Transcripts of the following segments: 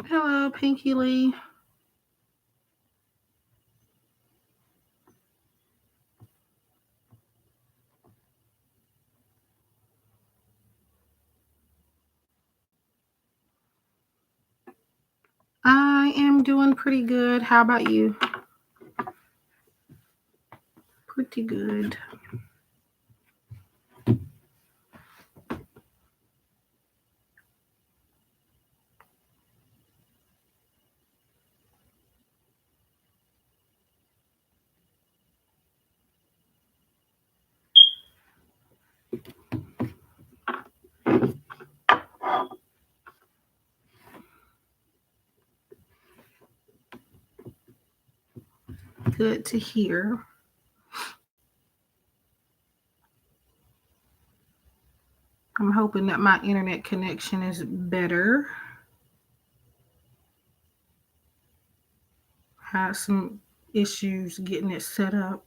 Hello, Pinky Lee. I am doing pretty good. How about you? Pretty good. Good to hear. I'm hoping that my internet connection is better. Had some issues getting it set up.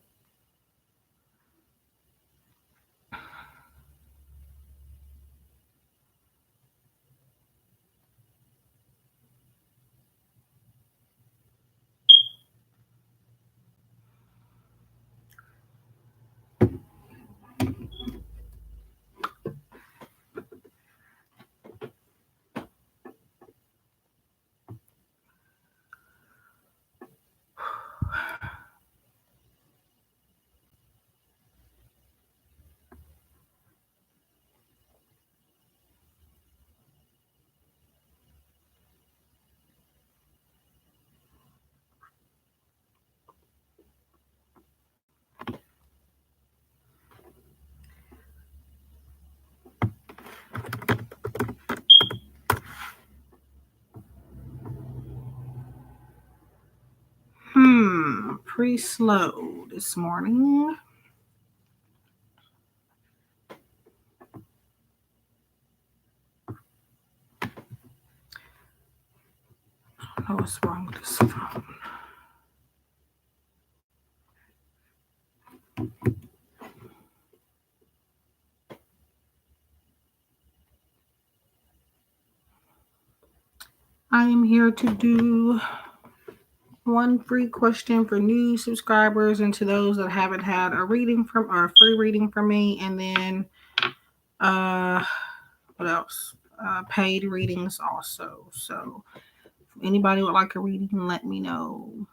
Pretty slow this morning. I don't know what's wrong with this phone. I am here to do one free question for new subscribers and to those that haven't had a reading from or a free reading from me, and then what else? Paid readings also. So if anybody would like a reading, let me know.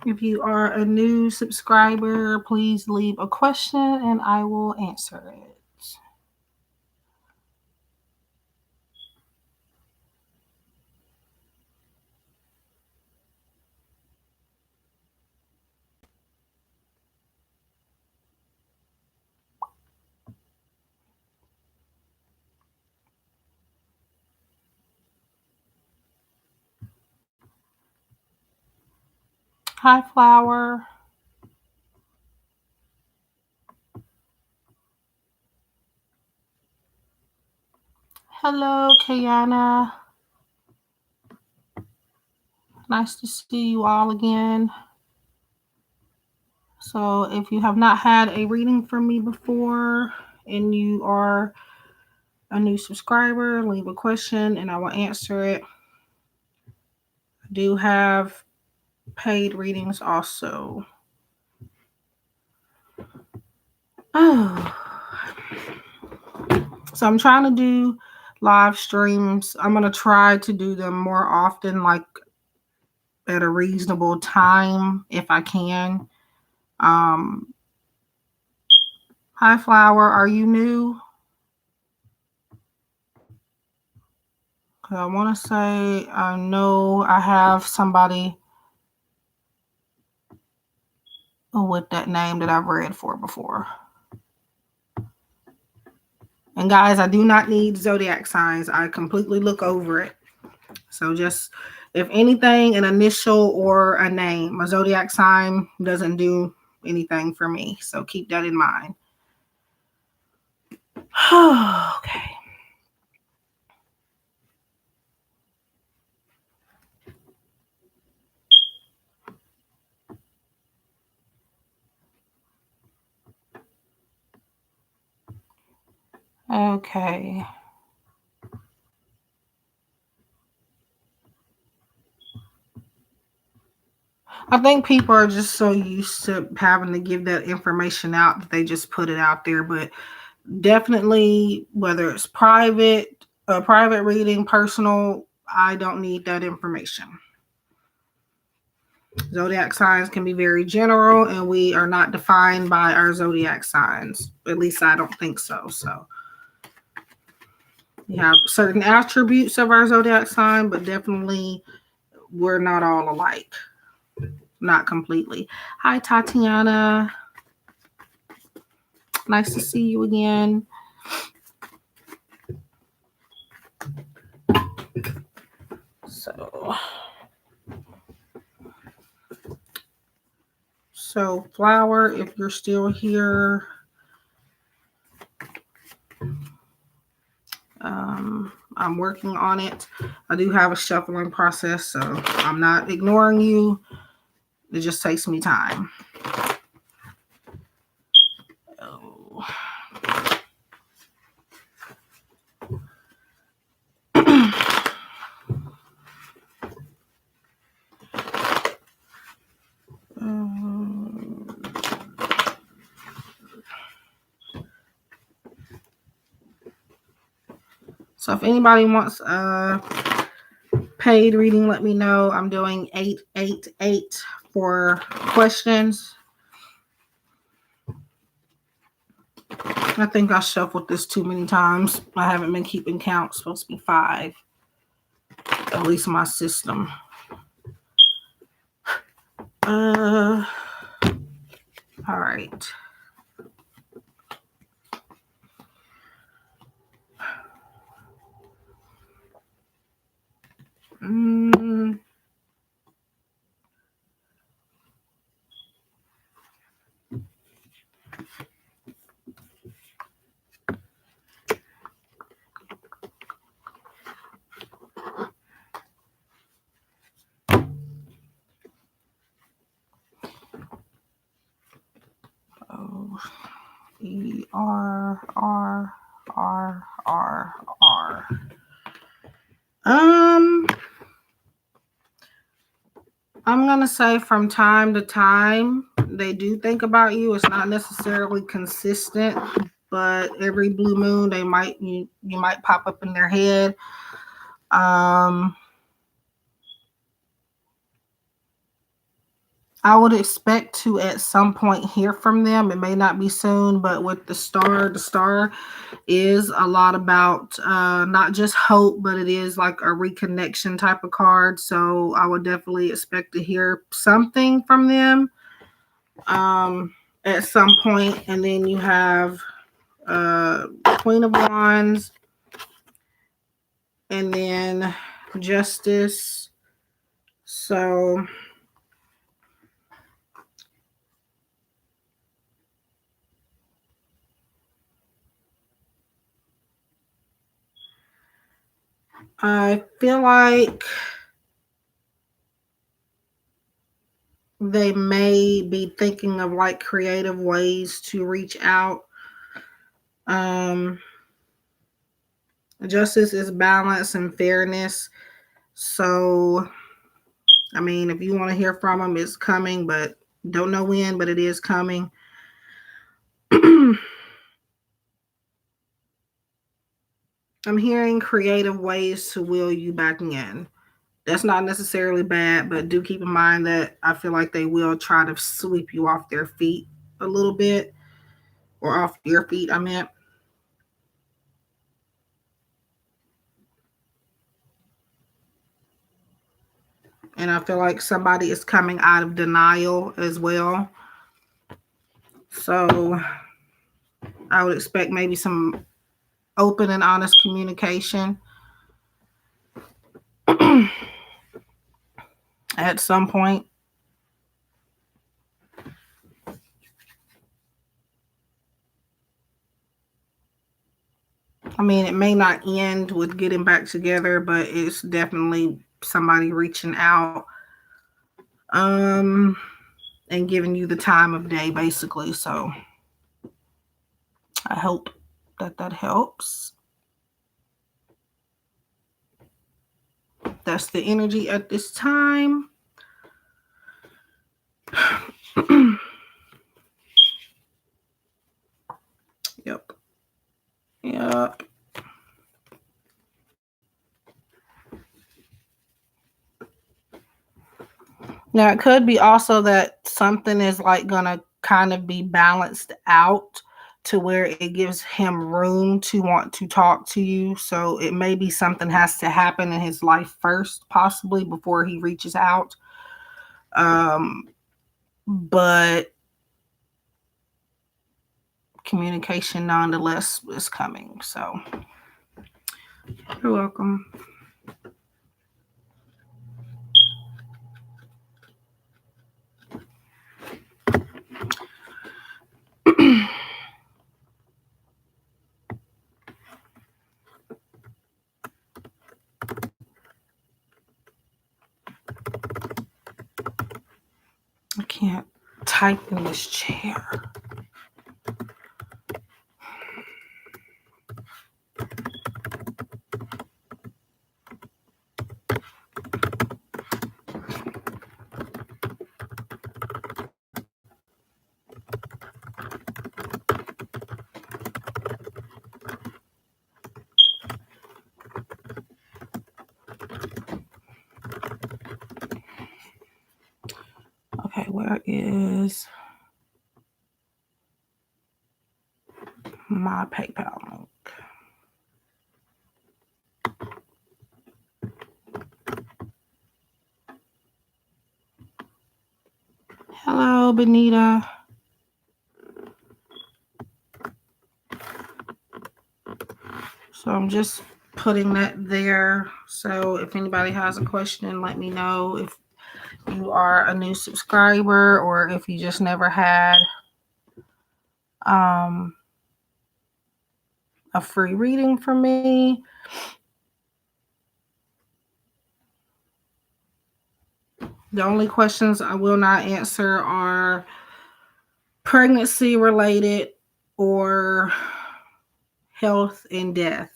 If you are a new subscriber, please leave a question and I will answer it. Hi, Flower. Hello, Kayana. Nice to see you all again. So if you have not had a reading from me before and you are a new subscriber, leave a question and I will answer it. I do have paid readings also. Oh. So I'm trying to do live streams. I'm going to try to do them more often, like at a reasonable time if I can. Hi, Flower. Are you new? I want to say I know I have somebody with that name that I've read for before. And guys, I do not need zodiac signs. I completely look over it. So just If anything, an initial or a name. A zodiac sign doesn't do anything for me. So keep that in mind. Okay. Okay. I think people are just so used to having to give that information out that they just put it out there. But definitely, whether it's private reading, personal, I don't need that information. Zodiac signs can be very general, and we are not defined by our zodiac signs. At least I don't think so. So we have certain attributes of our zodiac sign, but definitely we're not all alike. Not completely. Hi, Tatiana. Nice to see you again. So Flower, if you're still here, I'm working on it. I do have a shuffling process, so I'm not ignoring you. It just takes me time. Oh. So if anybody wants a paid reading, let me know. I'm doing 888 for questions. I think I shuffled this too many times. I haven't been keeping count. It's supposed to be 5. At least my system. All right. E-R-R-R-R-R. I'm going to say from time to time, they do think about you. It's not necessarily consistent, but every blue moon, you might pop up in their head. I would expect to at some point hear from them. It may not be soon, but with the star is a lot about not just hope, but it is like a reconnection type of card. So I would definitely expect to hear something from them at some point. And then you have Queen of Wands, and then Justice. So I feel like they may be thinking of like creative ways to reach out. Justice is balance and fairness. So, I mean, if you want to hear from them, it's coming, but don't know when, but it is coming. I'm hearing creative ways to wheel you back in. That's not necessarily bad, but do keep in mind that I feel like they will try to sweep you off their feet a little bit, or off your feet, I meant. And I feel like somebody is coming out of denial as well. So I would expect maybe some open and honest communication. at some point. I mean, it may not end with getting back together, but it's definitely somebody reaching out um and giving you the time of day basically. So I hope that that helps. That's the energy at this time. Yep. Yep. Now it could be also that something is like gonna kind of be balanced out to where it gives him room to want to talk to you. So it may be something has to happen in his life first, possibly before he reaches out. But communication nonetheless is coming. So you're welcome. I can't type in this chair. Okay, where is my PayPal link? Hello, Benita. So I'm just putting that there. So if anybody has a question, let me know. If you are a new subscriber or if you just never had um, a free reading from me. The only questions I will not answer are pregnancy related or health and death.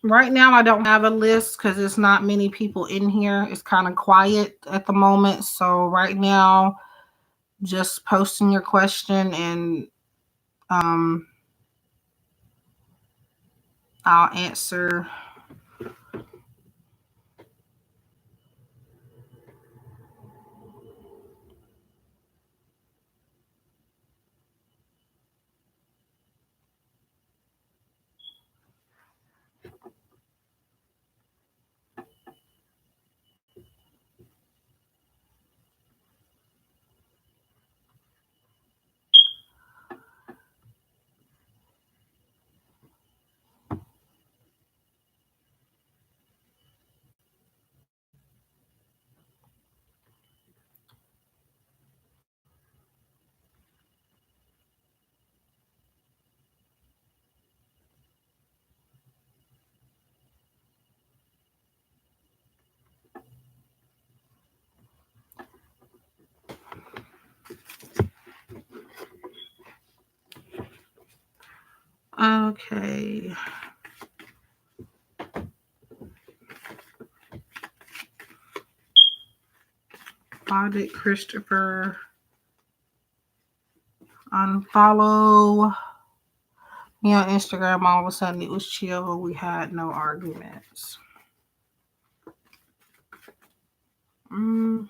Right now I don't have a list because there's not many people in here. It's kind of quiet at the moment. So right now, just posting your question and um I'll answer. Okay. Why did Christopher unfollow me on Instagram? All of a sudden it was chill. We had no arguments. Mm.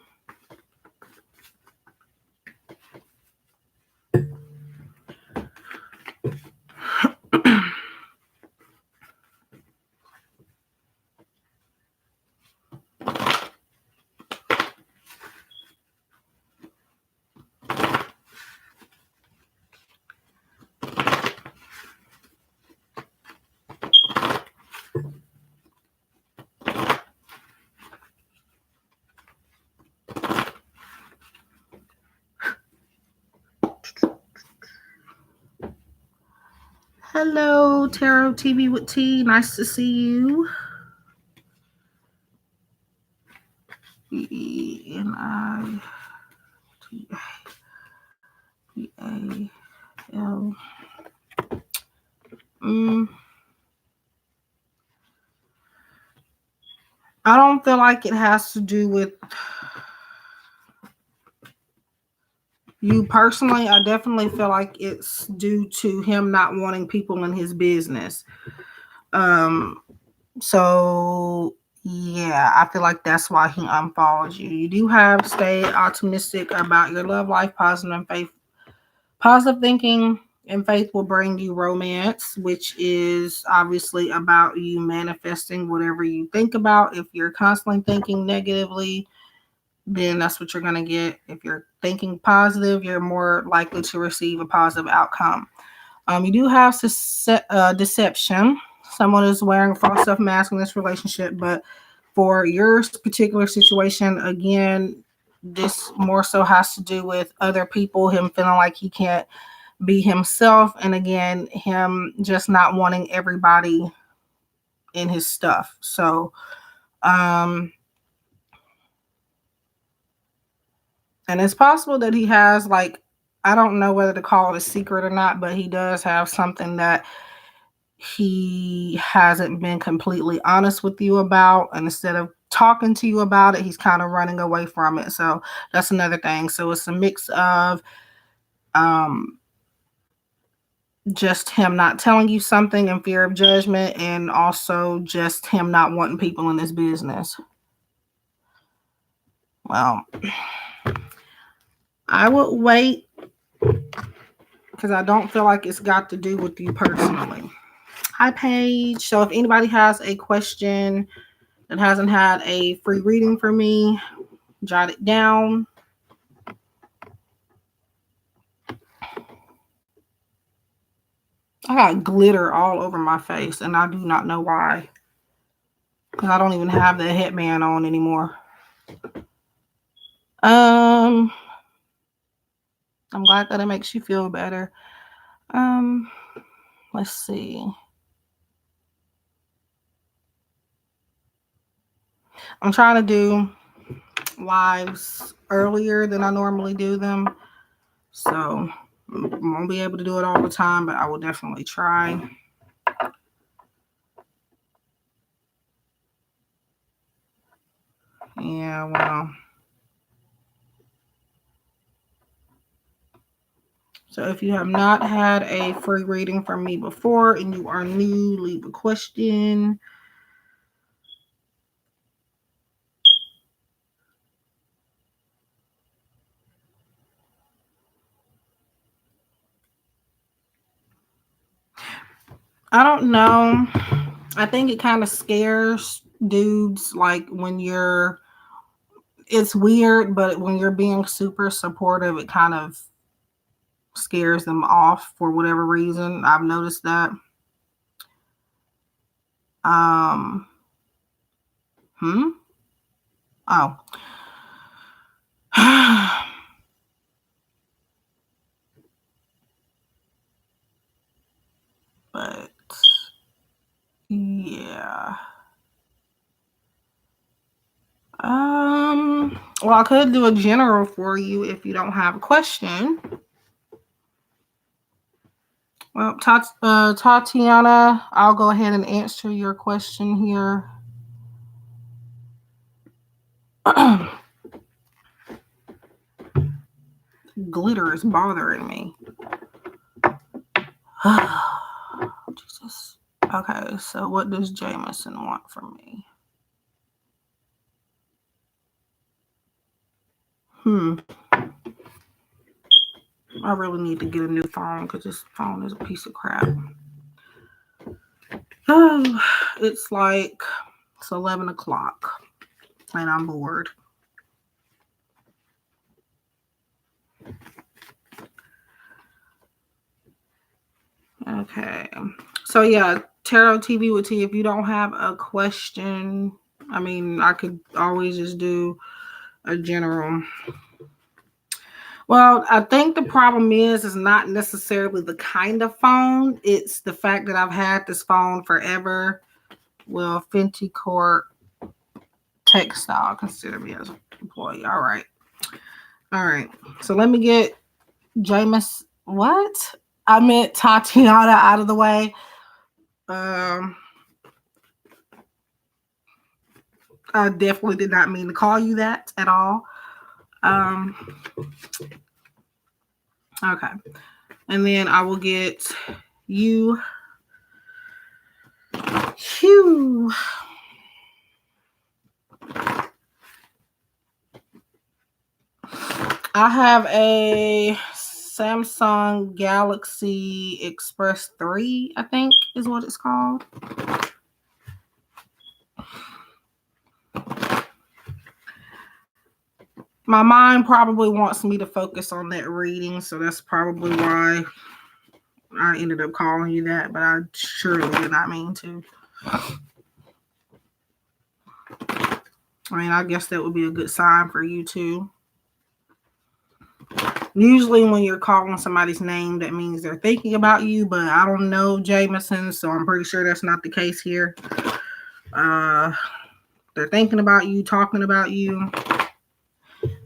Hello, Tarot TV with T. Nice to see you. E-N-I-T-A-P-A-L. I don't feel like it has to do with you personally. I definitely feel like it's due to him not wanting people in his business. So yeah, I feel like that's why he unfollowed you. You do have stay optimistic about your love life, positive and faith. Positive thinking and faith will bring you romance, which is obviously about you manifesting whatever you think about. If you're constantly thinking negatively, then that's what you're going to get. If you're thinking positive, you're more likely to receive a positive outcome. You do have deception. Someone is wearing a false self-mask in this relationship, but for your particular situation, again, this more so has to do with other people, him feeling like he can't be himself, and again, him just not wanting everybody in his stuff. So, and it's possible that he has, like, I don't know whether to call it a secret or not, but he does have something that he hasn't been completely honest with you about, and instead of talking to you about it, he's kind of running away from it. So that's another thing. So it's a mix of just him not telling you something in fear of judgment, and also just him not wanting people in his business. Well, I would wait because I don't feel like it's got to do with you personally. Hi, Paige. So if anybody has a question that hasn't had a free reading for me, jot it down. I got glitter all over my face, and I do not know why. Because I don't even have the headband on anymore. I'm glad that it makes you feel better. Let's see. I'm trying to do lives earlier than I normally do them. So I won't be able to do it all the time, but I will definitely try. Yeah, well. So if you have not had a free reading from me before and you are new, leave a question. I don't know. I think it kind of scares dudes, like when it's weird, but when you're being super supportive, it kind of scares them off for whatever reason. I've noticed that. Oh. But yeah. Well, I could do a general for you if you don't have a question. Well, Tatiana, I'll go ahead and answer your question here. Glitter is bothering me. Jesus. Okay, so what does Jameson want from me? I really need to get a new phone because this phone is a piece of crap. Oh, it's 11 o'clock and I'm bored. Okay. So yeah, Tarot TV with T, if you don't have a question, I mean, I could always just do a general. Well, I think the problem is not necessarily the kind of phone. It's the fact that I've had this phone forever. Will Fenty Court Textile consider me as an employee? All right. All right. So let me get Jameis. What? I meant Tatiana out of the way. I definitely did not mean to call you that at all. Okay. And then I will get you. Phew. I have a Samsung Galaxy Express 3, I think is what it's called. My mind probably wants me to focus on that reading, so that's probably why I ended up calling you that, but I surely did not mean to. I mean, I guess that would be a good sign for you too. Usually when you're calling somebody's name, that means they're thinking about you, but I don't know Jameson, so I'm pretty sure that's not the case here. They're thinking about you, talking about you.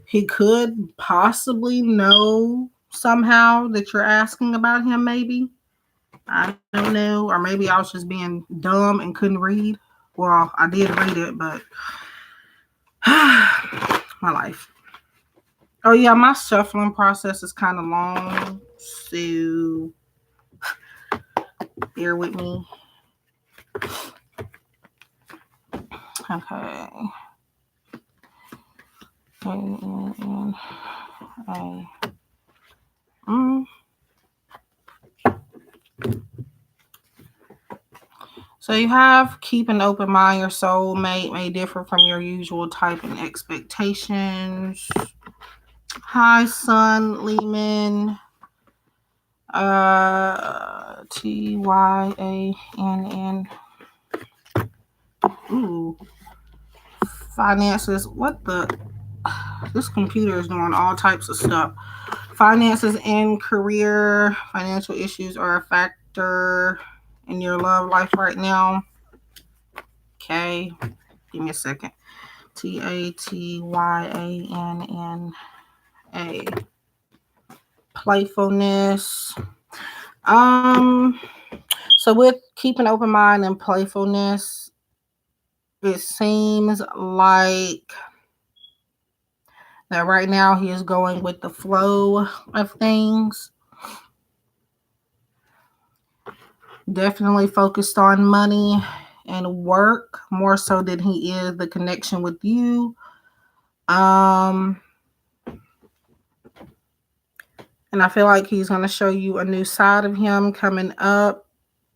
He could possibly know somehow that you're asking about him, maybe. I don't know. Or maybe I was just being dumb and couldn't read. Well, I did read it, but my life. Oh, yeah, my shuffling process is kind of long, so bear with me. Okay. So you have keep an open mind. Your soulmate may differ from your usual type and expectations. Hi, Sun Lehman. Tyann. Ooh. Finances. What the? This computer is doing all types of stuff. Finances and career. Financial issues are a factor in your love life right now. Okay. Give me a second. Tyanna. Playfulness. So with keep an open mind and playfulness, it seems like that right now he is going with the flow of things. Definitely focused on money and work more so than he is the connection with you. And I feel like he's going to show you a new side of him coming up,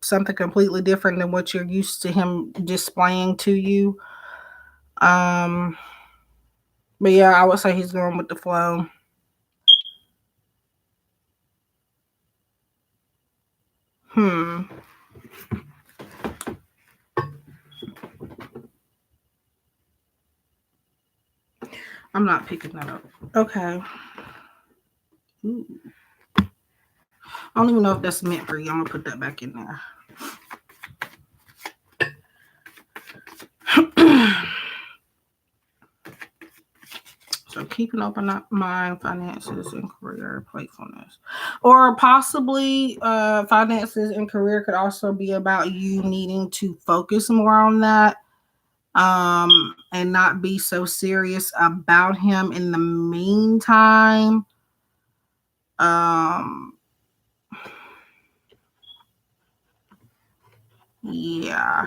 something completely different than what you're used to him displaying to you. But yeah, I would say he's going with the flow. I'm not picking that up. Okay. Ooh. I don't even know if that's meant for you. I'm going to put that back in there. So keep an open mind, finances and career, playfulness. Or possibly finances and career could also be about you needing to focus more on that and not be so serious about him in the meantime. Yeah.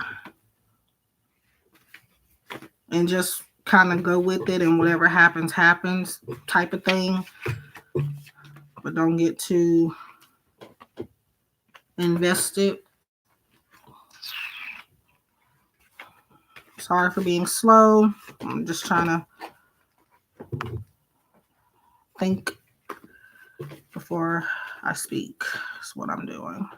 And just kind of go with it and whatever happens, happens type of thing. But don't get too invested. Sorry for being slow. I'm just trying to think before I speak. That's what I'm doing.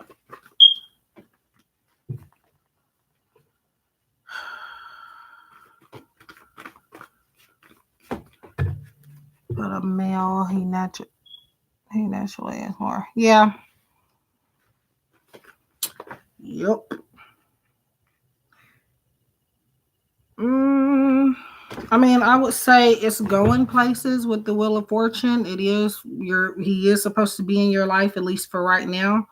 But a male, he naturally. He naturally is more. Yeah. Yep. I mean, I would say it's going places with the Wheel of Fortune. It is he is supposed to be in your life, at least for right now.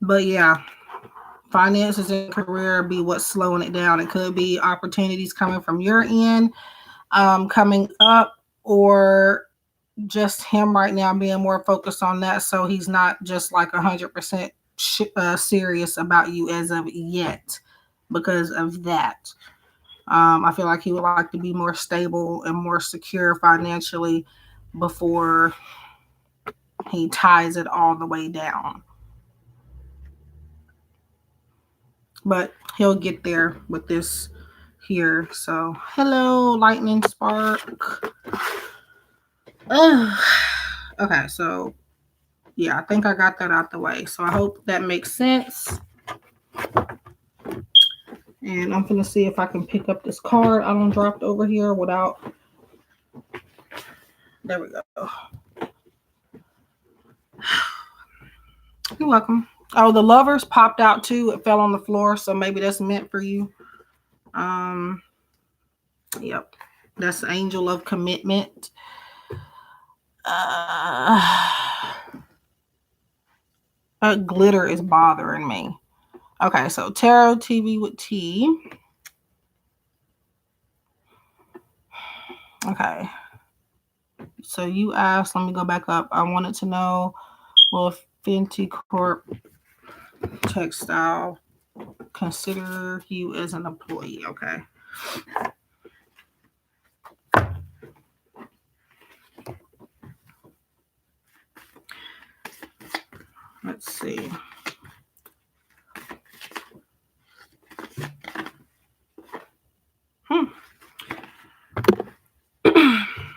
But yeah, finances and career be what's slowing it down. It could be opportunities coming from your end, coming up, or just him right now being more focused on that, so he's not just like 100% serious about you as of yet because of that. I feel like he would like to be more stable and more secure financially before he ties it all the way down. But he'll get there with this here. So, hello, lightning spark. Ugh. Okay, so yeah, I think I got that out the way. So I hope that makes sense. And I'm gonna see if I can pick up this card I dropped over here without. There we go. You're welcome. Oh, the lovers popped out too. It fell on the floor, so maybe that's meant for you. Yep. That's the angel of commitment. Glitter is bothering me. Okay, so Tarot TV with T. Okay. So you asked, let me go back up. I wanted to know, will Fenty Corp Textile consider you as an employee? Okay. Let's see.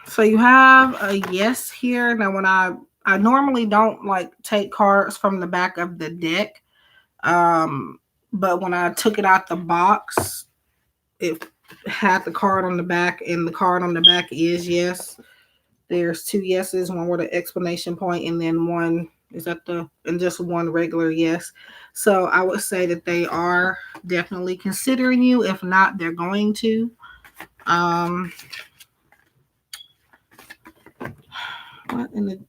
So you have a yes here. Now, when I normally don't like take cards from the back of the deck, but when I took it out the box, it had the card on the back, and the card on the back is yes. There's two yeses, one with an explanation point, and then one is and just one regular yes. So I would say that they are definitely considering you. If not, they're going to. What in the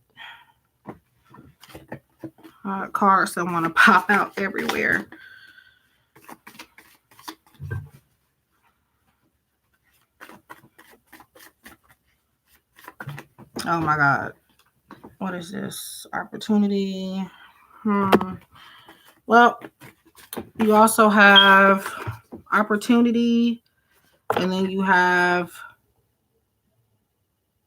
cards that want to pop out everywhere? Oh my God. What is this? Opportunity. Well, you also have opportunity, and then you have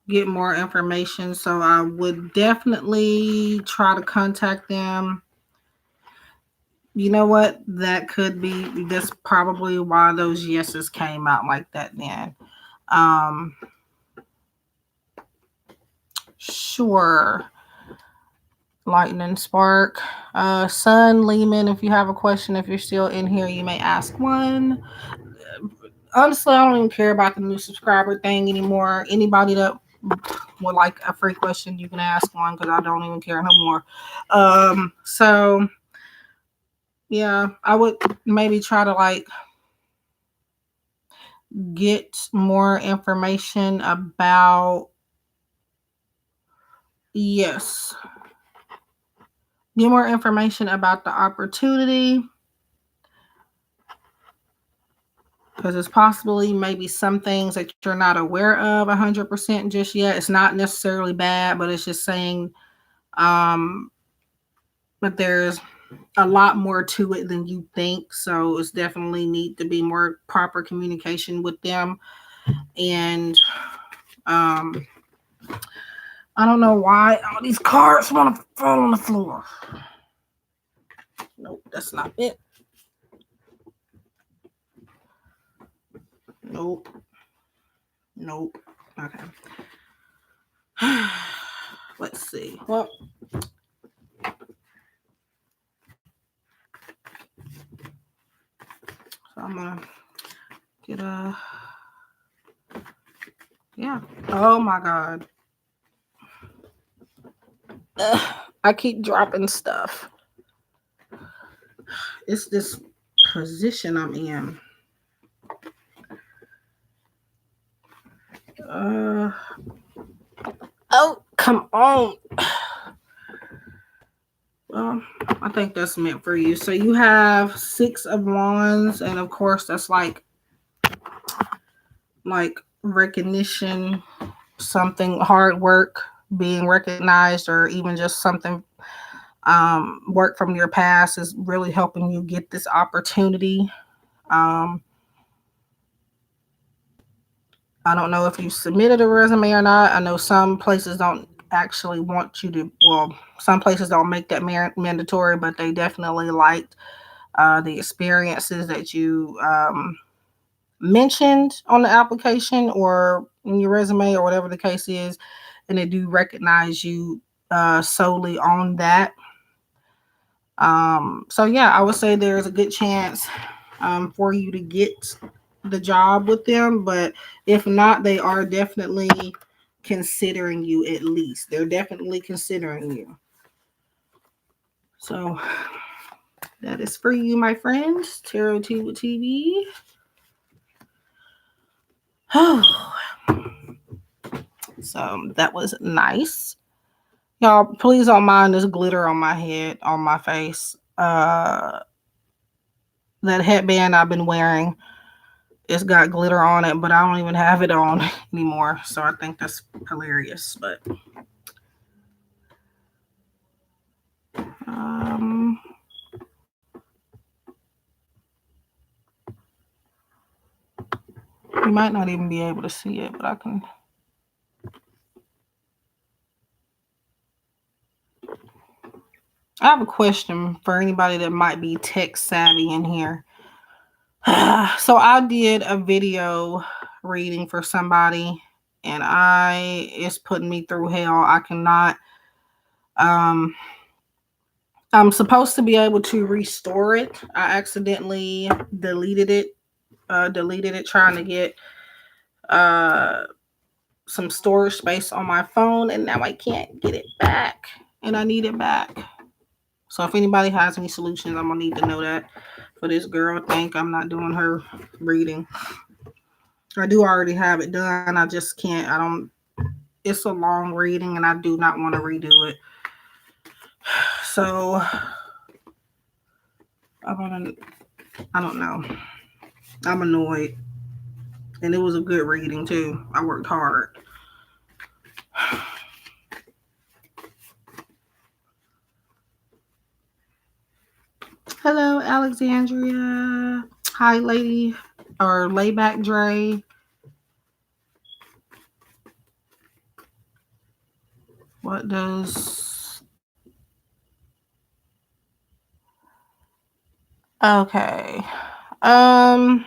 get more information. So I would definitely try to contact them. You know what? That could be, that's probably why those yeses came out like that then. Sure. Lightning Spark. Sun Lehman, if you have a question, if you're still in here, you may ask one. Honestly, I don't even care about the new subscriber thing anymore. Anybody that would like a free question, you can ask one, because I don't even care no more. So yeah, I would maybe try to like get more information about, yes, get more information about the opportunity, because it's possibly maybe some things that you're not aware of 100% just yet. It's not necessarily bad, but it's just saying but there's a lot more to it than you think. So it's definitely need to be more proper communication with them. And I don't know why all these cards want to fall on the floor. Nope, that's not it. Nope. Okay. Let's see. Well, so I'm gonna get a, yeah. Oh my God. I keep dropping stuff. It's this position I'm in. Oh, come on. Well, I think that's meant for you. So you have 6 of Wands, and of course that's like recognition, something, hard work being recognized, or even just something work from your past is really helping you get this opportunity. um I don't know if you submitted a resume or not. I know some places don't actually want you to, well, some places don't make that mandatory, but they definitely liked the experiences that you mentioned on the application or in your resume or whatever the case is, and they do recognize you solely on that. So yeah, I would say there's a good chance for you to get the job with them, but if not, they are definitely considering you. At least they're definitely considering you. So that is for you, my friends. Tarot Tea with TV. Oh, so that was nice. Y'all, please don't mind this glitter on my head, on my face. That headband I've been wearing, it's got glitter on it, but I don't even have it on anymore. So I think that's hilarious. But you might not even be able to see it, but I can. I have a question for anybody that might be tech savvy in here. So I did a video reading for somebody, and it's putting me through hell. I cannot. I'm supposed to be able to restore it. I accidentally deleted it. Trying to get some storage space on my phone, and now I can't get it back, and I need it back. So if anybody has any solutions, I'm gonna need to know that. For this girl, think I'm not doing her reading. I do already have it done. I just can't. I don't. It's a long reading, and I do not want to redo it. So I don't know. I'm annoyed, and it was a good reading too. I worked hard. Hello, Alexandria. Hi, lady, or layback Dre. What does... Okay. I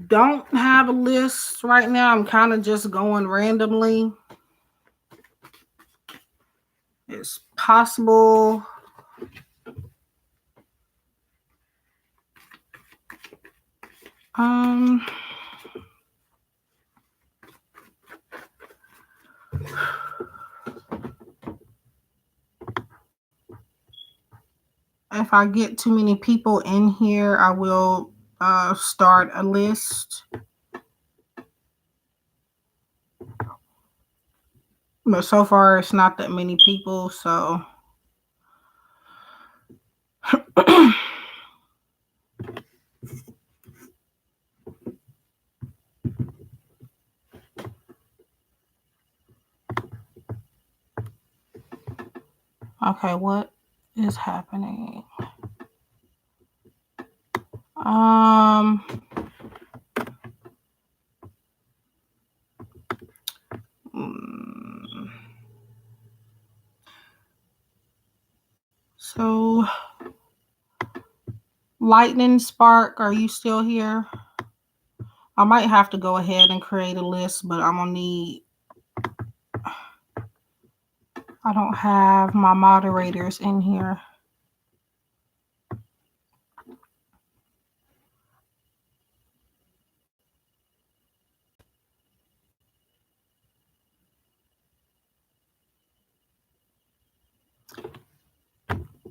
don't have a list right now. I'm kind of just going randomly. It's possible. If I get too many people in here, I will start a list. But so far, it's not that many people, so... Okay, what is happening? So, Lightning Spark, are you still here? I might have to go ahead and create a list, but I'm gonna need... I don't have my moderators in here.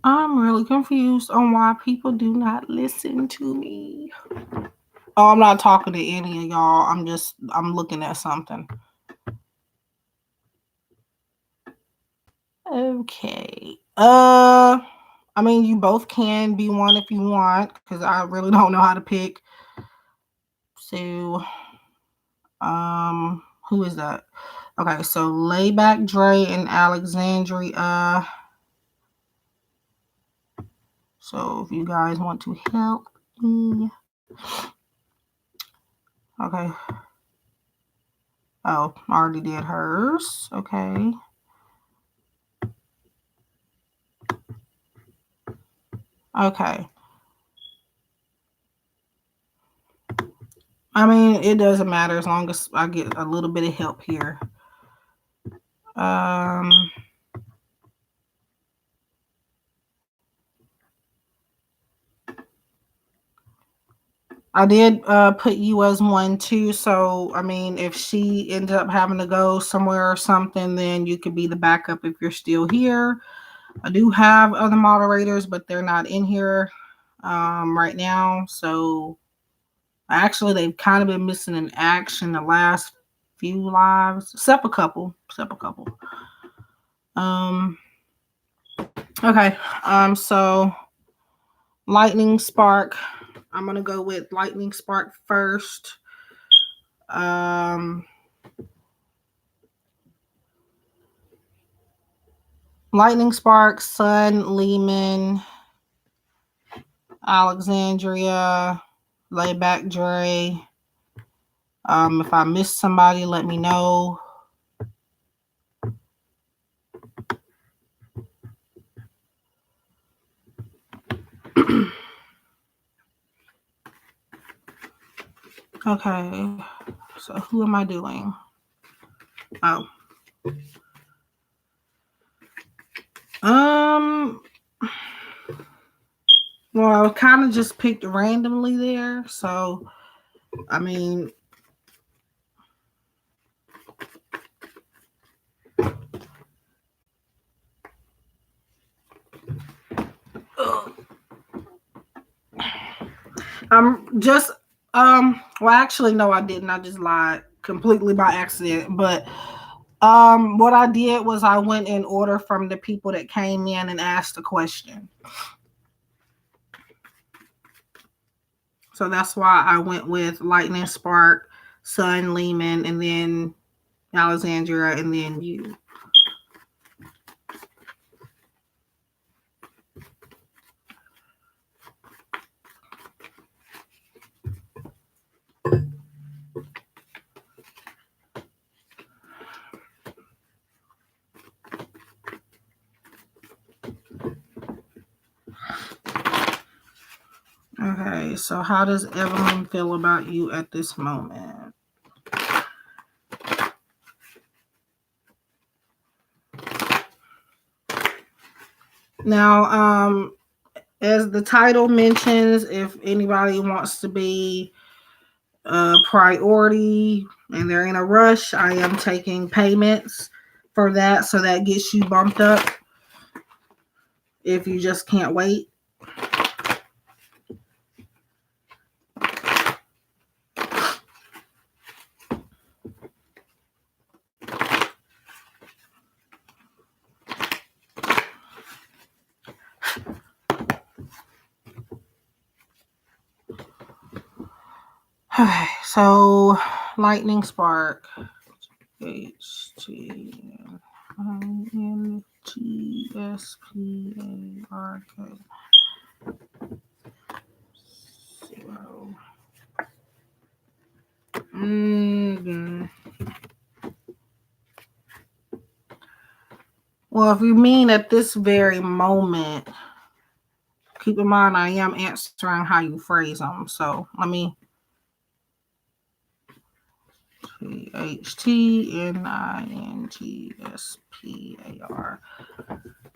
I'm really confused on why people do not listen to me. Oh, I'm not talking to any of y'all. I'm looking at something. Okay. I mean, you both can be one if you want, because I really don't know how to pick. So, who is that? Okay, so Layback Dre and Alexandria. So if you guys want to help me. Okay. Oh, I already did hers. Okay. Okay. I mean, it doesn't matter as long as I get a little bit of help here. I did put you as one too. So, I mean, if she ends up having to go somewhere or something, then you could be the backup if you're still here. I do have other moderators, but they're not in here right now. So, actually, they've kind of been missing in action the last few lives, except a couple. Okay. So Lightning Spark. I'm gonna go with Lightning Spark first. Lightning Spark, Sun, Lehman, Alexandria, Layback Dre. If I missed somebody, let me know. Okay, so who am I doing? Oh. Well, I kind of just picked randomly there, so I mean, I'm just well, actually no, I didn't. I just lied completely by accident. But what I did was I went in order from the people that came in and asked a question. So that's why I went with Lightning Spark, Sun, Lehman, and then Alexandria, and then you. Okay, so how does Evelyn feel about you at this moment? Now, as the title mentions, if anybody wants to be a priority and they're in a rush, I am taking payments for that. So that gets you bumped up if you just can't wait. Okay, so Lightning Spark. HTINGSPARK 0. Well, if you mean at this very moment, keep in mind I am answering how you phrase them. So let me HTNINGSPAR.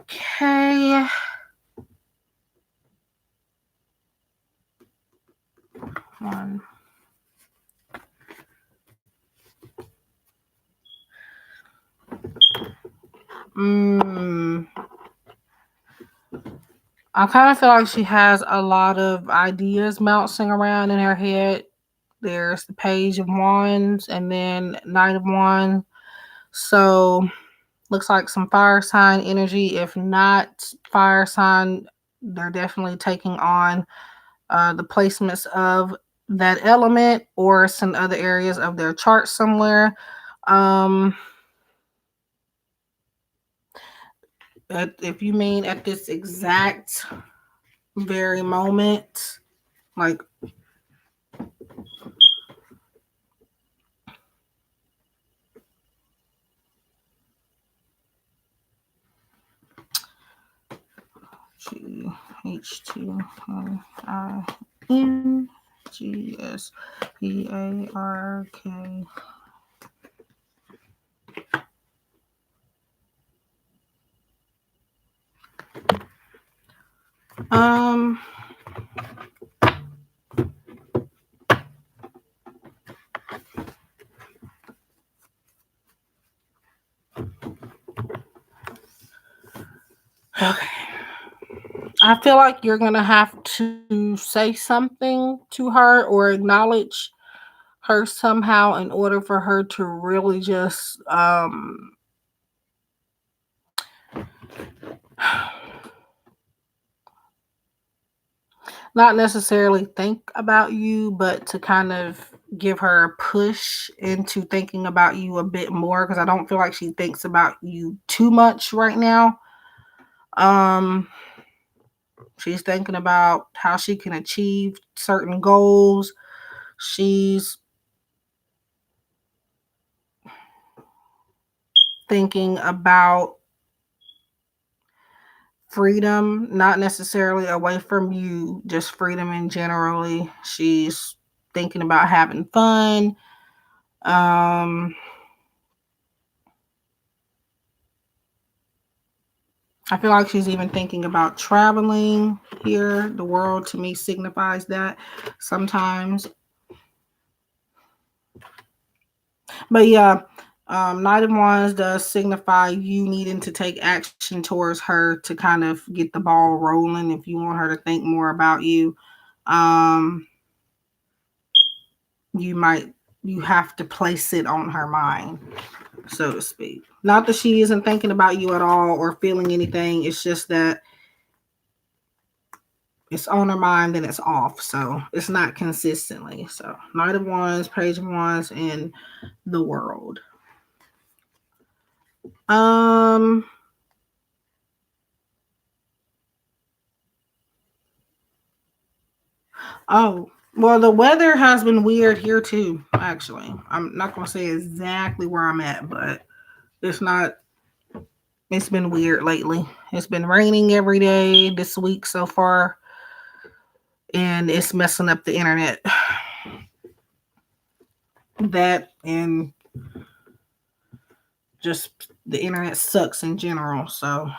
Okay. One. I kind of feel like she has a lot of ideas bouncing around in her head. There's the Page of Wands and then Knight of Wands. So looks like some fire sign energy. If not fire sign, they're definitely taking on the placements of that element or some other areas of their chart somewhere. Um, if you mean at this exact very moment, like GHTINGSPARK. Um, okay. I feel like you're gonna have to say something to her or acknowledge her somehow in order for her to really just not necessarily think about you, but to kind of give her a push into thinking about you a bit more because I don't feel like she thinks about you too much right now. Um, she's thinking about how she can achieve certain goals. She's thinking about freedom, not necessarily away from you, just freedom in generally. She's thinking about having fun. Um, I feel like she's even thinking about traveling here. The world to me signifies that sometimes. But yeah, Knight of Wands does signify you needing to take action towards her to kind of get the ball rolling if you want her to think more about you. Um, you might you have to place it on her mind, so to speak. Not that she isn't thinking about you at all or feeling anything. It's just that it's on her mind, then it's off. So it's not consistently. So Knight of Wands, Page of Wands, and the World. Um. Oh, well, the weather has been weird here too. Actually, I'm not gonna say exactly where I'm at, but it's not. It's been weird lately. It's been raining every day this week so far, and it's messing up the internet. That and just the internet sucks in general. So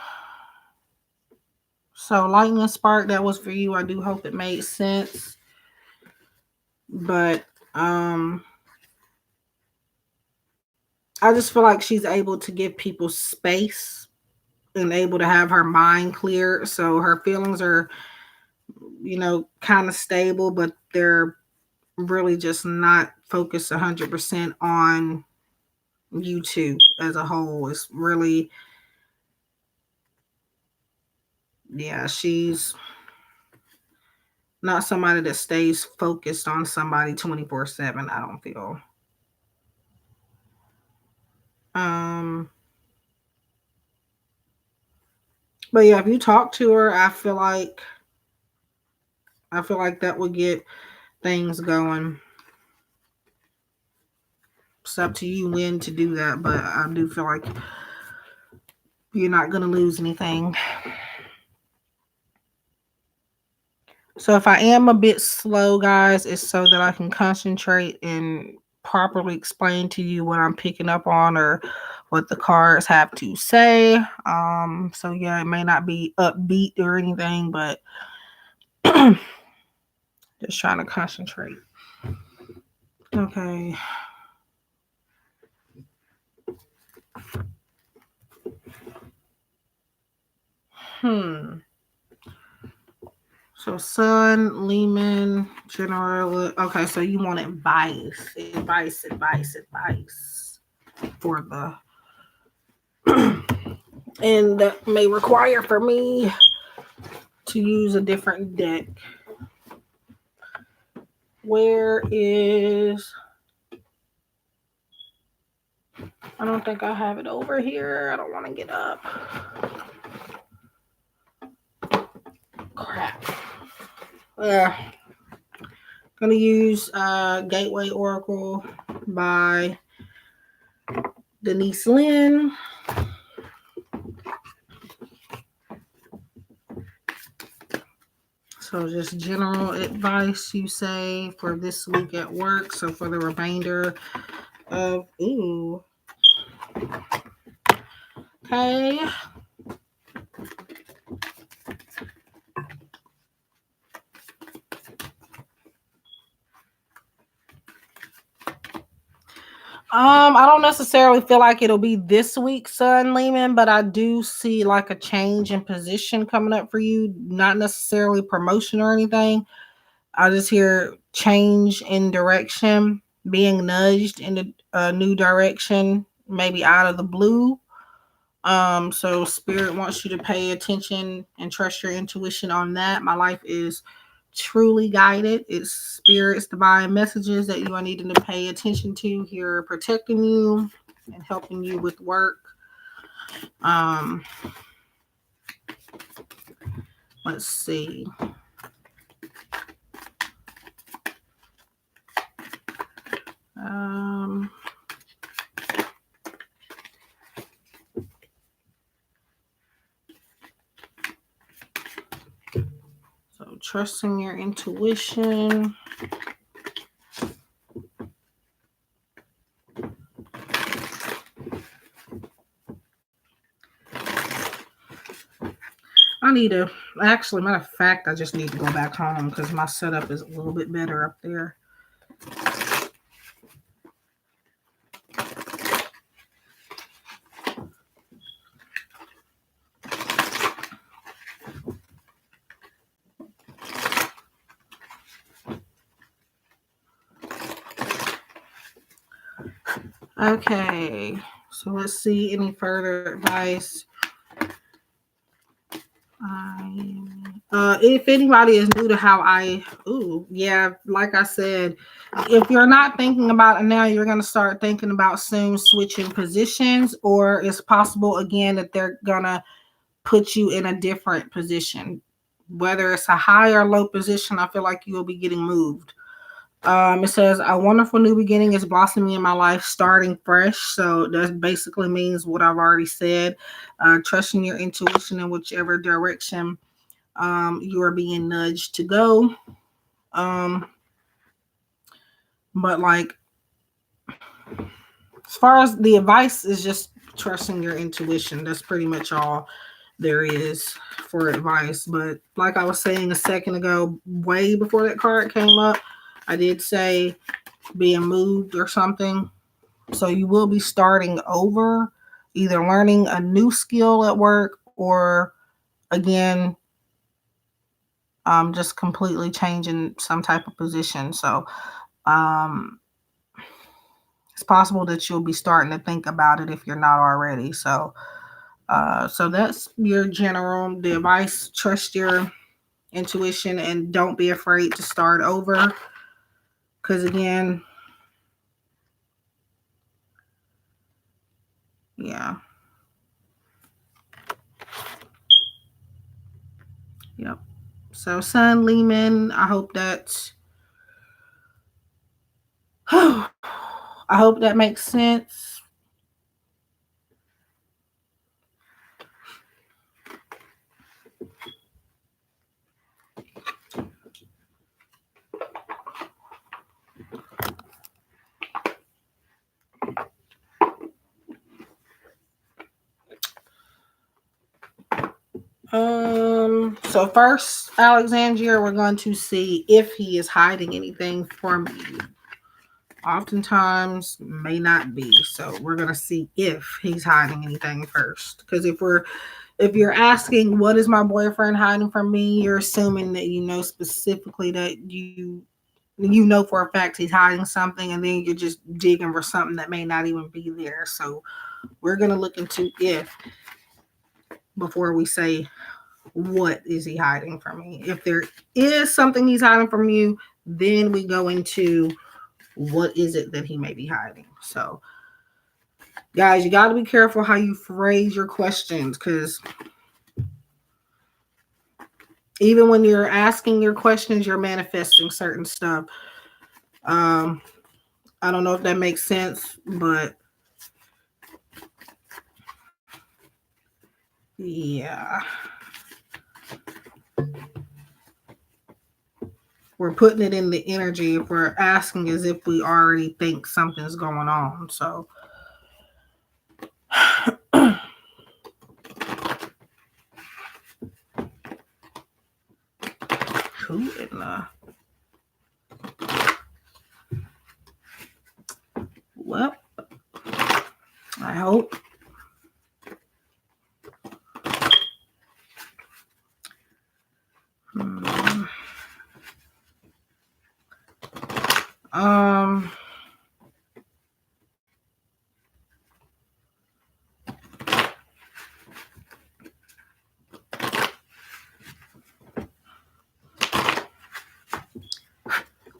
lightning spark, that was for you. I do hope it made sense. But I just feel like she's able to give people space and able to have her mind clear. So her feelings are, kind of stable, but they're really just not focused 100% on you two as a whole. It's really, yeah, she's not somebody that stays focused on somebody 24/7, I don't feel. Um, but yeah, if you talk to her, I feel like that would get things going. It's up to you when to do that, but I do feel like you're not going to lose anything. So if I am a bit slow, guys, it's so that I can concentrate and properly explain to you what I'm picking up on or what the cards have to say. So yeah, it may not be upbeat or anything, but just trying to concentrate. Okay. Hmm. So Sun, Lehman, General. Okay, so you want advice for the and that may require for me to use a different deck. Where is... I don't think I have it over here. I don't want to get up. Crap. Gonna use Gateway Oracle by Denise Lynn. So just general advice, you say, for this week at work. So for the remainder of... Ooh. Okay. I don't necessarily feel like it'll be this week, Sun Lehman, but I do see like a change in position coming up for you. Not necessarily promotion or anything. I just hear change in direction, being nudged in a new direction, maybe out of the blue. So Spirit wants you to pay attention and trust your intuition on that. My life is truly guided. It's Spirit's divine messages that you are needing to pay attention to here, protecting you and helping you with work. Let's see. So trusting your intuition. I need to, actually, matter of fact, I just need to go back home because my setup is a little bit better up there. Okay, so let's see any further advice. If anybody is new to how like I said, if you're not thinking about it now, you're going to start thinking about soon switching positions, or it's possible again that they're going to put you in a different position. Whether it's a high or low position, I feel like you will be getting moved. It says a wonderful new beginning is blossoming in my life, starting fresh. So that basically means what I've already said. Trusting your intuition in whichever direction you are being nudged to go. But like, as far as the advice is just trusting your intuition. That's pretty much all there is for advice. But like I was saying a second ago, way before that card came up, I did say being moved or something. So you will be starting over, either learning a new skill at work or again, just completely changing some type of position. So it's possible that you'll be starting to think about it if you're not already. So that's your general the advice. Trust your intuition and don't be afraid to start over. Because again, yeah. Yep. So Sun Lehman, I hope that makes sense. So first, Alexandria, we're going to see if he is hiding anything from you. Oftentimes may not be. So we're going to see if he's hiding anything first. Because if if you're asking what is my boyfriend hiding from me, you're assuming that you know specifically that you know for a fact he's hiding something, and then you're just digging for something that may not even be there. So we're gonna look into if before we say what is he hiding from me. If there is something he's hiding from you, then we go into what is it that he may be hiding. So guys, you got to be careful how you phrase your questions, because even when you're asking your questions, you're manifesting certain stuff. I don't know if that makes sense, but yeah. We're putting it in the energy if we're asking as if we already think something's going on. So who in the well, I hope. Um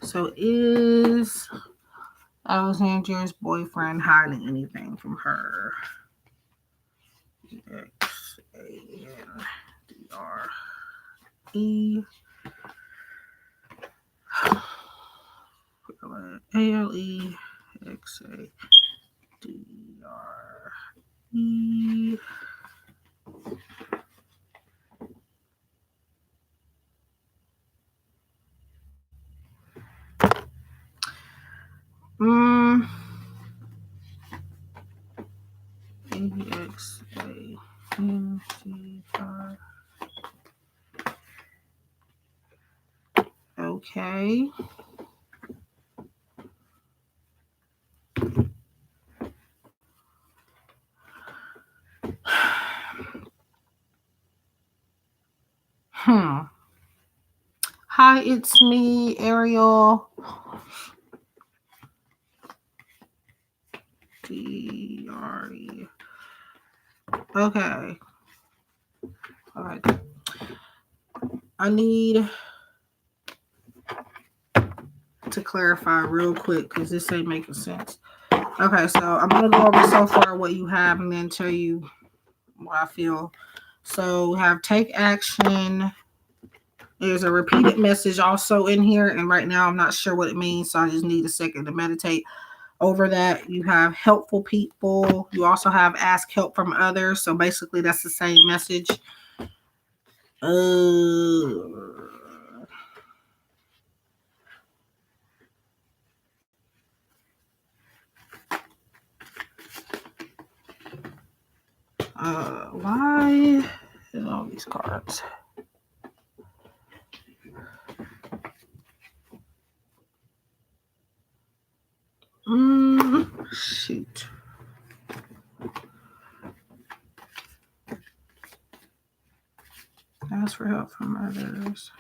so is Alexandria's boyfriend hiding anything from her? XANDRE ALEXADRE. AXANDR. Okay. Hi, it's me, Ariel. DRE. Okay. All right. I need to clarify real quick because this ain't making sense. Okay, so I'm gonna go over so far what you have and then tell you what I feel. So we have take action. There's a repeated message also in here, and right now I'm not sure what it means, so I just need a second to meditate over that. You have helpful people. You also have ask help from others. So basically that's the same message. Why is all these cards? Shoot. Ask for help from others.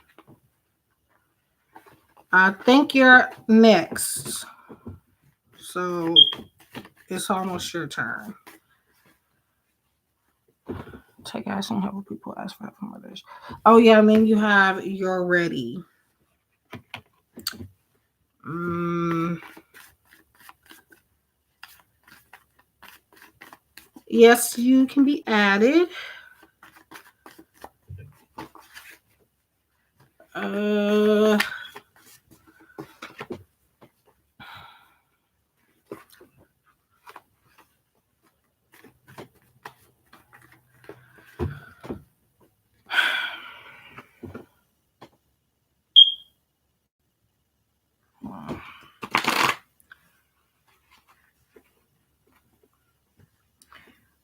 I think you're next. So it's almost your turn. Take action, help people, ask for help from others. Oh yeah, and then you have you're ready. Yes, you can be added.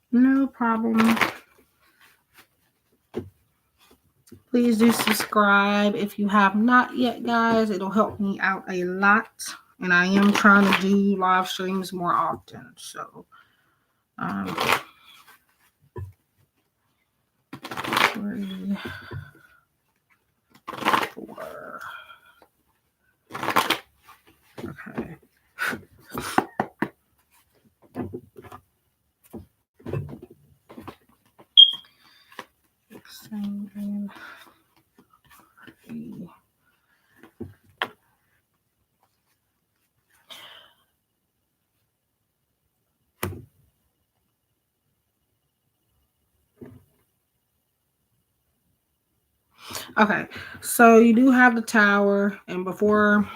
No problem. Please do subscribe if you have not yet, guys. It'll help me out a lot. And I am trying to do live streams more often. So, 3, 4. Okay. Okay, so you do have the Tower, and before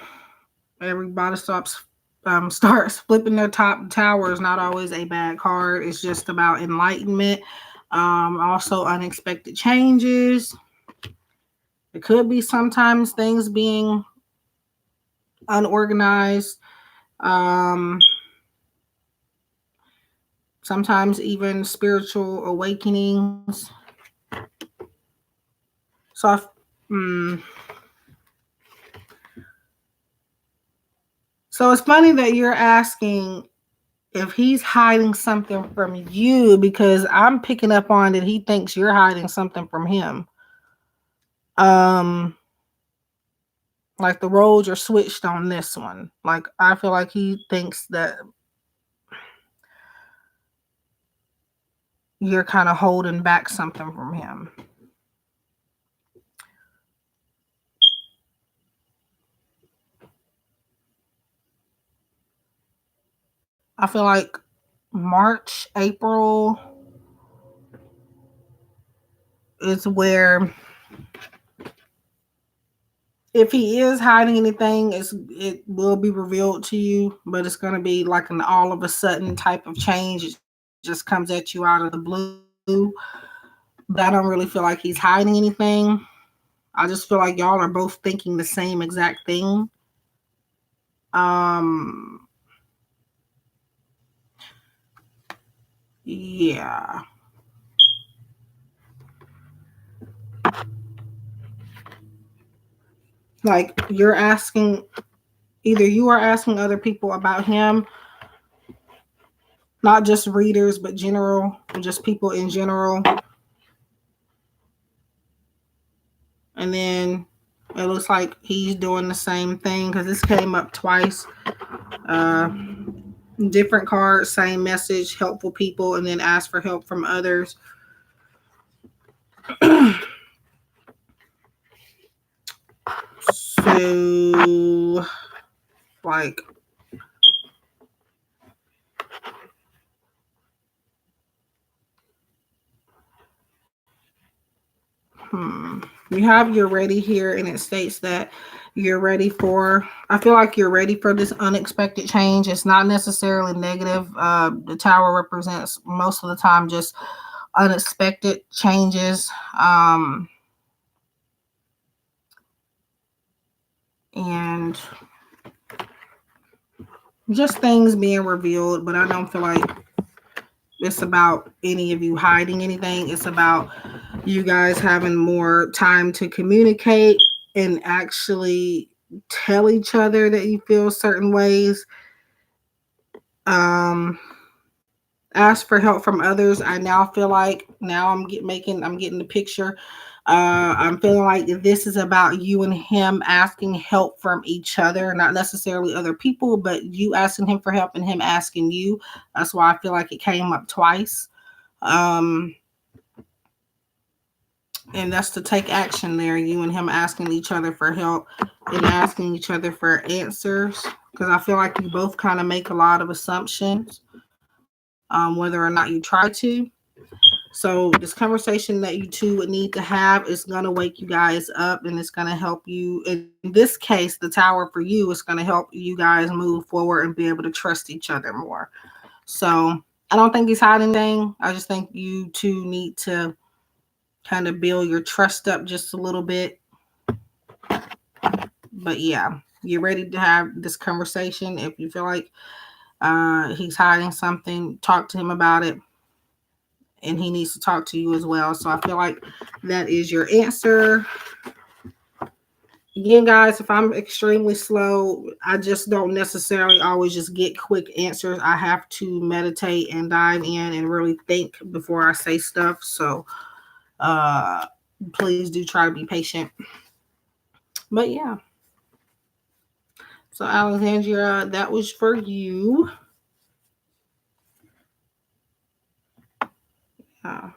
everybody starts flipping their top, Tower is not always a bad card. It's just about enlightenment. Also unexpected changes. It could be sometimes things being unorganized. Sometimes even spiritual awakenings. So, so it's funny that you're asking if he's hiding something from you, because I'm picking up on that he thinks you're hiding something from him. Like the roles are switched on this one. Like I feel like he thinks that you're kind of holding back something from him. I feel like March, April is where, if he is hiding anything, it will be revealed to you, but it's going to be like an all of a sudden type of change. It just comes at you out of the blue. But I don't really feel like he's hiding anything. I just feel like y'all are both thinking the same exact thing. Yeah. Like you're asking, either you are asking other people about him, not just readers, but just people in general. And then it looks like he's doing the same thing because this came up twice. Different cards, same message, helpful people, and then ask for help from others. So, like, you have you're ready here, and it states that you're ready for, I feel like you're ready for this unexpected change. It's not necessarily negative. The Tower represents most of the time just unexpected changes. And just things being revealed, but I don't feel like it's about any of you hiding anything. It's about you guys having more time to communicate and actually tell each other that you feel certain ways. Ask for help from others. I now feel like I'm getting the picture. I'm feeling like this is about you and him asking help from each other, not necessarily other people, but you asking him for help and him asking you. That's why I feel like it came up twice. And that's to take action there. You and him asking each other for help and asking each other for answers. Because I feel like you both kind of make a lot of assumptions, whether or not you try to. So this conversation that you two would need to have is going to wake you guys up, and it's going to help you. In this case, the Tower for you is going to help you guys move forward and be able to trust each other more. So I don't think he's hiding anything. I just think you two need to kind of build your trust up just a little bit. But yeah, you're ready to have this conversation. If you feel like he's hiding something, talk to him about it. And he needs to talk to you as well. So I feel like that is your answer. Again, guys, if I'm extremely slow, I just don't necessarily always just get quick answers. I have to meditate and dive in and really think before I say stuff. So Uh, please do try to be patient. But yeah. So Alexandria, that was for you. Uh,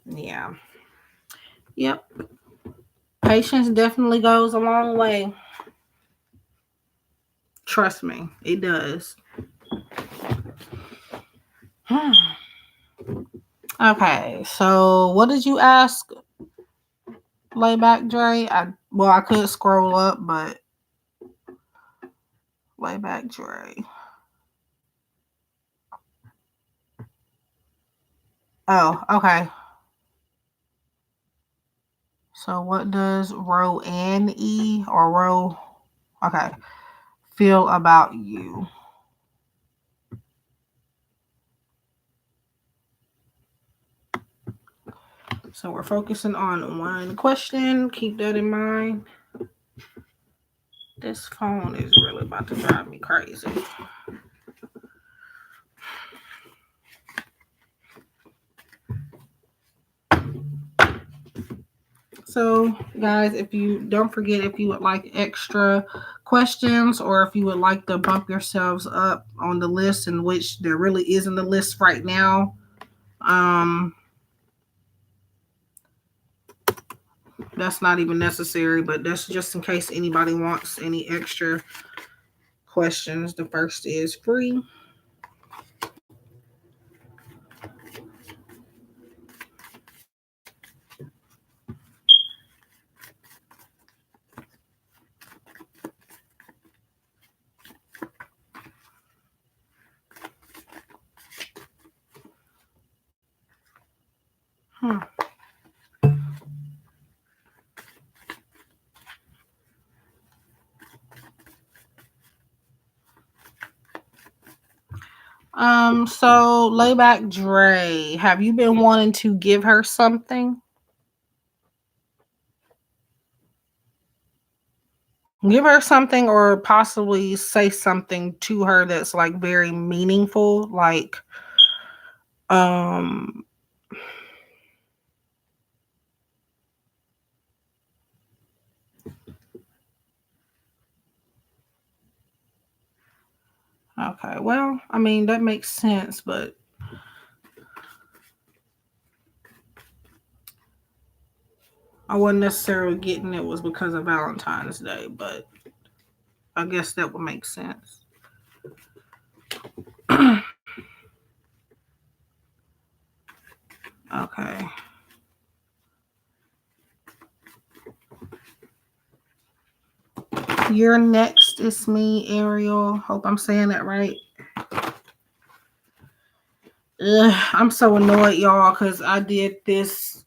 yeah. Yep. Patience definitely goes a long way. Trust me, it does. Okay, so what did you ask, Layback Dre? I could scroll up, but Layback Dre. Oh, okay. So what does row N E or row okay feel about you? So we're focusing on one question. Keep that in mind. This phone is really about to drive me crazy. So, guys, if you don't forget, if you would like extra questions or if you would like to bump yourselves up on the list, in which there really isn't a list right now, um, that's not even necessary, but that's just in case anybody wants any extra questions. The first is free. Hmm. So Layback Dre, have you been wanting to give her something? Give her something or possibly say something to her that's like very meaningful. Like, um, okay, well, I mean, that makes sense, but I wasn't necessarily getting it was because of Valentine's Day, but I guess that would make sense. Okay. You're next. It's me, Ariel. Hope I'm saying that right. Ugh, I'm so annoyed, y'all, because I did this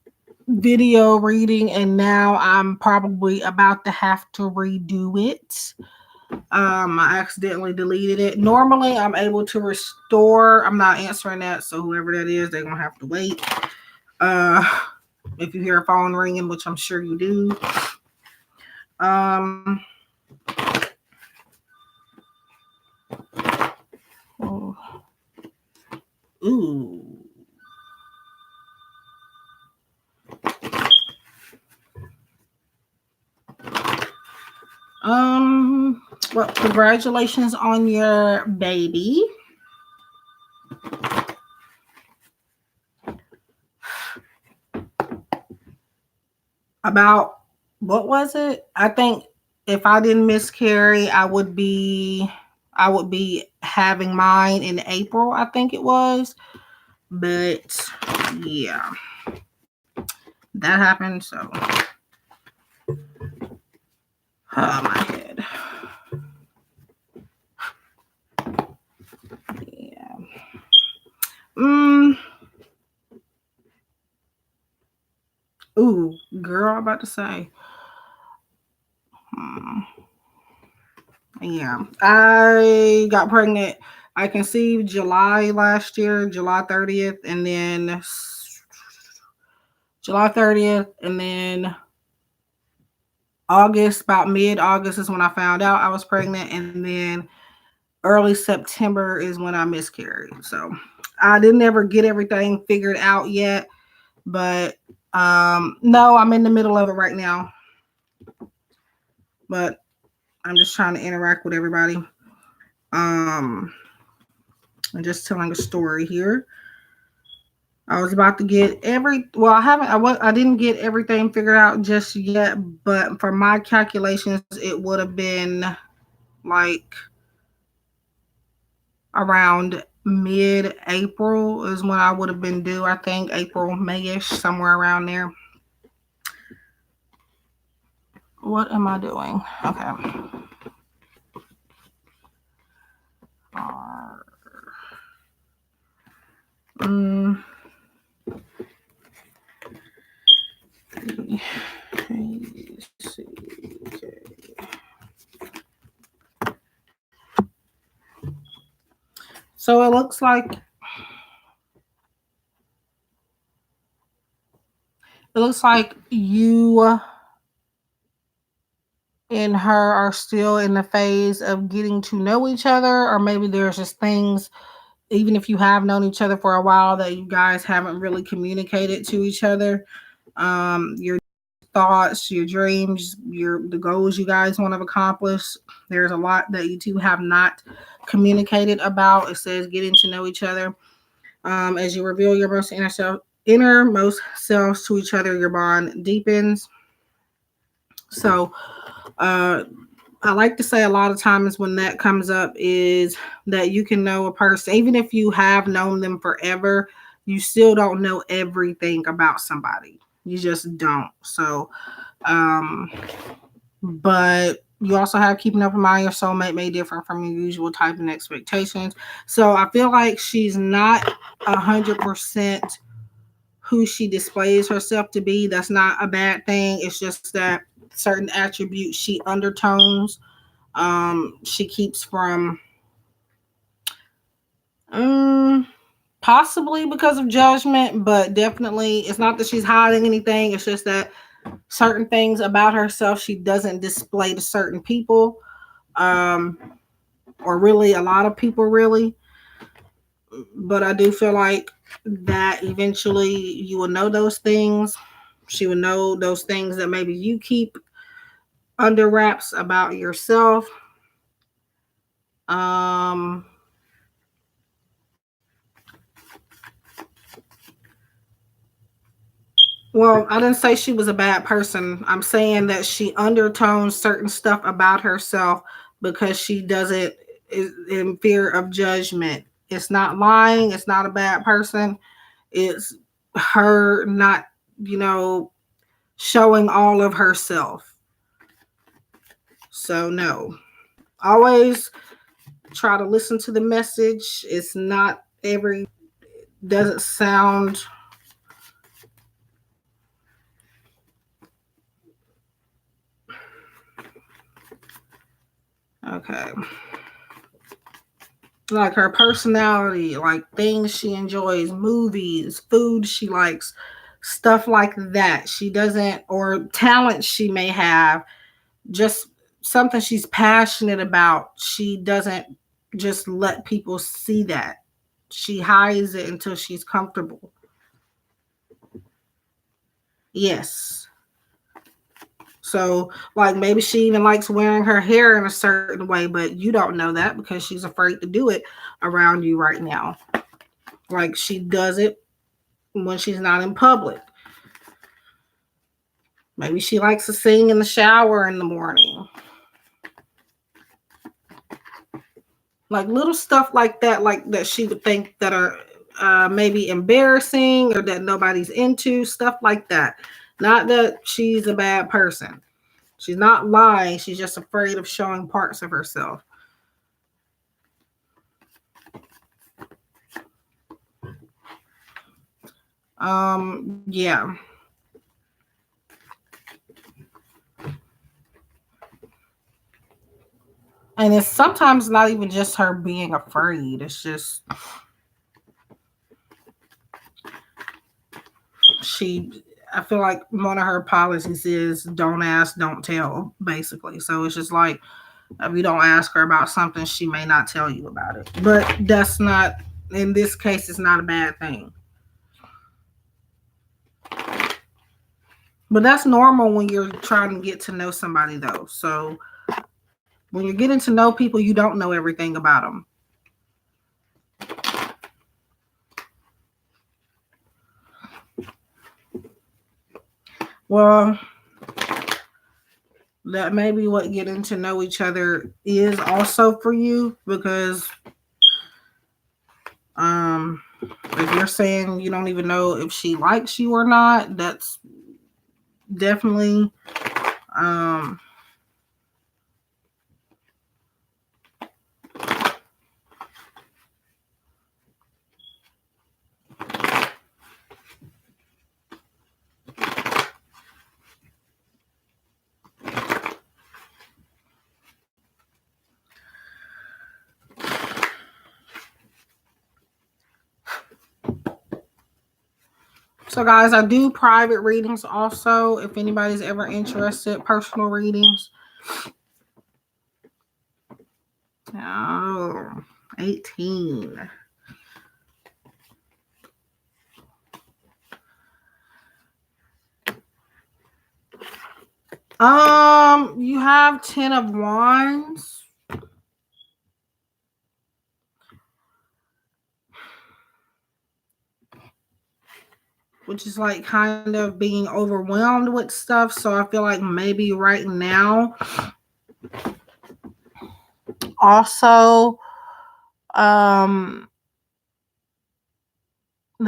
video reading and now I'm probably about to have to redo it. I accidentally deleted it. Normally, I'm able to restore. I'm not answering that, so whoever that is, they're gonna have to wait. Uh, if you hear a phone ringing, which I'm sure you do. Um, oh, ooh. Well, congratulations on your baby. About what was it? I think if I didn't miscarry, I would be having mine in April, I think it was. But yeah, that happened. So my head. Yeah. Mm. Ooh, girl, I'm about to say. Hmm. Yeah, I got pregnant. I conceived July last year, July 30th, and then July 30th, and then August, about mid August is when I found out I was pregnant, and then early September is when I miscarried. So I didn't ever get everything figured out yet, but no, I'm in the middle of it right now. But I'm just trying to interact with everybody. Um, I'm just telling a story here. I was about to get well, I didn't get everything figured out just yet, but for my calculations, it would have been like around mid-April is when I would have been due. I think April, Mayish, somewhere around there. What am I doing? Okay. Mm, so it looks like you and her are still in the phase of getting to know each other, or maybe there's just things, even if you have known each other for a while, that you guys haven't really communicated to each other. Your thoughts, your dreams, the goals you guys want to accomplish. There's a lot that you two have not communicated about. It says getting to know each other. As you reveal your most innermost selves to each other, your bond deepens. So, I like to say a lot of times when that comes up is that you can know a person, even if you have known them forever, you still don't know everything about somebody. You just don't. So, um, but you also have keeping up in mind your soulmate may differ from your usual type and expectations. So I feel like she's not 100% who she displays herself to be. That's not a bad thing. It's just that certain attributes she undertones, she keeps from, um, possibly because of judgment, but definitely it's not that she's hiding anything. It's just that certain things about herself she doesn't display to certain people, um, or really a lot of people, really. But I do feel like that eventually you will know those things. She will know those things that maybe you keep under wraps about yourself. Um, well, I didn't say she was a bad person. I'm saying that she undertones certain stuff about herself because she doesn't is in fear of judgment. It's not lying. It's not a bad person. It's her not, you know, showing all of herself. So no, always try to listen to the message. It's not every doesn't sound okay. Like her personality, like things she enjoys, movies, food she likes, stuff like that. She doesn't, or talent she may have, just something she's passionate about. She doesn't just let people see that. She hides it until she's comfortable. Yes. So, like maybe she even likes wearing her hair in a certain way, but you don't know that because she's afraid to do it around you right now. Like she does it when she's not in public. Maybe she likes to sing in the shower in the morning. Like little stuff like that she would think that are maybe embarrassing or that nobody's into, stuff like that. Not that she's a bad person. She's not lying. She's just afraid of showing parts of herself. Yeah. And it's sometimes not even just her being afraid. It's just she I feel like one of her policies is don't ask, don't tell, basically. So it's just like If you don't ask her about something, she may not tell you about it. But that's not, in this case, it's not a bad thing. But that's normal when you're trying to get to know somebody, though. So when you're getting to know people, you don't know everything about them. Well, that may be what getting to know each other is also for you, because if you're saying you don't even know if she likes you or not, that's definitely um so guys, I do private readings also if anybody's ever interested, personal readings. Oh, 18. You have 10 of Wands. Which is like kind of being overwhelmed with stuff. So I feel like maybe right now, also, the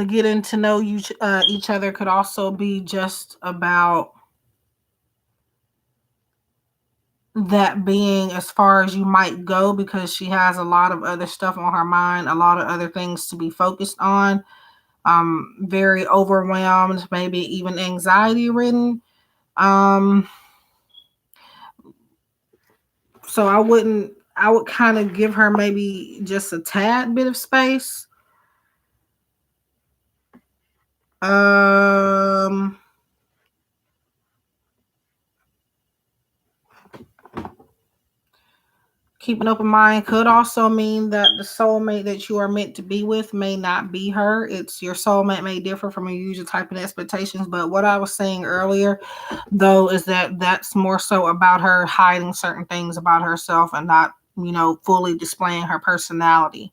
getting to know you each other could also be just about that being as far as you might go, because she has a lot of other stuff on her mind, a lot of other things to be focused on. Very overwhelmed, maybe even anxiety ridden. Um, so I would kind of give her maybe just a tad bit of space. Um, Keep an open mind could also mean that the soulmate that you are meant to be with may not be her. It's your soulmate may differ from your usual type of expectations. But what I was saying earlier, though, is that that's more so about her hiding certain things about herself and not, fully displaying her personality.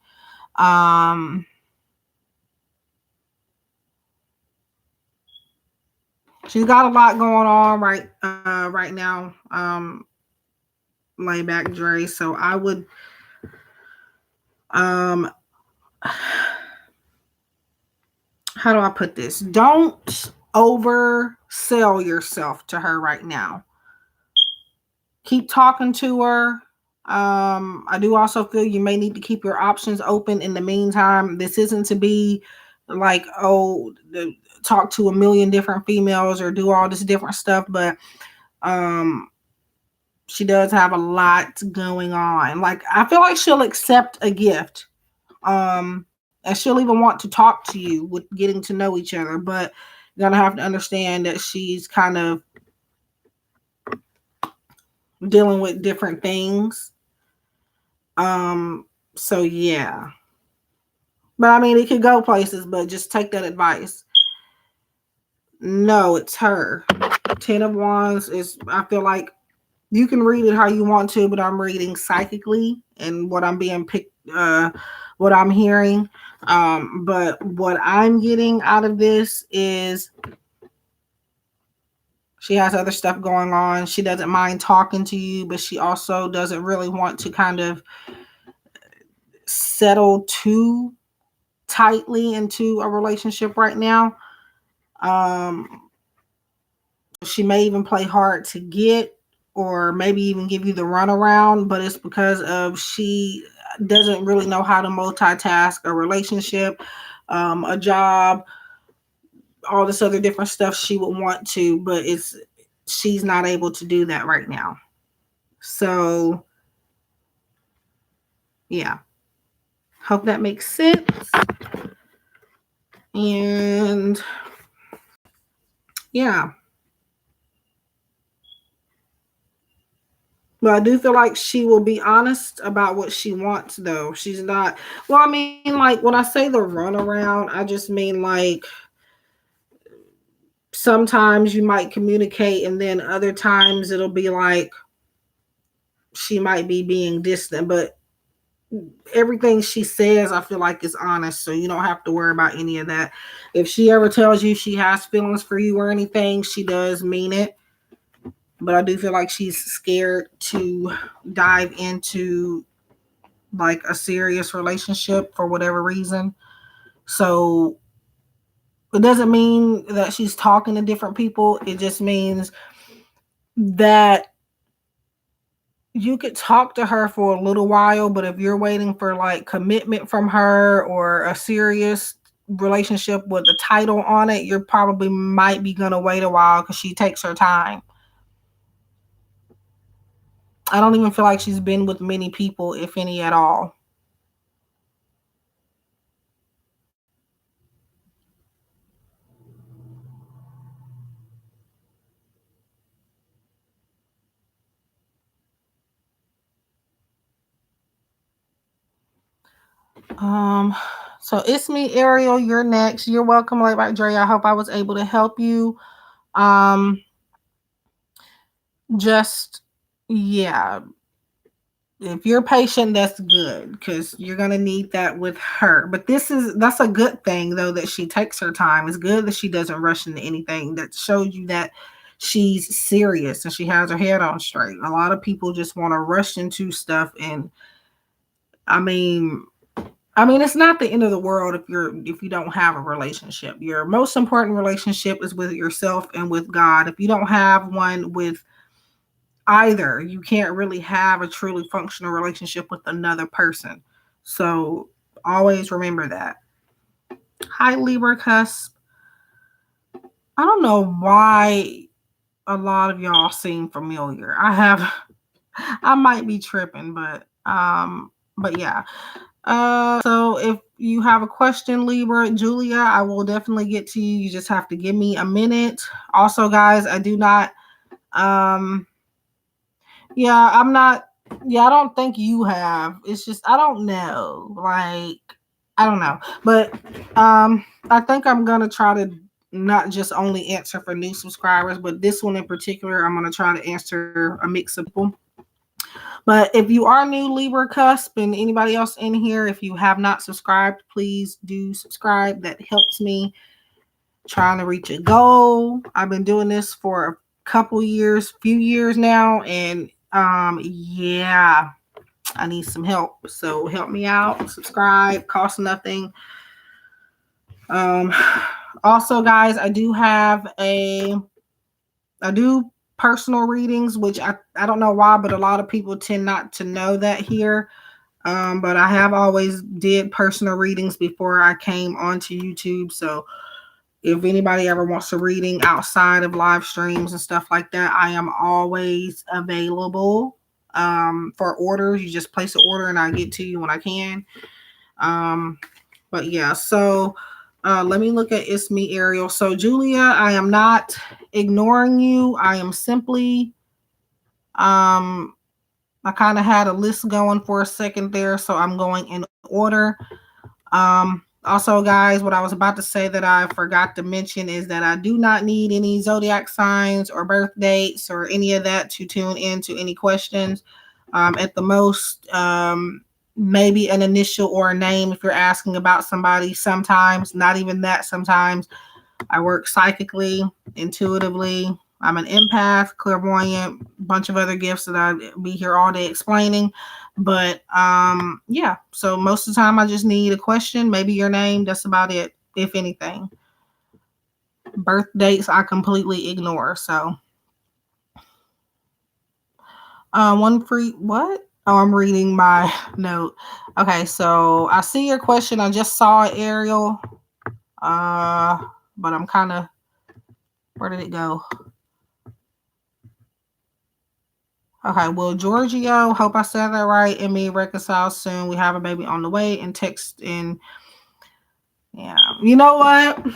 She's got a lot going on right now. Lay back, Dre. So I would um how do I put this? Don't oversell yourself to her right now. Keep talking to her. I do also feel you may need to keep your options open in the meantime. This isn't to be like, talk to a million different females or do all this different stuff, but she does have a lot going on. Like, I feel like she'll accept a gift. And she'll even want to talk to you with getting to know each other, but you're gonna have to understand that she's kind of dealing with different things. So yeah. But I mean, it could go places, but just take that advice. No, it's her. 10 of Wands is, I feel like you can read it how you want to, but I'm reading psychically and what I'm being picked, what I'm hearing. But what I'm getting out of this is she has other stuff going on. She doesn't mind talking to you, but she also doesn't really want to kind of settle too tightly into a relationship right now. She may even play hard to get, or maybe even give you the runaround, but it's because of she doesn't really know how to multitask a relationship, a job, all this other different stuff she would want to, but she's not able to do that right now. So yeah, hope that makes sense. And yeah, But I do feel like she will be honest about what she wants, though. She's not. Well, I mean, like when I say the runaround, I just mean like sometimes you might communicate, and then other times it'll be like she might be being distant. But everything she says, I feel like is honest. So you don't have to worry about any of that. If she ever tells you she has feelings for you or anything, she does mean it. But I do feel like she's scared to dive into like a serious relationship for whatever reason. So it doesn't mean that she's talking to different people. It just means that you could talk to her for a little while, but if you're waiting for like commitment from her or a serious relationship with a title on it, you're probably might be gonna wait a while because she takes her time. I don't even feel like she's been with many people, if any at all. Um, so it's me, Ariel. You're next. You're welcome, like by Dre. I hope I was able to help you. Um, just yeah, if you're patient, that's good because you're gonna need that with her. But that's a good thing though that she takes her time. It's good that she doesn't rush into anything. That shows you that she's serious and she has her head on straight. A lot of people just want to rush into stuff, and I mean, it's not the end of the world if you don't have a relationship. Your most important relationship is with yourself and with God. If you don't have one with either, you can't really have a truly functional relationship with another person. So always remember that. Hi, Libra cusp. I don't know why a lot of y'all seem familiar. I might be tripping, but yeah. So if you have a question, Libra, Julia, I will definitely get to you. You just have to give me a minute. Also, guys, I do not yeah, I'm not yeah, I don't think you have. It's just I don't know. Like I don't know. But I think I'm gonna try to not just only answer for new subscribers, but this one in particular, I'm gonna try to answer a mix of people. But if you are new, Libra Cusp, and anybody else in here, if you have not subscribed, please do subscribe. That helps me trying to reach a goal. I've been doing this for a few years now, and yeah, I need some help. So help me out. Subscribe, costs nothing. Um, also, guys, I do personal readings, which I don't know why, but a lot of people tend not to know that here. But I have always did personal readings before I came onto YouTube. So if anybody ever wants a reading outside of live streams and stuff like that, I am always available for orders. You just place an order and I get to you when I can. But yeah, so let me look at It's Me, Ariel. So Julia, I am not ignoring you. I am simply I kind of had a list going for a second there, so I'm going in order. Also, guys, what I was about to say that I forgot to mention is that I do not need any zodiac signs or birth dates or any of that to tune into any questions. At the most, maybe an initial or a name if you're asking about somebody. Sometimes, not even that. Sometimes I work psychically, intuitively. I'm an empath, clairvoyant, bunch of other gifts that I'd be here all day explaining. But yeah, so most of the time I just need a question, maybe your name. That's about it, if anything. Birth dates I completely ignore. So one free what? Oh, I'm reading my note. Okay, so I see your question. I just saw it, Ariel. But I'm kind of where did it go? Okay, well, Giorgio, hope I said that right. And me reconcile soon. We have a baby on the way, and text in. Yeah, you know what?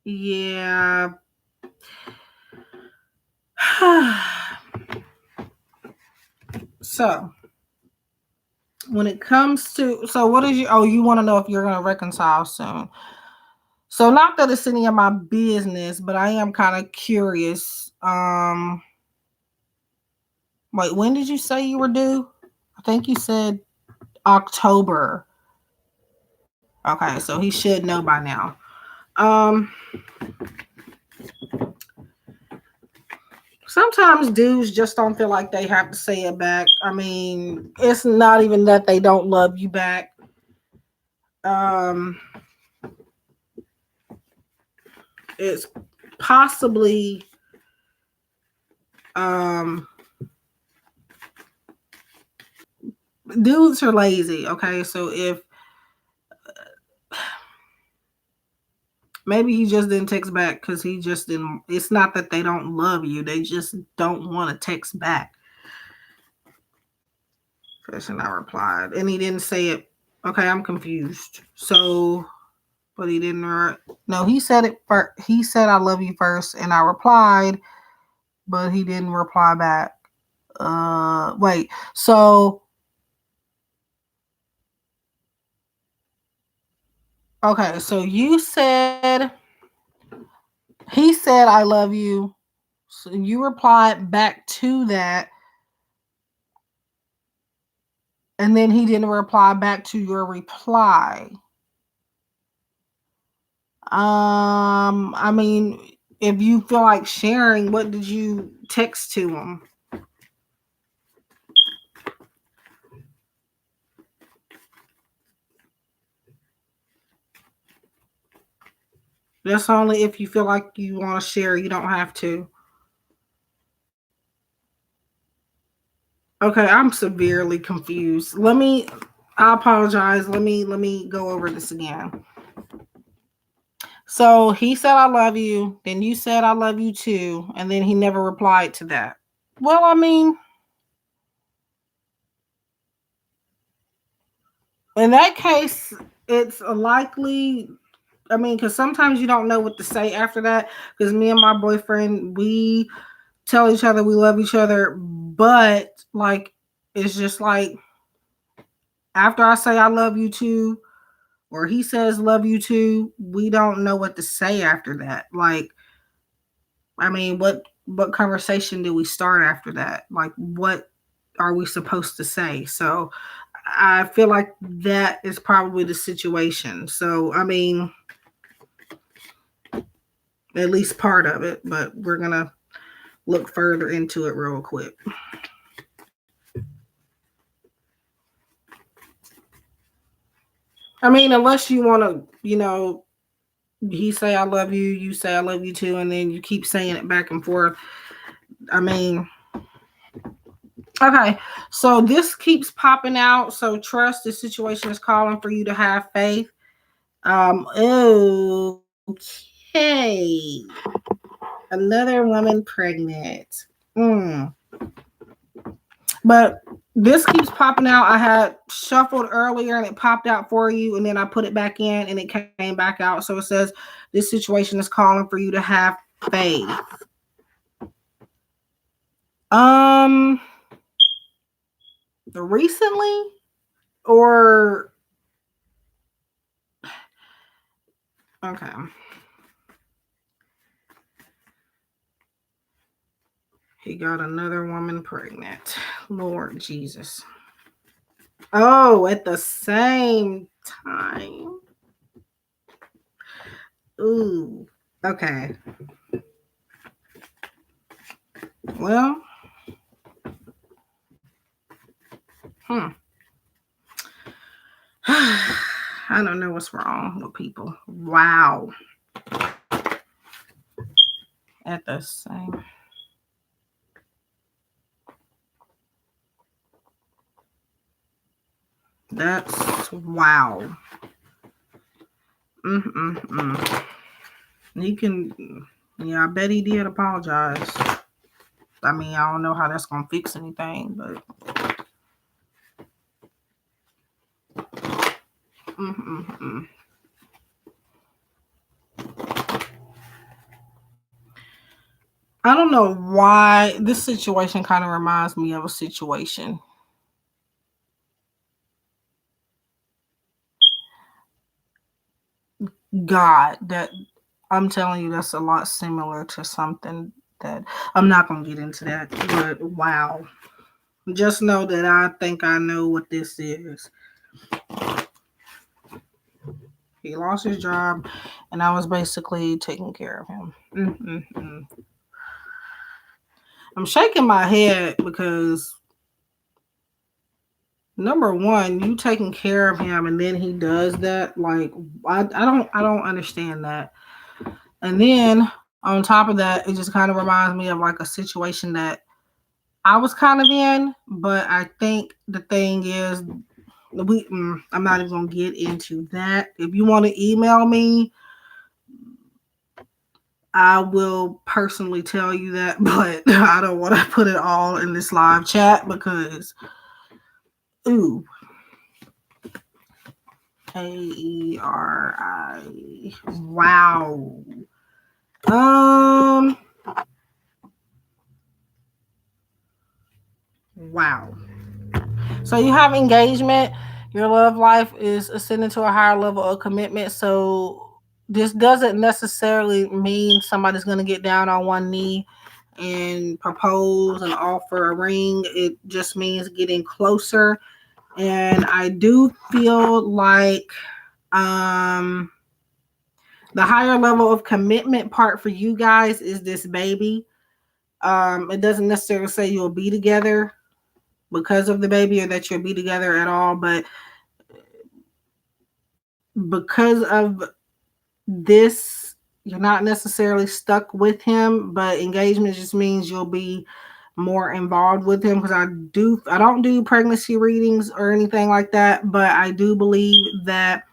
Yeah. So when it comes to, so what is you, oh, you want to know if you're going to reconcile soon. So not that it's any of my business, but I am kind of curious. Wait, when did you say you were due? I think you said October. Okay, so he should know by now. Sometimes dudes just don't feel like they have to say it back. I mean, it's not even that they don't love you back. It's possibly dudes are lazy. Okay, so if maybe he just didn't text back because he just didn't. It's not that they don't love you; they just don't want to text back. Person I replied, and he didn't say it. Okay, I'm confused. So, but he didn't. No, he said it first. He said I love you first, and I replied, but he didn't reply back. Wait. So, okay. So you said he said I love you. So you replied back to that, and then he didn't reply back to your reply. I mean, if you feel like sharing, what did you text to him? That's only if you feel like you want to share. You don't have to. Okay, I'm severely confused. I apologize. Let me go over this again. So he said I love you, then you said I love you too, and then he never replied to that. Well, I mean, in that case, it's likely, I mean, because sometimes you don't know what to say after that. Because me and my boyfriend, we tell each other we love each other, but like, it's just like after I say I love you too, or he says love you too, we don't know what to say after that. Like, I mean, what conversation do we start after that? Like, what are we supposed to say? So I feel like that is probably the situation. So I mean, at least part of it, but we're gonna look further into it real quick. I mean, unless you want to, he say I love you, you say I love you too, and then you keep saying it back and forth. I mean, okay, so this keeps popping out. So trust the situation is calling for you to have faith. Okay, another woman pregnant. But this keeps popping out. I had shuffled earlier and it popped out for you, and then I put it back in and it came back out. So it says this situation is calling for you to have faith. Recently or okay. He got another woman pregnant. Lord Jesus. Oh, at the same time. Ooh. Okay. Well, I don't know what's wrong with people. Wow. At the same. That's wow. Mm-mm-mm. He can, yeah, I bet he did apologize. I mean, I don't know how that's gonna fix anything, but mm-mm-mm. I don't know why this situation kind of reminds me of a situation. God, that I'm telling you, that's a lot similar to something that I'm not going to get into that. But wow. Just know that I think I know what this is. He lost his job, and I was basically taking care of him. I'm shaking my head because number one, you taking care of him, and then he does that. Like I don't understand that. And then on top of that, it just kind of reminds me of like a situation that I was kind of in. But I think the thing is, I'm not even gonna get into that. If you want to email me, I will personally tell you that, but I don't want to put it all in this live chat because, ooh, AERI, wow, um, wow. So you have engagement. Your love life is ascending to a higher level of commitment. So this doesn't necessarily mean somebody's going to get down on one knee and propose and offer a ring. It just means getting closer. And I do feel like the higher level of commitment part for you guys is this baby. It doesn't necessarily say you'll be together because of the baby or that you'll be together at all, but because of this, you're not necessarily stuck with him, but engagement just means you'll be more involved with him because I don't do pregnancy readings or anything like that, but I do believe that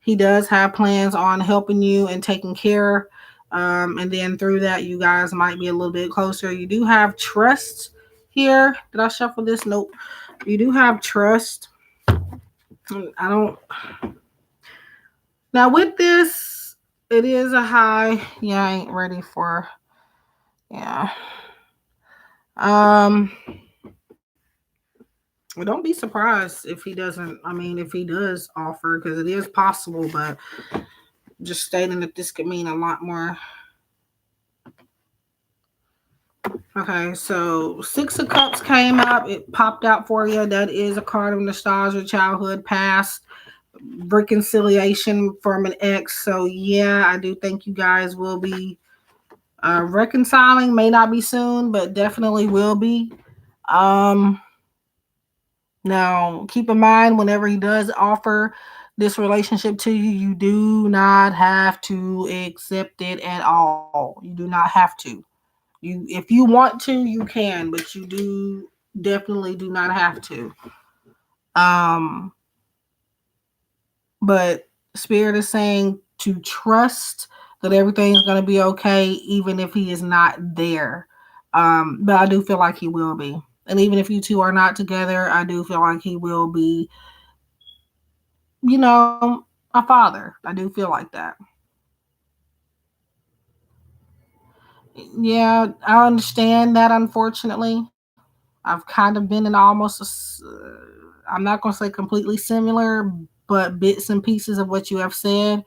he does have plans on helping you and taking care. And then through that, you guys might be a little bit closer. You do have trust here. Did I shuffle this? Nope. You do have trust. I don't. Now with this, it is a high. Yeah, I ain't ready for. Yeah. Um. Well, don't be surprised if he doesn't. I mean, if he does offer, because it is possible, but just stating that this could mean a lot more. Okay, so Six of Cups came up. It popped out for you. That is a card of nostalgia, childhood past, reconciliation from an ex. So yeah, I do think you guys will be reconciling. May not be soon, but definitely will be. Um, Now keep in mind, whenever he does offer this relationship to you, you do not have to accept it at all. You do not have to. If you want to, you can, but you do definitely do not have to. Um, but Spirit is saying to trust that everything's going to be okay, even if he is not there. But I do feel like he will be. And even if you two are not together, I do feel like he will be, a father. I do feel like that. Yeah, I understand that, unfortunately. I've kind of been in almost I'm not going to say completely similar, but bits and pieces of what you have said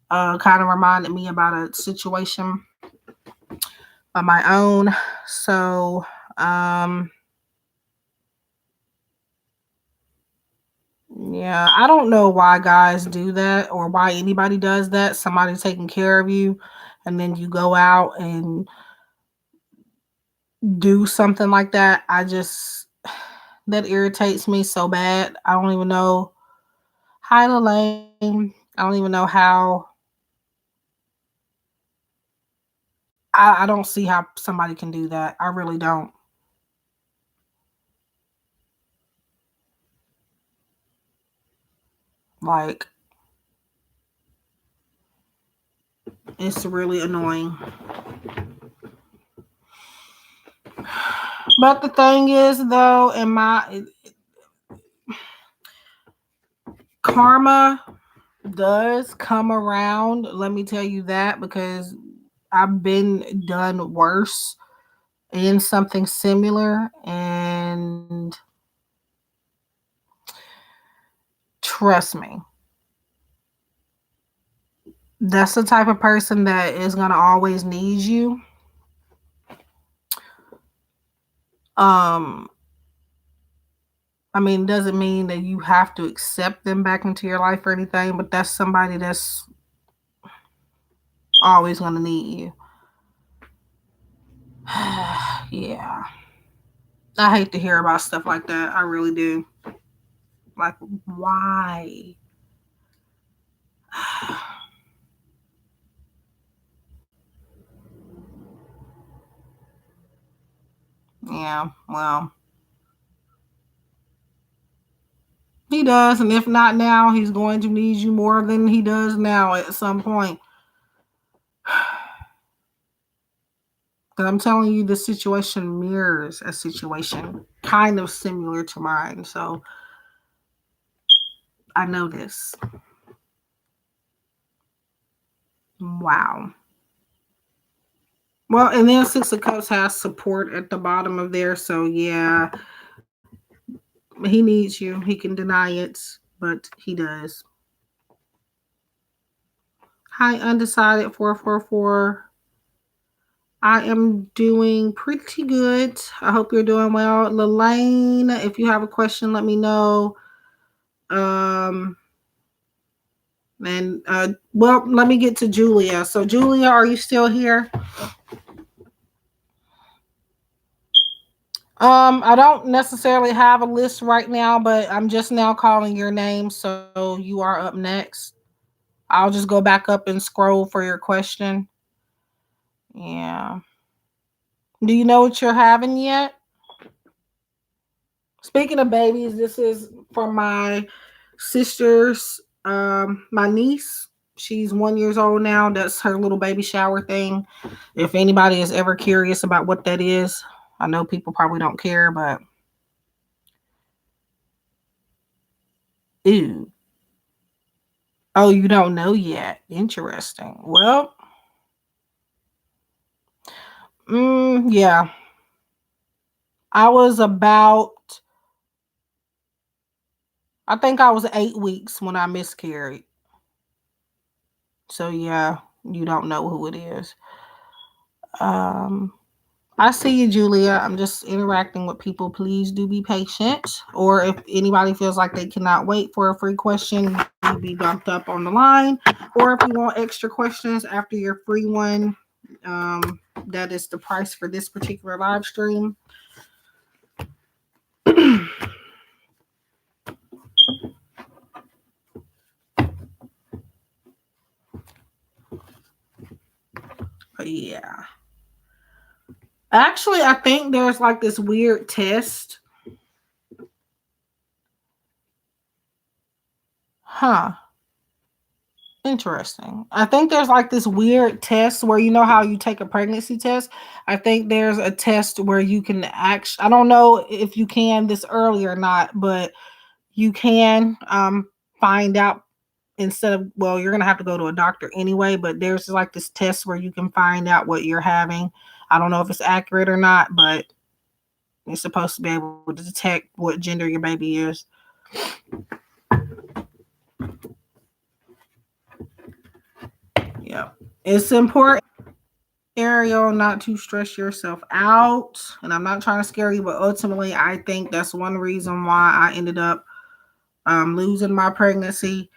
kind of reminded me about a situation of my own. So, yeah, I don't know why guys do that or why anybody does that. Somebody taking care of you, and then you go out and do something like that. That irritates me so bad. I don't even know. Hi, Lane. I don't even know how. I don't see how somebody can do that. I really don't. Like, it's really annoying. But the thing is, though, in my karma does come around. Let me tell you that because I've been done worse in something similar, and trust me, That's the type of person that is going to always need you. Um, I mean, doesn't mean that you have to accept them back into your life or anything, but that's somebody that's always going to need you. Yeah. I hate to hear about stuff like that. I really do. Like, why? Yeah, well, he does. And if not now, he's going to need you more than he does now at some point. Because I'm telling you, the situation mirrors a situation kind of similar to mine. So I know this. Wow. Well, and then Six of Cups has support at the bottom of there. So yeah, he needs you. He can deny it, but he does. Hi, undecided 444. I am doing pretty good. I hope you're doing well. Lelaine, if you have a question, let me know. And well, let me get to Julia. So Julia, are you still here? I don't necessarily have a list right now, but I'm just now calling your name, so you are up next. I'll just go back up and scroll for your question. Yeah. Do you know what you're having yet? Speaking of babies, this is for my sister's, my niece. She's 1 year old now. That's her little baby shower thing. If anybody is ever curious about what that is, I know people probably don't care, but ew. Oh, you don't know yet. Interesting. Well, yeah. I was about, I think I was 8 weeks when I miscarried. So yeah, you don't know who it is. Um, I see you, Julia. I'm just interacting with people. Please do be patient. Or if anybody feels like they cannot wait for a free question, you be bumped up on the line. Or if you want extra questions after your free one, that is the price for this particular live stream. But yeah. Actually, I think there's like this weird test. Huh. Interesting. I think there's like this weird test where you know how you take a pregnancy test. I think there's a test where you can actually, I don't know if you can this early or not, but you can find out instead of, well, you're going to have to go to a doctor anyway, but there's like this test where you can find out what you're having. I don't know if it's accurate or not, but it's supposed to be able to detect what gender your baby is. Yeah. It's important, Ariel, not to stress yourself out. And I'm not trying to scare you, but ultimately, I think that's one reason why I ended up losing my pregnancy.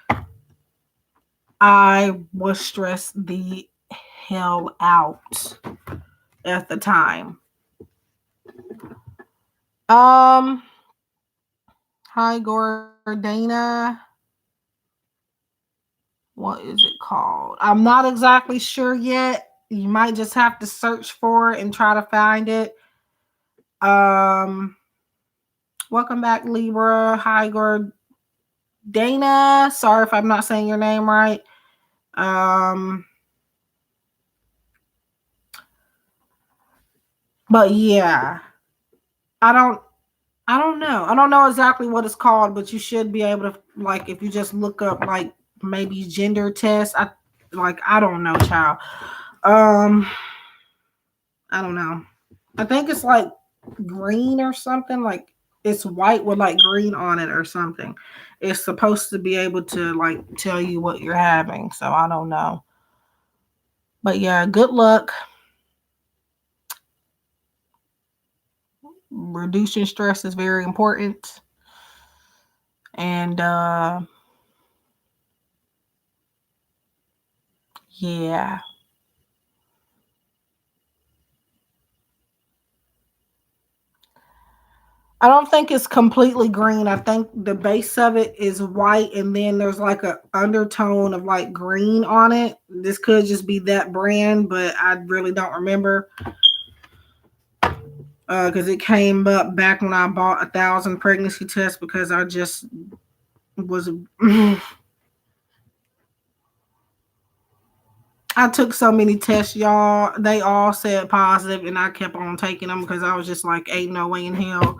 I was stressed the hell out at the time. Hi, Gordana. What is it called? I'm not exactly sure yet. You might just have to search for it and try to find it. Welcome back, Libra. Hi, Gordana. Sorry if I'm not saying your name right. But yeah, I don't know. I don't know exactly what it's called, but you should be able to, like, if you just look up like maybe gender test. I don't know, child. I don't know. I think it's like green or something. Like it's white with like green on it or something. It's supposed to be able to like tell you what you're having. So I don't know. But yeah, good luck. Reducing stress is very important. And yeah. I don't think it's completely green. I think the base of it is white and then there's like a undertone of like green on it. This could just be that brand, but I really don't remember. Because it came up back when I bought 1,000 pregnancy tests because I just was I took so many tests, y'all. They all said positive, and I kept on taking them because I was just like, ain't no way in hell.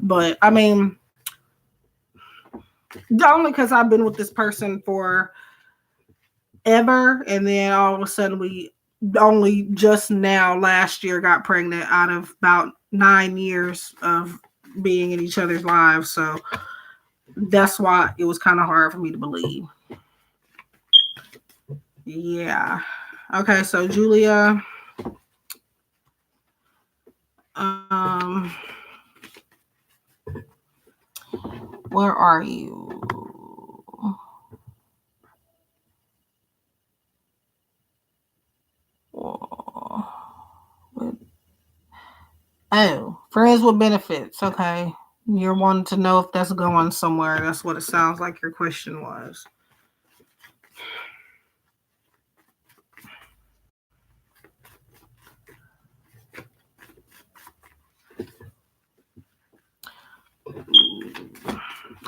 But I mean, only because I've been with this person for ever, and then all of a sudden we only just now last year got pregnant out of about 9 years of being in each other's lives. So that's why it was kind of hard for me to believe. Yeah. Okay, so Julia, um, where are you? Oh, friends with benefits. Okay. You're wanting to know if that's going somewhere. That's what it sounds like your question was.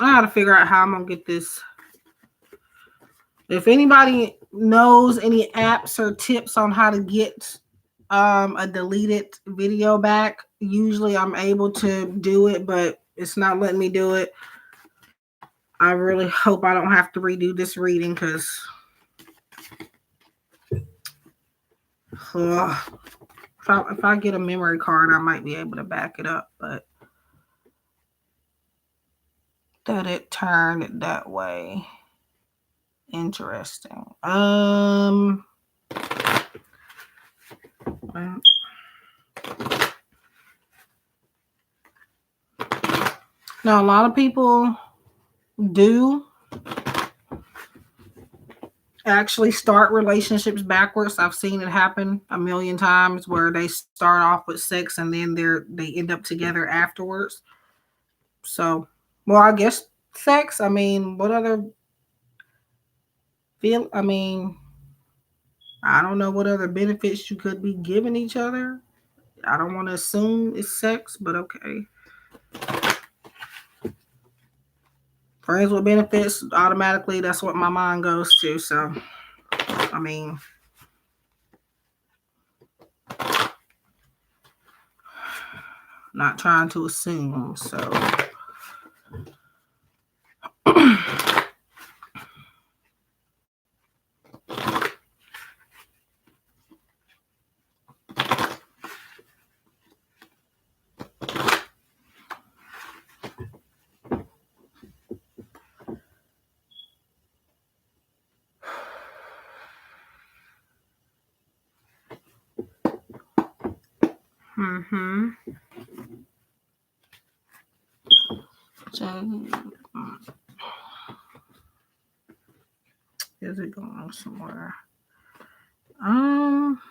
I gotta figure out how I'm gonna get this. If anybody knows any apps or tips on how to get a deleted video back, usually I'm able to do it, but it's not letting me do it. I really hope I don't have to redo this reading because if I get a memory card, I might be able to back it up, but that it turned it that way. Interesting. Now a lot of people do actually start relationships backwards. I've seen it happen a million times where they start off with sex and then they end up together afterwards. So, well, I guess sex. I mean, what other feel? I mean, I don't know what other benefits you could be giving each other. I don't want to assume it's sex, but okay. Friends with benefits, automatically, that's what my mind goes to. So, I mean, not trying to assume. So, mm-hmm. So, is it going somewhere? Um,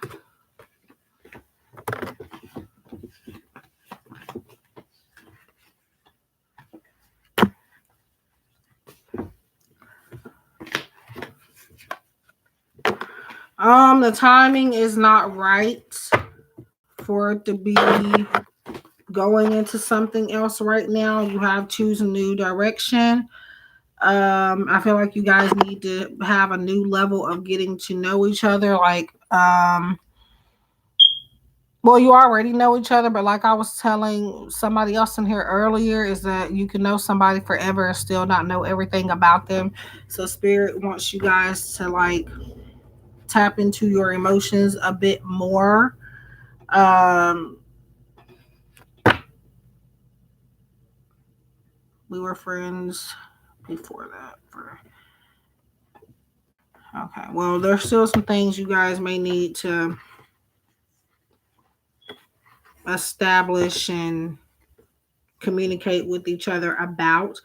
the timing is not right for it to be going into something else right now. You have choose a new direction. I feel like you guys need to have a new level of getting to know each other. Like, well, you already know each other, but like I was telling somebody else in here earlier, is that you can know somebody forever and still not know everything about them. So Spirit wants you guys to like tap into your emotions a bit more. Um, we were friends before that. Okay. Well, there's still some things you guys may need to establish and communicate with each other about.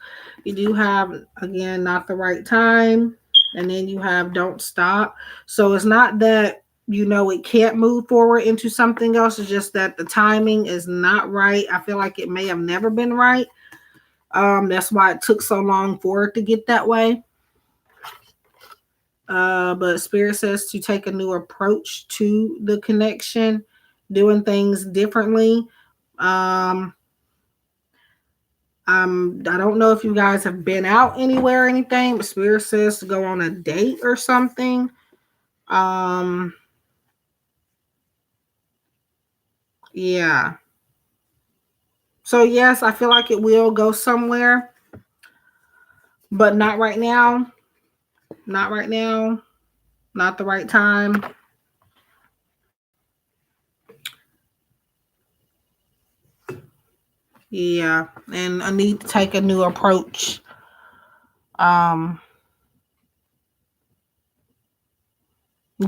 You do have, again, not the right time, and then you have don't stop. So it's not that it can't move forward into something else. It's just that the timing is not right. I feel like it may have never been right. That's why it took so long for it to get that way. But Spirit says to take a new approach to the connection, doing things differently. I don't know if you guys have been out anywhere or anything, but Spirit says to go on a date or something. Yeah. So yes, I feel like it will go somewhere, but not right now. Not right now. Not the right time. Yeah, and I need to take a new approach. Um,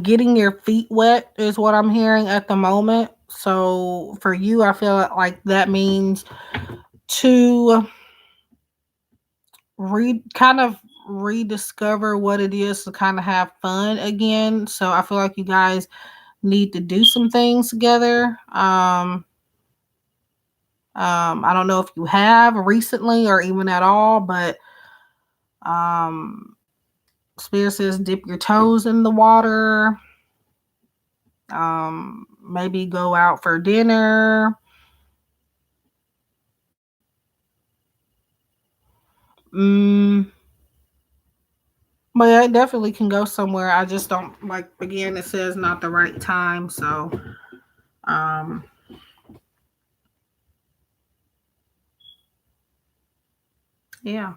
Getting your feet wet is what I'm hearing at the moment. So for you, I feel like that means to kind of rediscover what it is to kind of have fun again. So I feel like you guys need to do some things together. I don't know if you have recently or even at all, but um, Spirit says dip your toes in the water. Maybe go out for dinner. Mm, but yeah, it definitely can go somewhere. I just don't like. Again, it says not the right time. So, um, yeah.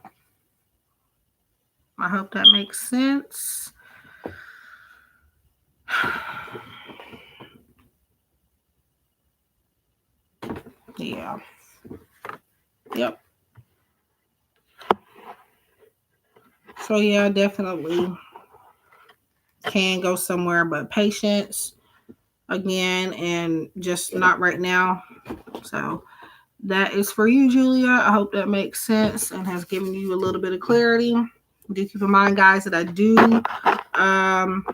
I hope that makes sense. Yeah. Yep. So yeah, definitely can go somewhere, but patience again, and just not right now. So that is for you, Julia. I hope that makes sense and has given you a little bit of clarity. Do keep in mind, guys, that I do um,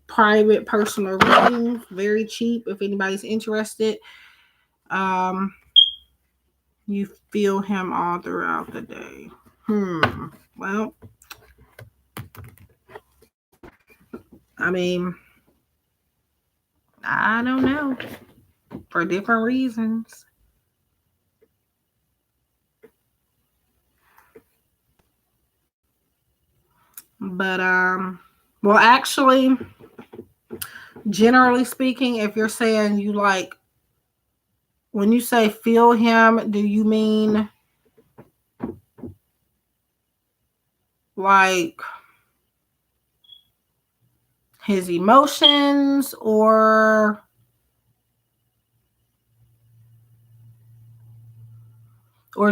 private personal readings, very cheap. If anybody's interested, um, you feel him all throughout the day. Well, I mean, I don't know, for different reasons. But well, actually, generally speaking, if you're saying you like, when you say feel him, do you mean like his emotions, or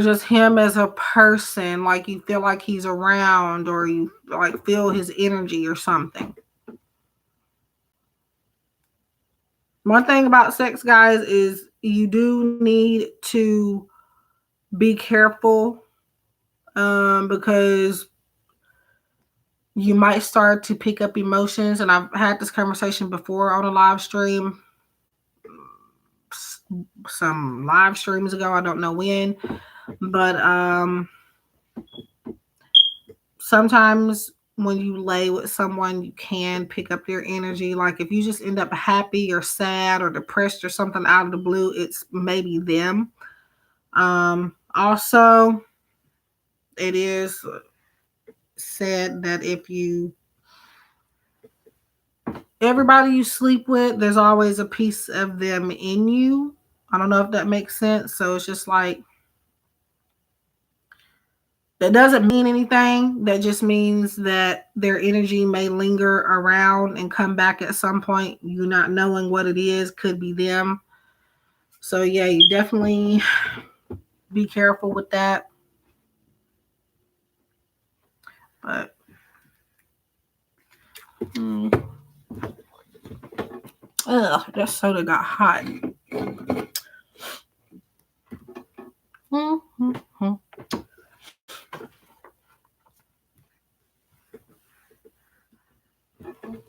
just him as a person, like you feel like he's around, or you like feel his energy or something? One thing about sex, guys, is you do need to be careful, because you might start to pick up emotions. And I've had this conversation before on a live stream, some live streams ago. I don't know when, but sometimes when you lay with someone, you can pick up their energy. Like if you just end up happy or sad or depressed or something out of the blue, it's maybe them. Also, it is said that everybody you sleep with, there's always a piece of them in you. I don't know if that makes sense. So it's just like, that doesn't mean anything. That just means that their energy may linger around and come back at some point. You not knowing what it is, could be them. So yeah, you definitely be careful with that. But Ugh, that soda got hot.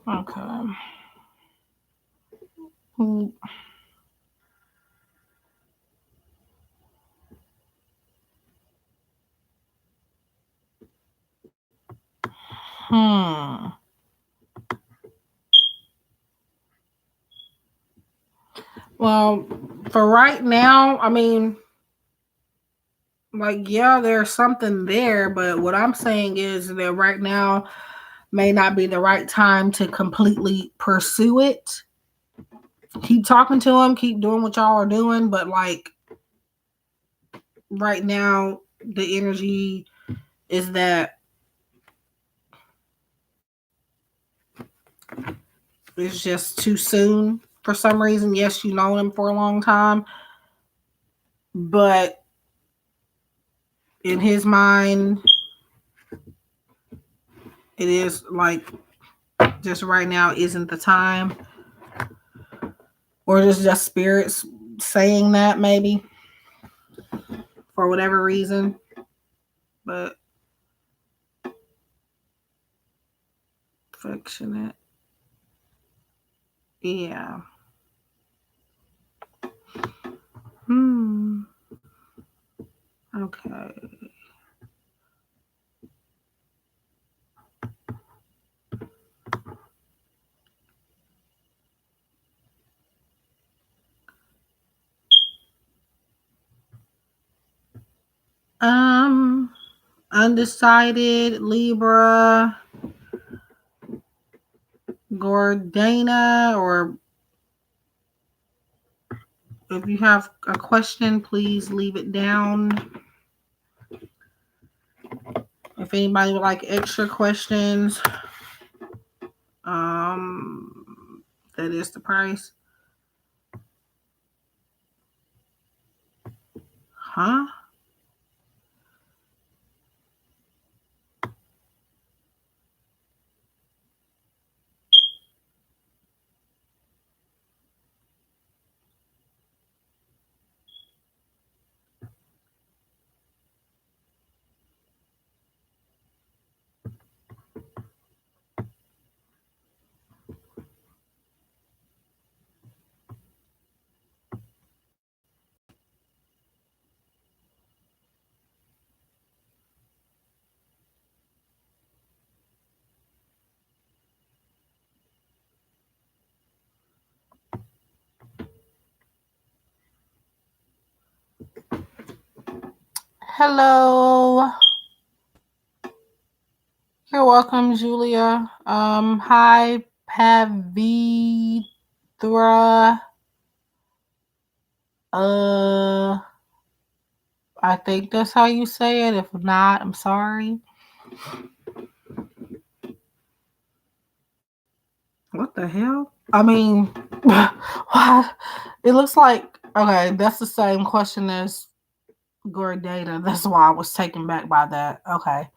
Okay. Well, for right now, I mean, like, yeah, there's something there, but what I'm saying is that right now may not be the right time to completely pursue it. Keep talking to him, keep doing what y'all are doing, but like right now, the energy is that it's just too soon for some reason. Yes, you know him for a long time, but in his mind, it is like just right now isn't the time, or just spirits saying that maybe for whatever reason. But affectionate, yeah. Okay. Undecided, Libra, Gordana, or if you have a question, please leave it down. If anybody would like extra questions, that is the price. Huh? Hello. You're welcome, Julia. Hi, Pavithra. I think that's how you say it. If not, I'm sorry. What the hell? I mean, what? It looks like, okay, that's the same question as Gordata. That's why I was taken back by that. Okay.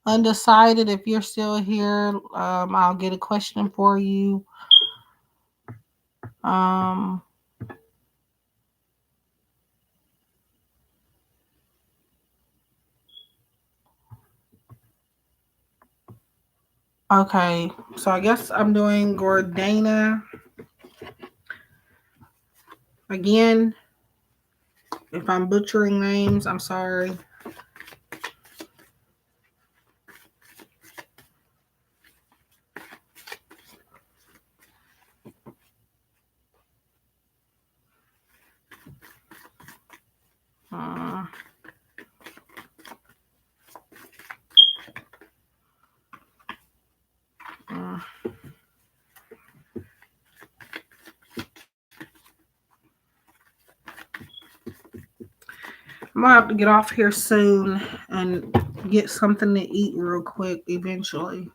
Undecided. If you're still here, I'll get a question for you. Okay, so I guess I'm doing Gordana again. If I'm butchering names, I'm sorry. I'm gonna have to get off here soon and get something to eat real quick eventually.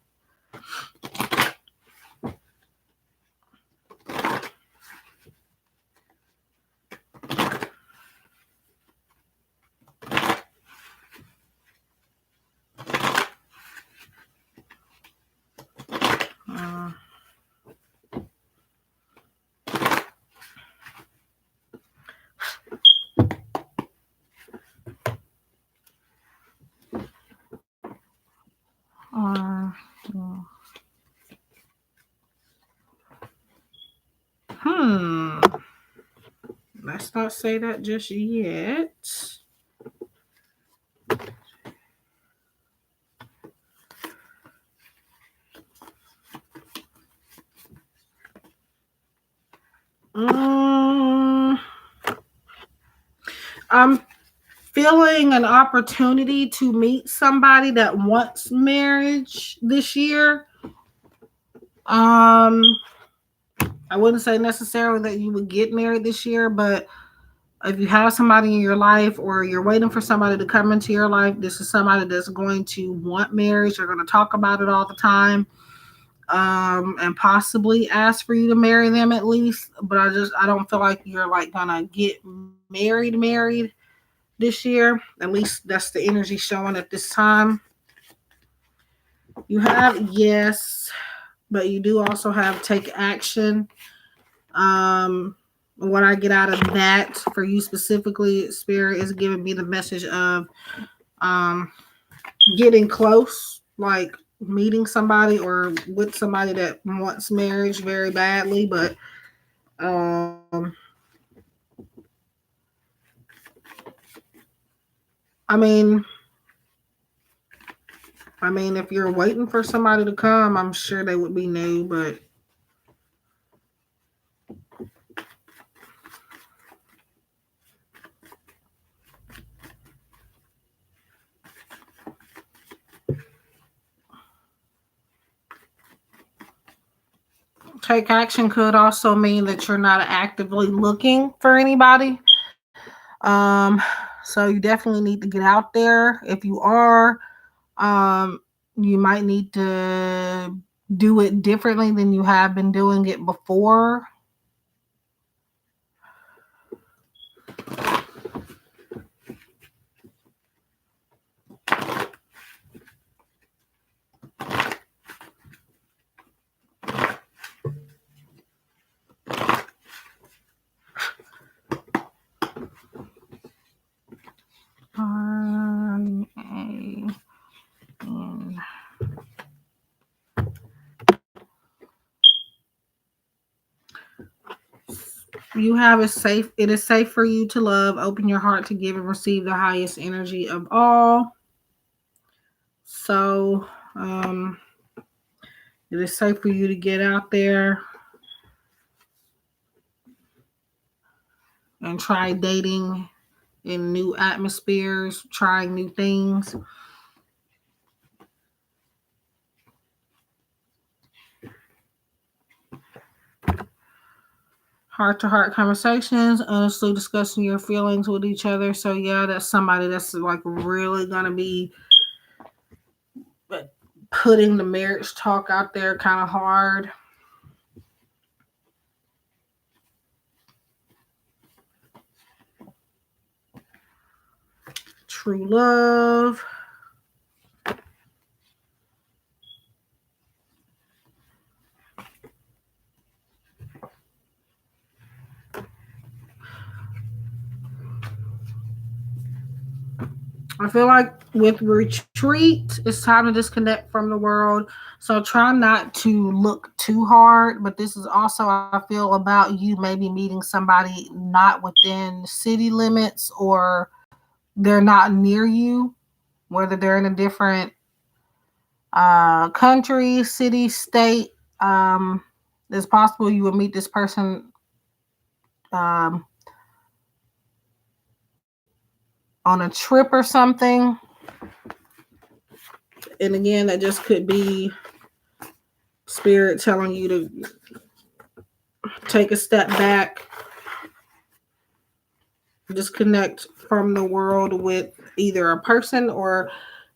Let's not say that just yet. I'm feeling an opportunity to meet somebody that wants marriage this year. I wouldn't say necessarily that you would get married this year, but if you have somebody in your life or you're waiting for somebody to come into your life, this is somebody that's going to want marriage. They're going to talk about it all the time, and possibly ask for you to marry them at least. But I don't feel like you're like gonna get married this year. At least that's the energy showing at this time. You have yes, but you do also have take action. What I get out of that for you specifically, Spirit is giving me the message of um getting close, like meeting somebody or with somebody that wants marriage very badly, but um I mean if you're waiting for somebody to come, I'm sure they would be new, but take action could also mean that you're not actively looking for anybody. Um, so you definitely need to get out there. If you are, you might need to do it differently than you have been doing it before. You have a safe. It is safe for you to love. Open your heart to give and receive the highest energy of all. So, it is safe for you to get out there and try dating in new atmospheres, trying new things. Heart to heart conversations, honestly discussing your feelings with each other. So yeah, that's somebody that's like really gonna be putting the marriage talk out there kind of hard. True love. I feel like with retreat, it's time to disconnect from the world. So try not to look too hard. But this is also, I feel, about you maybe meeting somebody not within city limits or they're not near you, whether they're in a different country, city, state. Um, it's possible you will meet this person um, on a trip or something. And again, that just could be spirit telling you to take a step back, disconnect from the world with either a person or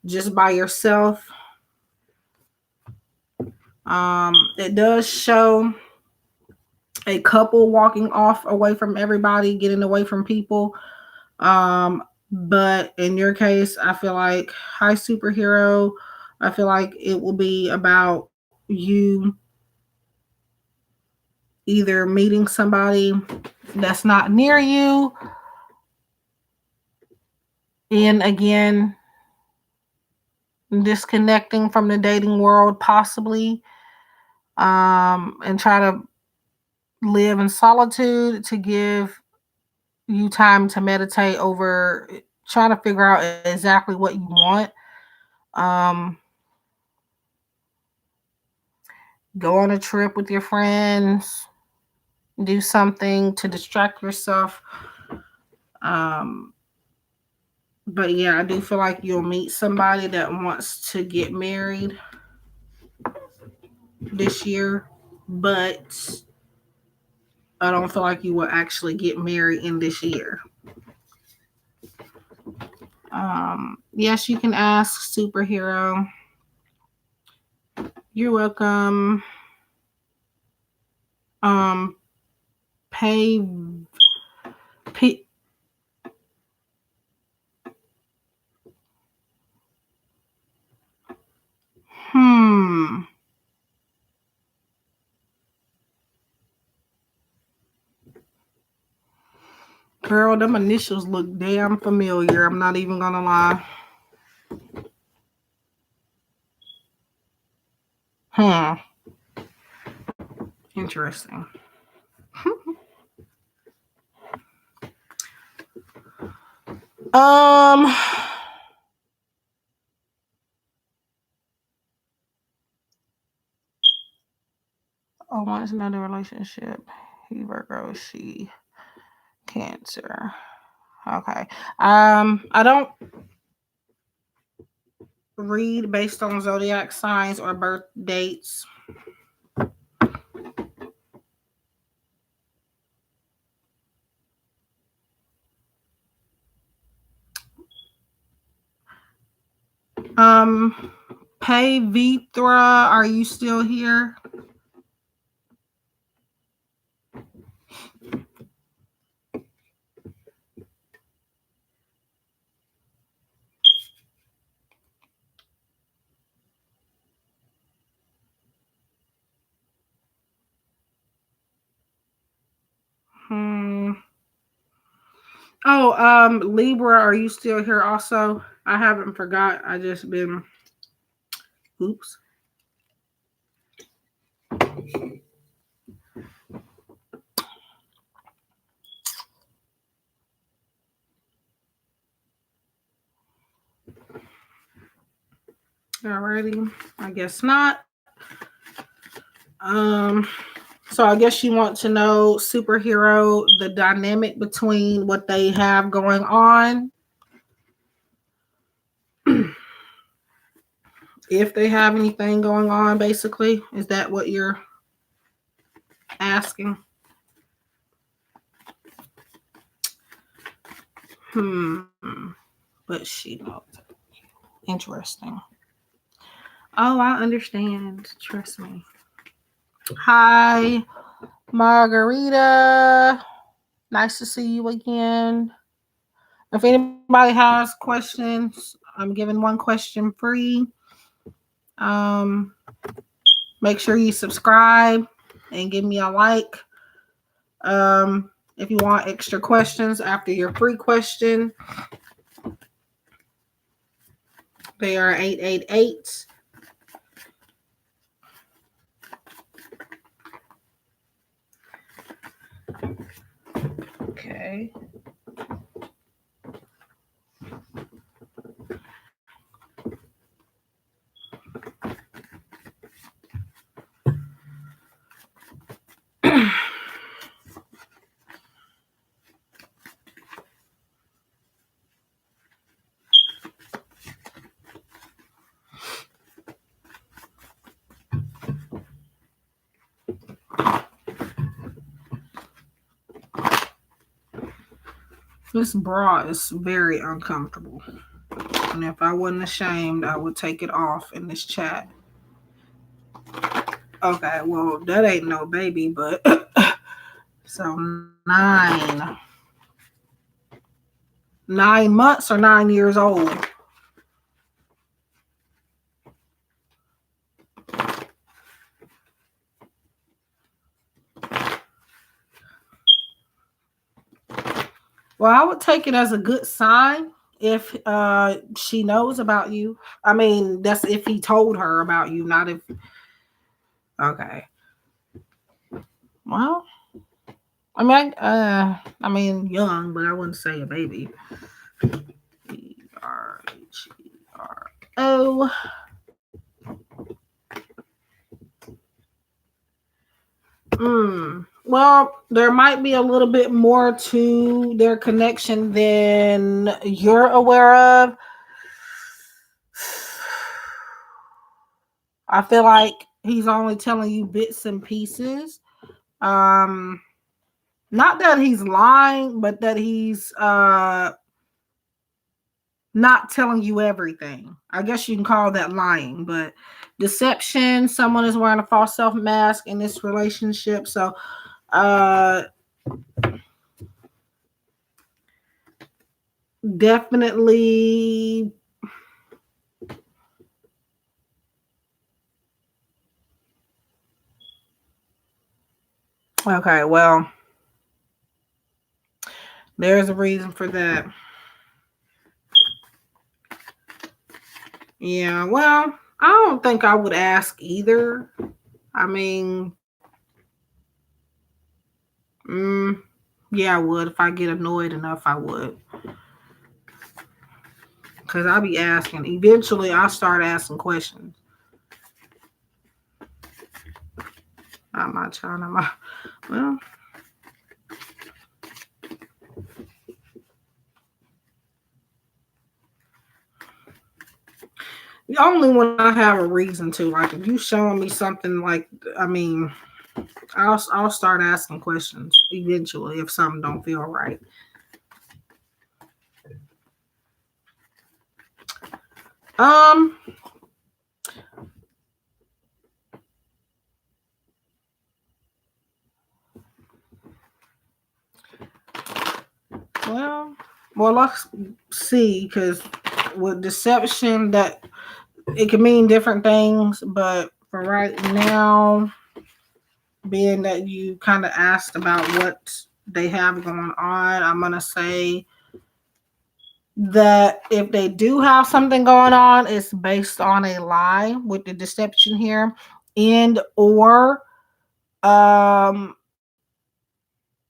just by yourself. It does show a couple walking off away from everybody, getting away from people. But in your case, I feel like hi superhero. I feel like it will be about you either meeting somebody that's not near you, and again, disconnecting from the dating world possibly, and try to live in solitude to give you time to meditate over trying to figure out exactly what you want. Um, go on a trip with your friends, do something to distract yourself. Um, but yeah, I do feel like you'll meet somebody that wants to get married this year, but I don't feel like you will actually get married in this year. Yes, you can ask superhero. You're welcome. Um, pay. P- hmm. Girl, them initials look damn familiar. I'm not even gonna lie. Hmm. Interesting. Um. Oh, wants another relationship. He Virgo, she Cancer. Okay. I don't read based on zodiac signs or birth dates. Um, Pay Vitra, are you still here? Hmm. Oh, Libra, are you still here also? I haven't forgot. I just been oops. Alrighty. I guess not. Um, so I guess you want to know superhero, the dynamic between what they have going on, if they have anything going on, basically. Is that what you're asking? Hmm. But she knows. Interesting. Oh, I understand. Trust me. Hi, Margarita. Nice to see you again. If anybody has questions, I'm giving one question free. Um, Make sure you subscribe and give me a like. If you want extra questions after your free question, they are 888. Okay. This bra is very uncomfortable. And if I wasn't ashamed, I would take it off in this chat. Okay, well, that ain't no baby, but so 9 months or 9 years old. Well, I would take it as a good sign if she knows about you. I mean, that's if he told her about you, not if. Okay. Well. I mean, young, but I wouldn't say a baby. BRHERO. Well, there might be a little bit more to their connection than you're aware of. I feel like he's only telling you bits and pieces. Um, Not that he's lying, but that he's not telling you everything. I guess you can call that lying, but deception, someone is wearing a false self mask in this relationship. So uh definitely okay, well, there's a reason for that. Yeah, well, I don't think I would ask either. I mean, mm, yeah, I would. If I get annoyed enough, I would. Because I'll be asking. Eventually, I'll start asking questions. Not my child, not my. Well, only when I have a reason to. Like, if you showing me something like, I mean, I'll start asking questions eventually if something don't feel right. Um, well, well, let's see, because with deception, that it can mean different things, but for right now, being that you kind of asked about what they have going on, I'm gonna say that if they do have something going on, it's based on a lie with the deception here, and or um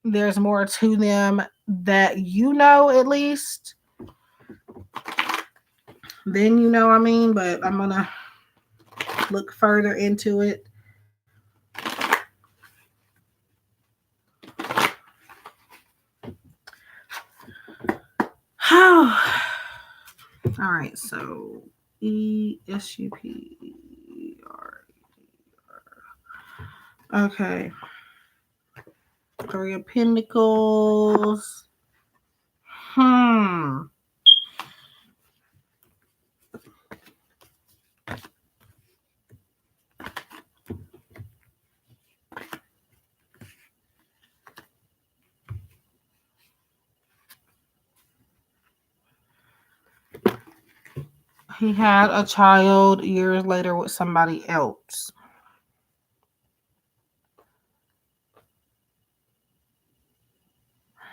there's more to them that you know at least. Then you know what I mean, but I'm gonna look further into it. All right, so ESUPR. Okay, Three of Pentacles. Hmm. He had a child years later with somebody else.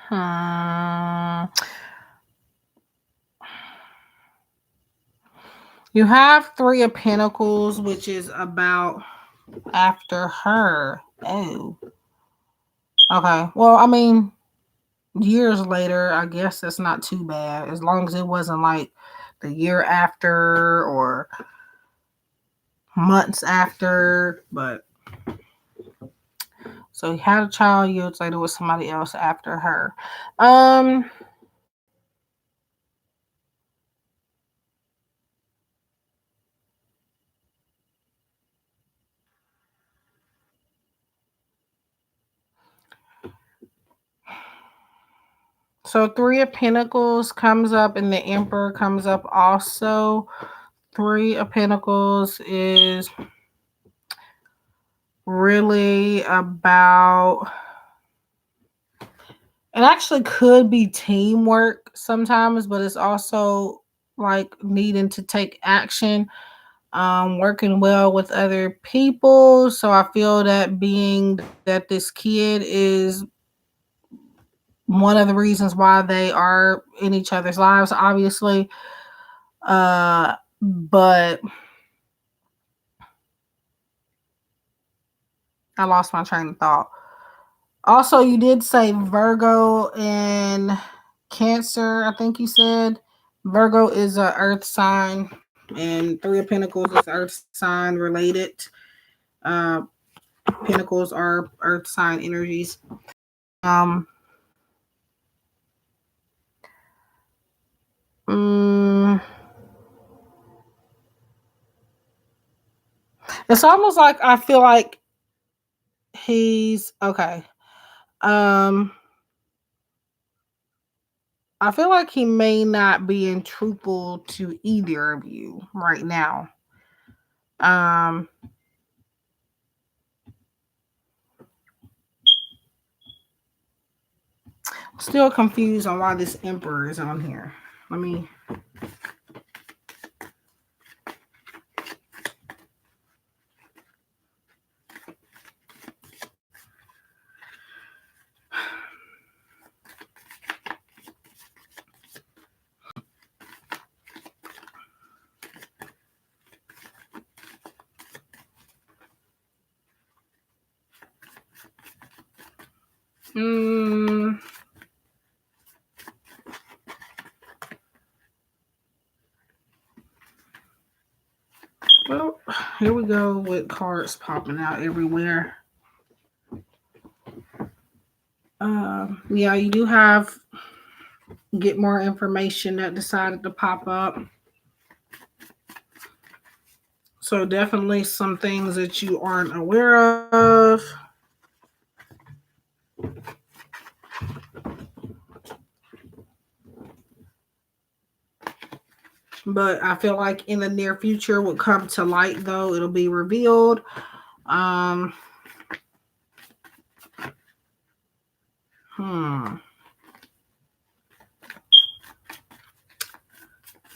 Hmm. You have Three of Pentacles, which is about after her. Oh. Okay. Well, I mean, years later, I guess that's not too bad. As long as it wasn't like the year after or months after. But so he had a child years later with somebody else after her. Um so Three of Pentacles comes up and the Emperor comes up also. Three of Pentacles is really about, it actually could be teamwork sometimes, but it's also like needing to take action, working well with other people. So I feel that being that this kid is one of the reasons why they are in each other's lives, obviously. But I lost my train of thought. Also, you did say Virgo and Cancer. I think you said Virgo is a Earth sign, and Three of Pentacles is Earth sign related. Uh, Pentacles are Earth sign energies. Um, mm, it's almost like I feel like he's okay. Um, I feel like he may not be truthful to either of you right now. Um, Still confused on why this Emperor is on here. Let me. Mm, well, here we go with cards popping out everywhere. Yeah, you do have get more information that decided to pop up. So definitely some things that you aren't aware of. But I feel like in the near future will come to light though. It'll be revealed. Um hmm.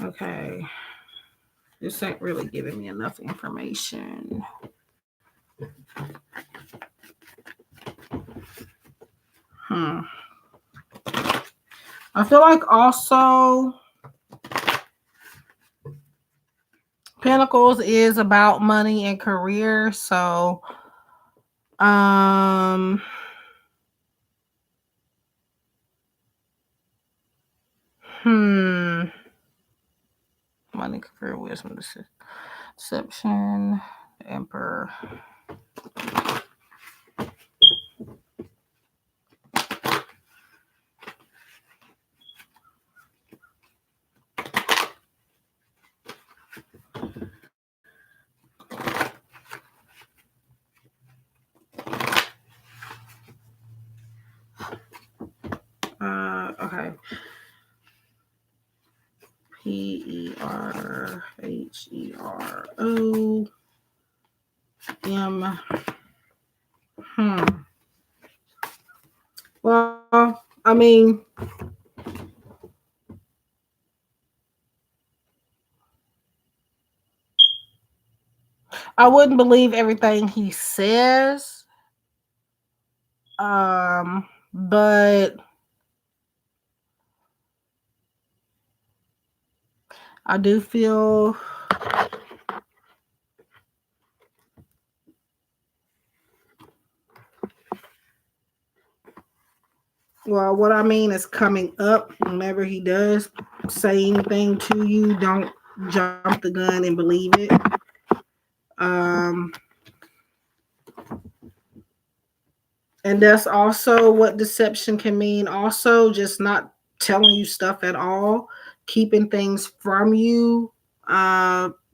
Okay. This ain't really giving me enough information. Hmm. I feel like also Pentacles is about money and career. So um hmm. Money, career, wisdom, deception, Emperor. Okay. PERHEROM. Well, I mean, I wouldn't believe everything he says. But I do feel well, what I mean is coming up whenever he does say anything to you, don't jump the gun and believe it. Um, and that's also what deception can mean. Also, just not telling you stuff at all, keeping things from you,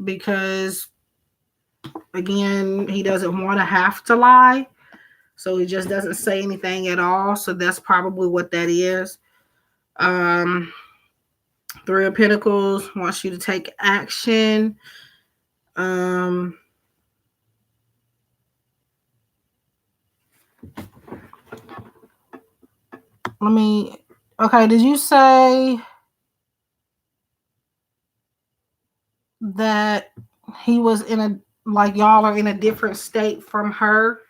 because again, he doesn't want to have to lie. So he just doesn't say anything at all. So that's probably what that is. Um, Three of Pentacles wants you to take action. Um, Let me. Okay, did you say that he was in a like y'all are in a different state from her?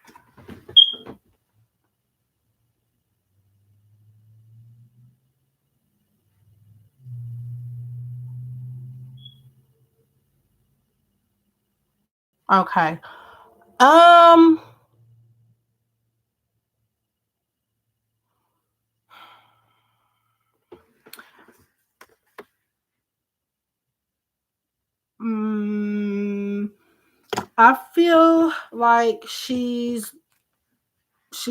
Okay. Um, I feel like she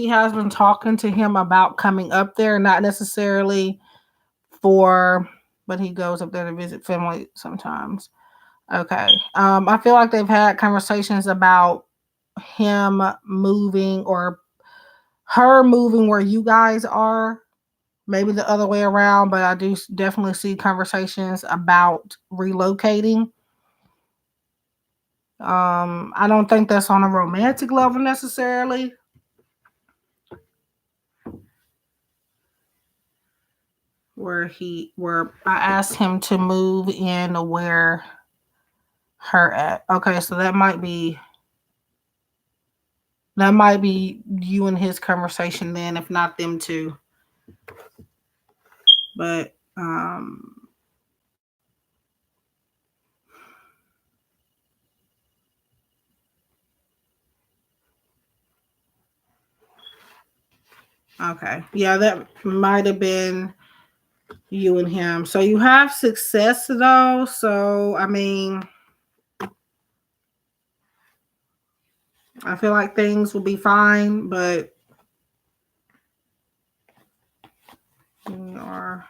has been talking to him about coming up there, not necessarily for, but he goes up there to visit family sometimes. Okay. I feel like they've had conversations about him moving or her moving where you guys are, maybe the other way around, but I do definitely see conversations about relocating. I don't think that's on a romantic level necessarily. Where I asked him to move in where her at. Okay, so that might be you and his conversation then, if not them two. But okay. Yeah, that might have been you and him. So you have success though. So I mean, I feel like things will be fine, but Herher.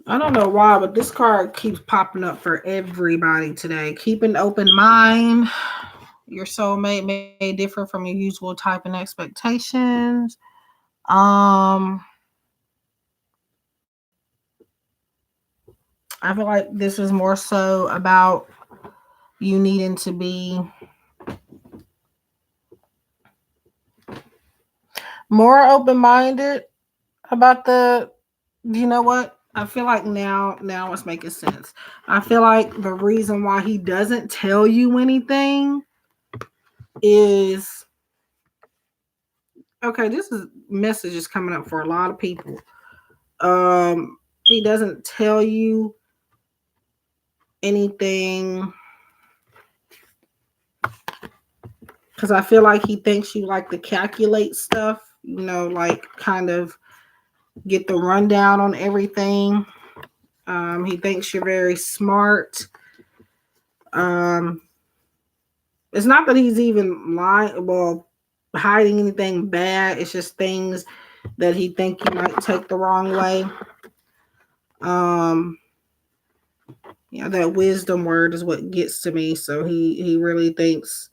I don't know why, but this card keeps popping up for everybody today. Keep an open mind. Your soulmate may differ from your usual type and expectations. I feel like this is more so about you needing to be more open-minded about you know what? I feel like now it's making sense. I feel like the reason why he doesn't tell you anything is okay, this is messages coming up for a lot of people. He doesn't tell you anything because I feel like he thinks you like to calculate stuff, like kind of get the rundown on everything. He thinks you're very smart. It's not that he's even lying, well, hiding anything bad. It's just things that he think you might take the wrong way. That wisdom word is what gets to me. So he really thinks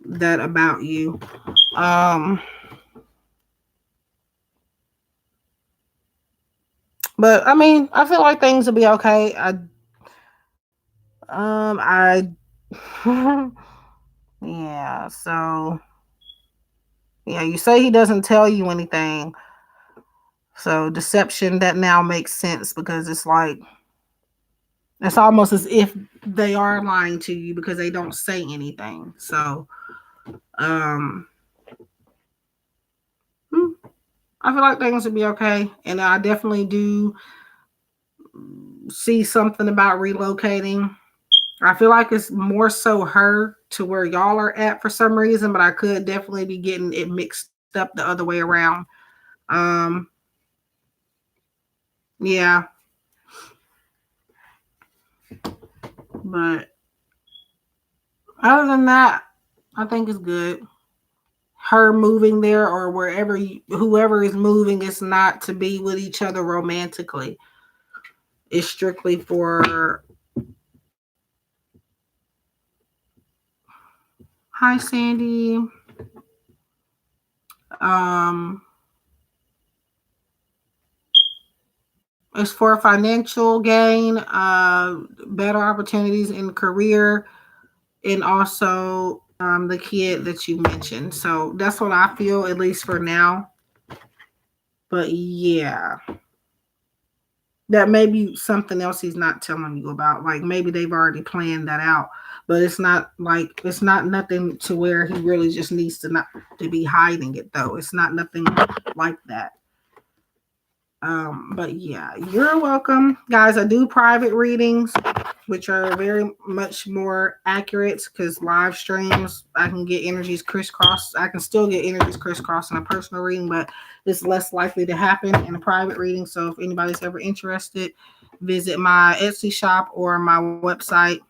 that about you. But I mean, I feel like things will be okay. I yeah, so yeah, you say he doesn't tell you anything. So deception, that now makes sense because it's almost as if they are lying to you because they don't say anything. So I feel like things will be okay. And I definitely do see something about relocating. I feel like it's more so her to where y'all are at for some reason, but I could definitely be getting it mixed up the other way around. Yeah. But other than that, I think it's good. Her moving there or wherever whoever is moving is not to be with each other romantically. It's strictly for hi Sandy. Um it's for financial gain, better opportunities in career, and also the kid that you mentioned. So that's what I feel, at least for now. But yeah, that may be something else he's not telling you about. Like maybe they've already planned that out, but it's not nothing to where he really just needs to not to be hiding it though. It's not nothing like that. But yeah, you're welcome, guys. I do private readings, which are very much more accurate because live streams, I can get energies crisscross. I can still get energies crisscross in a personal reading, but it's less likely to happen in a private reading. So if anybody's ever interested, visit my Etsy shop or my website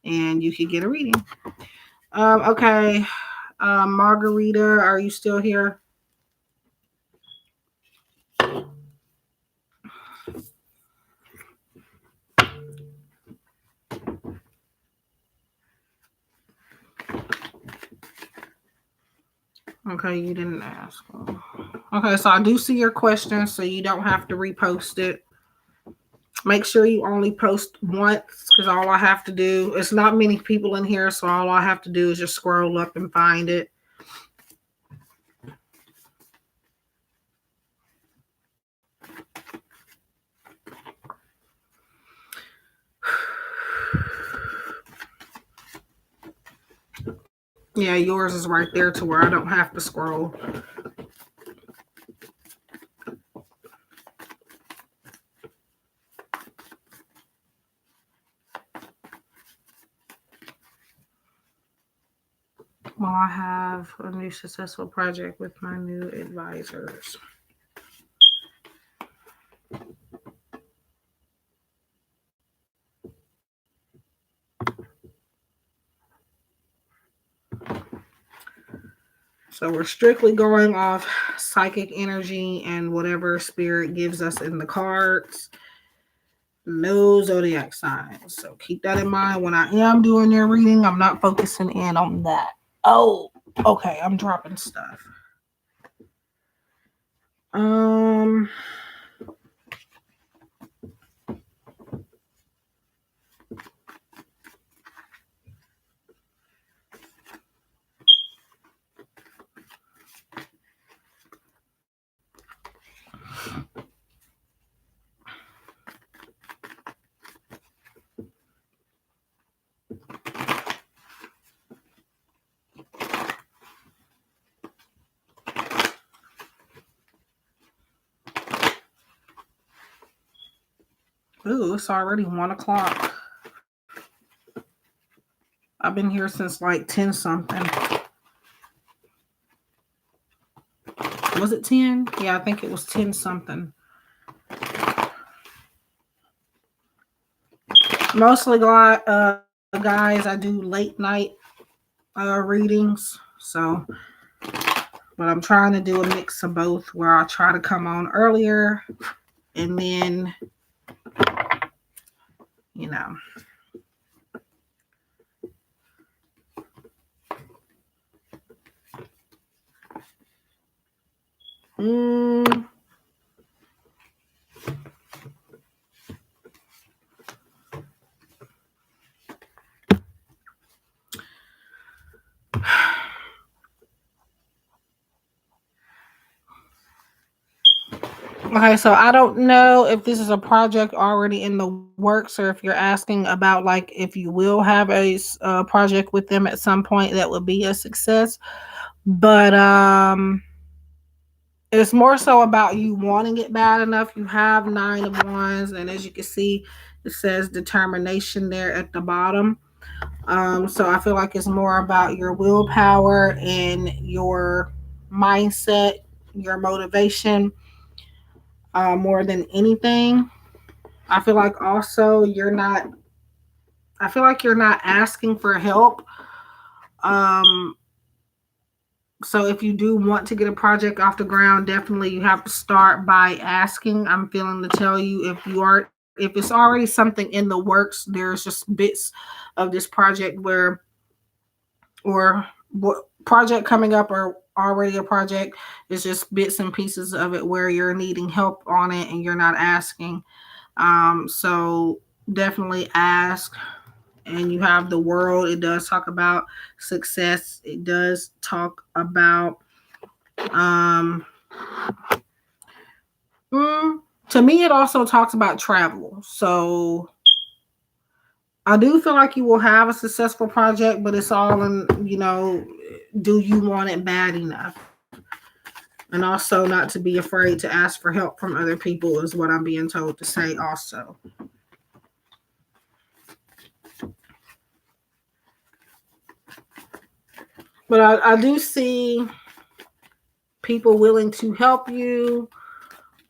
and you can get a reading. Okay. Margarita, are you still here? Okay, you didn't ask. Okay, so I do see your question, so you don't have to repost it. Make sure you only post once because all I have to do, it's not many people in here, so all I have to do is just scroll up and find it. Yeah, yours is right there to where I don't have to scroll. Well, I have a new successful project with my new advisors. So we're strictly going off psychic energy and whatever spirit gives us in the cards. No zodiac signs. So keep that in mind when I am doing your reading. I'm not focusing in on that. Oh, okay. I'm dropping stuff. Ooh, it's already 1:00. I've been here since like 10 something. Was it 10? Yeah, I think it was 10 something. Mostly, guys, I do late night readings. So, but I'm trying to do a mix of both where I try to come on earlier and then, you know. Okay, so I don't know if this is a project already in the works or if you're asking about like if you will have a project with them at some point that would be a success. But it's more so about you wanting it bad enough. You have 9 of Wands, and as you can see, it says determination there at the bottom. So I feel like it's more about your willpower and your mindset, your motivation, more than anything. I feel like also you're not. I feel like you're not asking for help. Um, So if you do want to get a project off the ground, definitely you have to start by asking. I'm feeling to tell you if it's already something in the works, there's just bits of this project or what project coming up or already a project is just bits and pieces of it where you're needing help on it and you're not asking. So definitely ask. And you have the world. It does talk about success. It does talk about to me it also talks about travel. So I do feel like you will have a successful project, but it's all in, do you want it bad enough? And also not to be afraid to ask for help from other people is what I'm being told to say also. But I do see people willing to help you.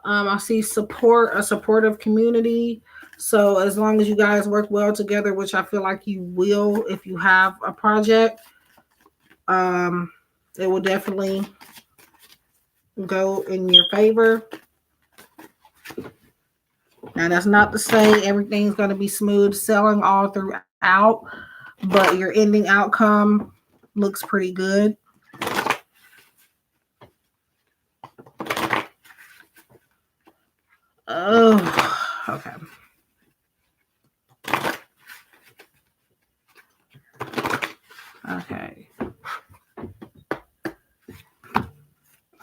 I see a supportive community. So as long as you guys work well together, which I feel like you will if you have a project, um, it will definitely go in your favor. Now that's not to say everything's going to be smooth selling all throughout, but your ending outcome looks pretty good. Oh, okay. Okay.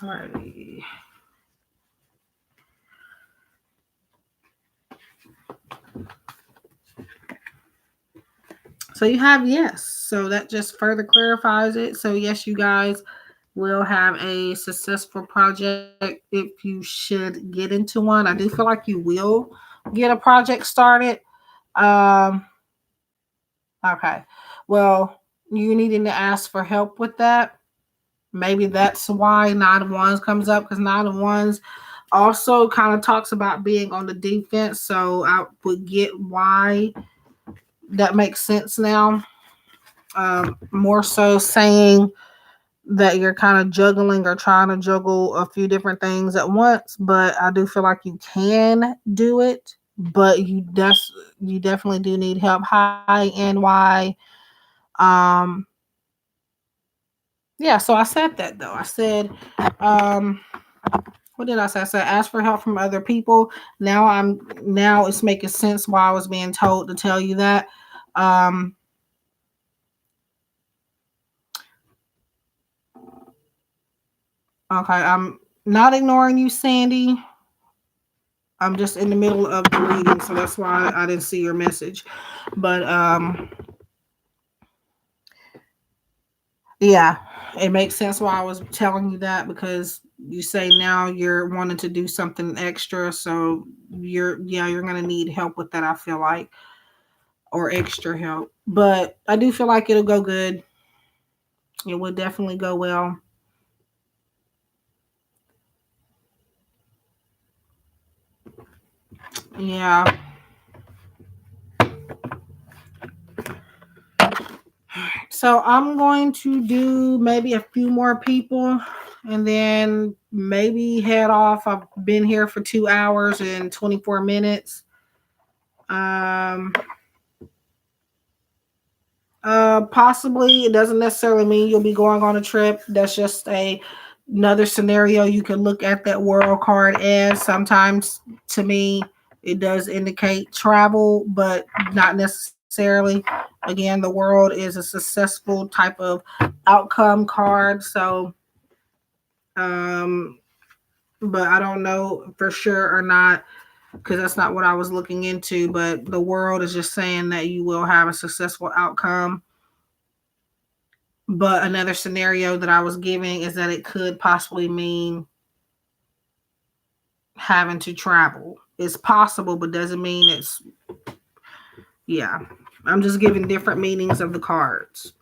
Alrighty. So you have yes. So that just further clarifies it. So yes, you guys will have a successful project if you should get into one. I do feel like you will get a project started. Um, okay. Well, you needing to ask for help with that. Maybe that's why Nine of Wands comes up because Nine of Wands also kind of talks about being on the defense. So I would get why that makes sense now. More so saying that you're kind of juggling or trying to juggle a few different things at once, but I do feel like you can do it, but you definitely do need help. Hi and why. Um yeah, so I said that though. I said um what did I say? I said ask for help from other people. Now it's making sense why I was being told to tell you that. Um okay, I'm not ignoring you, Sandy. I'm just in the middle of the reading, so that's why I didn't see your message. But yeah, it makes sense why I was telling you that because you say now you're wanting to do something extra, so you're gonna need help with that. I feel like or extra help, but I do feel like it'll go good. It will definitely go well. Yeah. So I'm going to do maybe a few more people and then maybe head off. I've been here for 2 hours and 24 minutes. Um, Possibly it doesn't necessarily mean you'll be going on a trip. That's just another scenario you can look at that world card as. Sometimes to me it does indicate travel, but not necessarily. Again, the world is a successful type of outcome card. So um but I don't know for sure or not because that's not what I was looking into, but the world is just saying that you will have a successful outcome. But another scenario that I was giving is that it could possibly mean having to travel. It's possible, but doesn't mean it's, yeah. I'm just giving different meanings of the cards.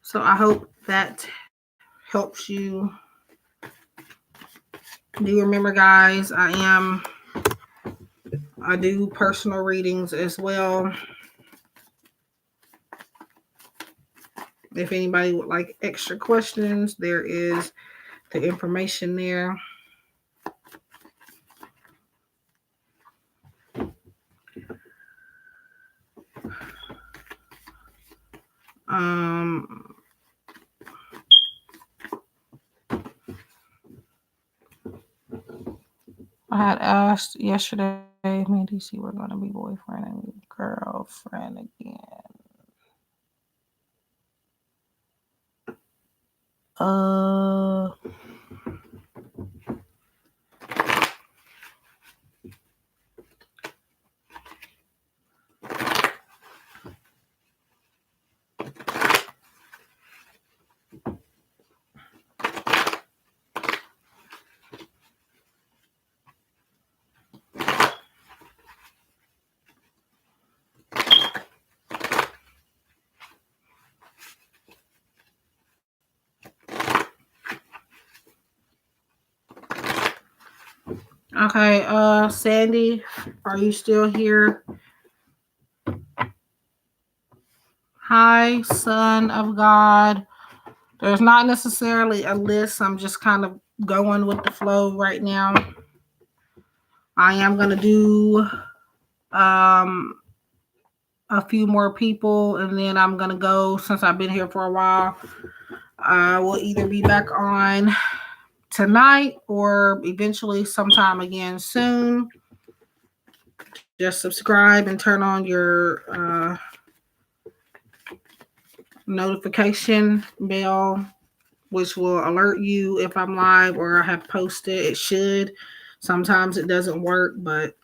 So I hope that helps you. Do remember, guys, I do personal readings as well. If anybody would like extra questions, there is the information there. Um, I had asked yesterday, me and DC were going to be boyfriend and girlfriend again. Uh, Okay, Sandy, are you still here? Hi, Son of God. There's not necessarily a list. I'm just kind of going with the flow right now. I am going to do um, a few more people, and then I'm going to go, since I've been here for a while. I will either be back on tonight or eventually sometime again soon. Just subscribe and turn on your notification bell, which will alert you if I'm live or I have posted. It should. Sometimes it doesn't work, but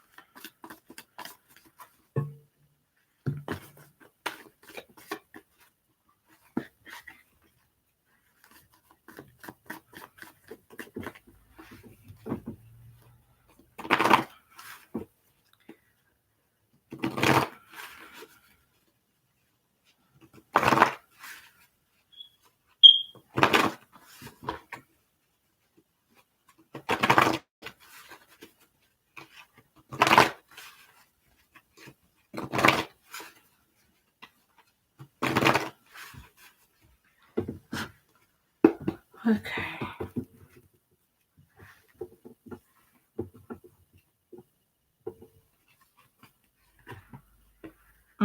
okay.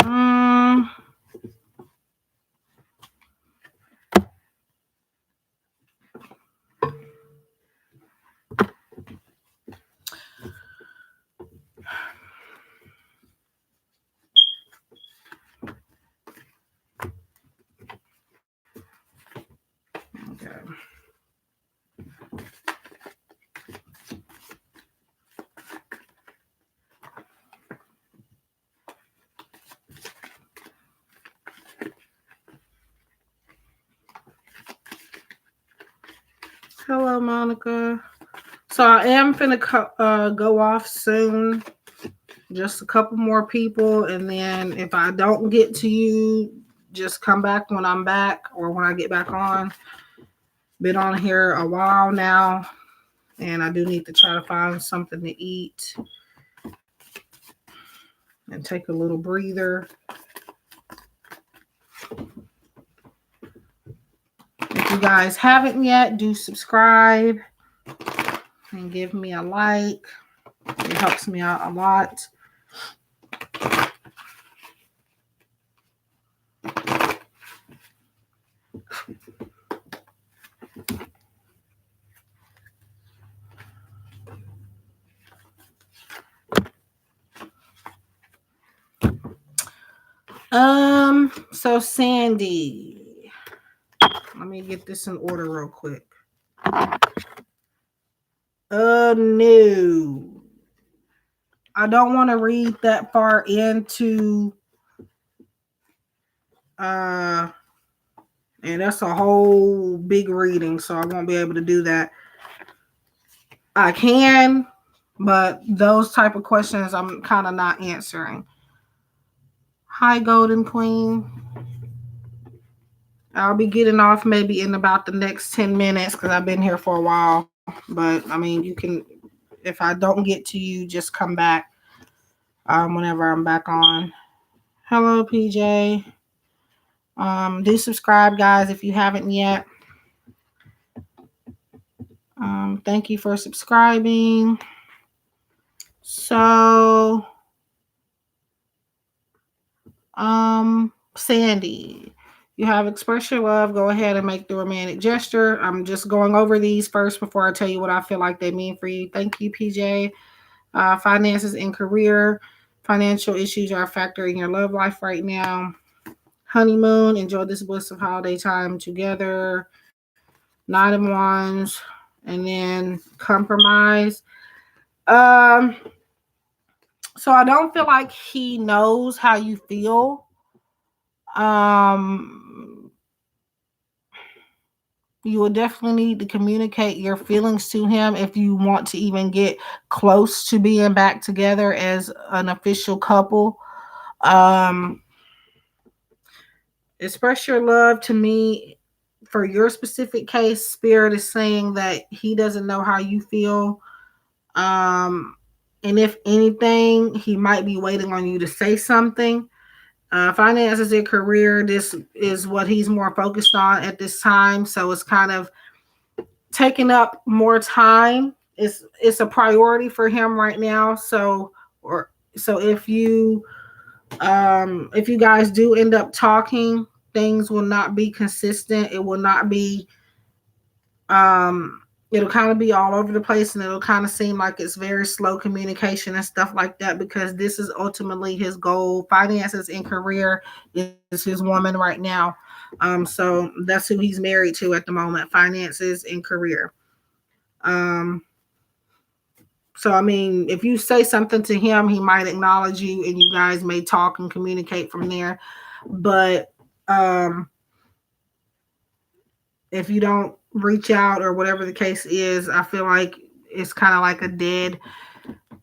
Um, okay. Hello, Monica. So I am finna go off soon. Just a couple more people, and then if I don't get to you, just come back when I'm back or when I get back on. Been on here a while now, and I do need to try to find something to eat and take a little breather. If you guys haven't yet, do subscribe and give me a like. It helps me out a lot. So Sandy, let me get this in order real quick. No. I don't want to read that far into and that's a whole big reading, so I won't be able to do that. I can, but those type of questions I'm kind of not answering. Hi, Golden Queen. I'll be getting off maybe in about the next 10 minutes because I've been here for a while. But I mean, you can, if I don't get to you, just come back whenever I'm back on. Hello, PJ. Do subscribe, guys, if you haven't yet. Thank you for subscribing. So, Sandy, you have expressed your love. Go ahead and make the romantic gesture. I'm just going over these first before I tell you what I feel like they mean for you. Thank you, PJ. Finances and career. Financial issues are a factor in your love life right now. Honeymoon. Enjoy this bliss of holiday time together. Nine of Wands. And then compromise. So I don't feel like he knows how you feel. You will definitely need to communicate your feelings to him if you want to even get close to being back together as an official couple. Um, express your love to me. For your specific case, Spirit is saying that he doesn't know how you feel. Um, and if anything, he might be waiting on you to say something. Finances and career, this is what he's more focused on at this time. So it's kind of taking up more time. It's a priority for him right now. So if you guys do end up talking, things will not be consistent. It will not be it'll kind of be all over the place, and it'll kind of seem like it's very slow communication and stuff like that, because this is ultimately his goal. Finances and career is his woman right now. So that's who he's married to at the moment, finances and career. um so I mean, if you say something to him, he might acknowledge you, and you guys may talk and communicate from there. But um if you don't reach out or whatever the case is, I feel like it's kind of like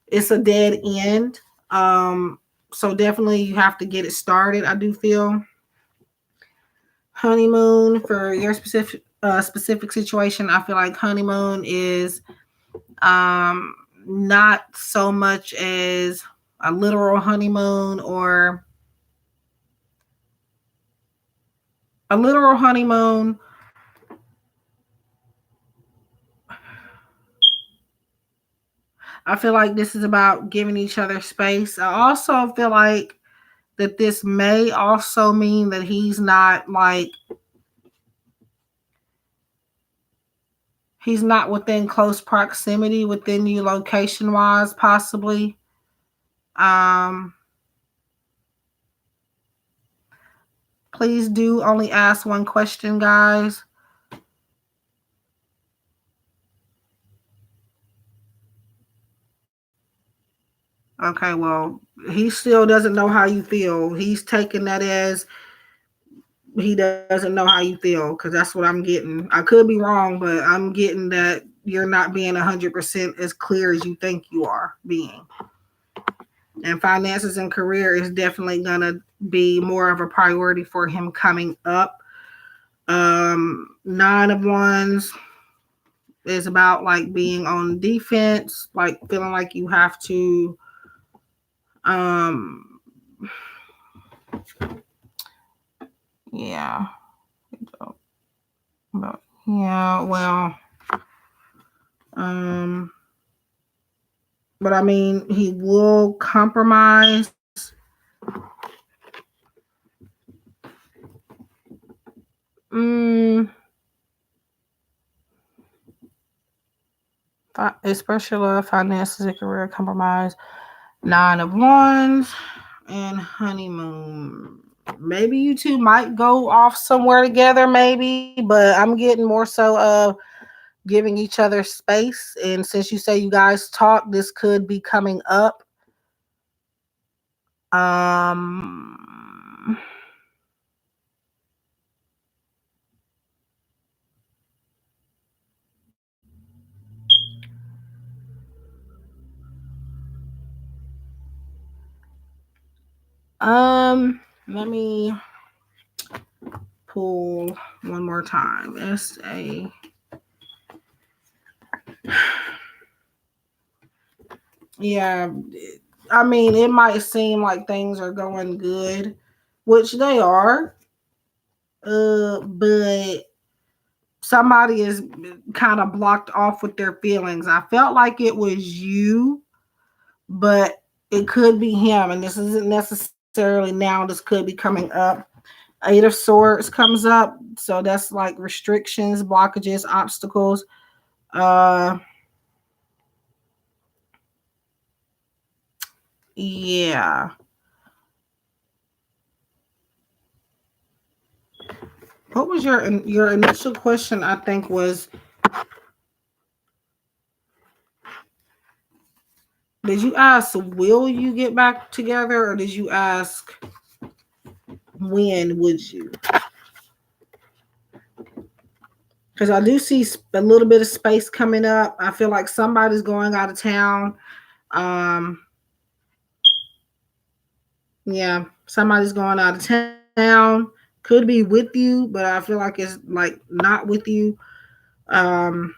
it's a dead end. So definitely you have to get it started. I do feel honeymoon for your specific situation. I feel like honeymoon is um not so much as a literal honeymoon, or a literal honeymoon. I feel like this is about giving each other space. I also feel like that this may also mean that he's not within close proximity within you location wise, possibly. Um, please do only ask one question, guys. Okay, well, he still doesn't know how you feel. He's taking that as he doesn't know how you feel, because that's what I'm getting. I could be wrong, but I'm getting that you're not being 100% as clear as you think you are being. And finances and career is definitely going to be more of a priority for him coming up. Nine of wands is about like being on defense, like feeling like you have to um yeah. But yeah, well, um but I mean, he will compromise. mm, Especially love, finances, and career compromise. Nine of wands and honeymoon. Maybe you two might go off somewhere together, maybe, but I'm getting more so of giving each other space. And since you say you guys talk, this could be coming up. Um, Let me pull one more time. Yeah, I mean, it might seem like things are going good, which they are. But somebody is kind of blocked off with their feelings. I felt like it was you, but it could be him, and this isn't necessarily now. This could be coming up. Eight of Swords comes up, so that's like restrictions, blockages, obstacles. Uh, yeah. What was your initial question? I think was, did you ask will you get back together, or did you ask when would you? Because I do see a little bit of space coming up. I feel like somebody's going out of town. Um, yeah, somebody's going out of town. Could be with you, but I feel like it's like not with you. Um,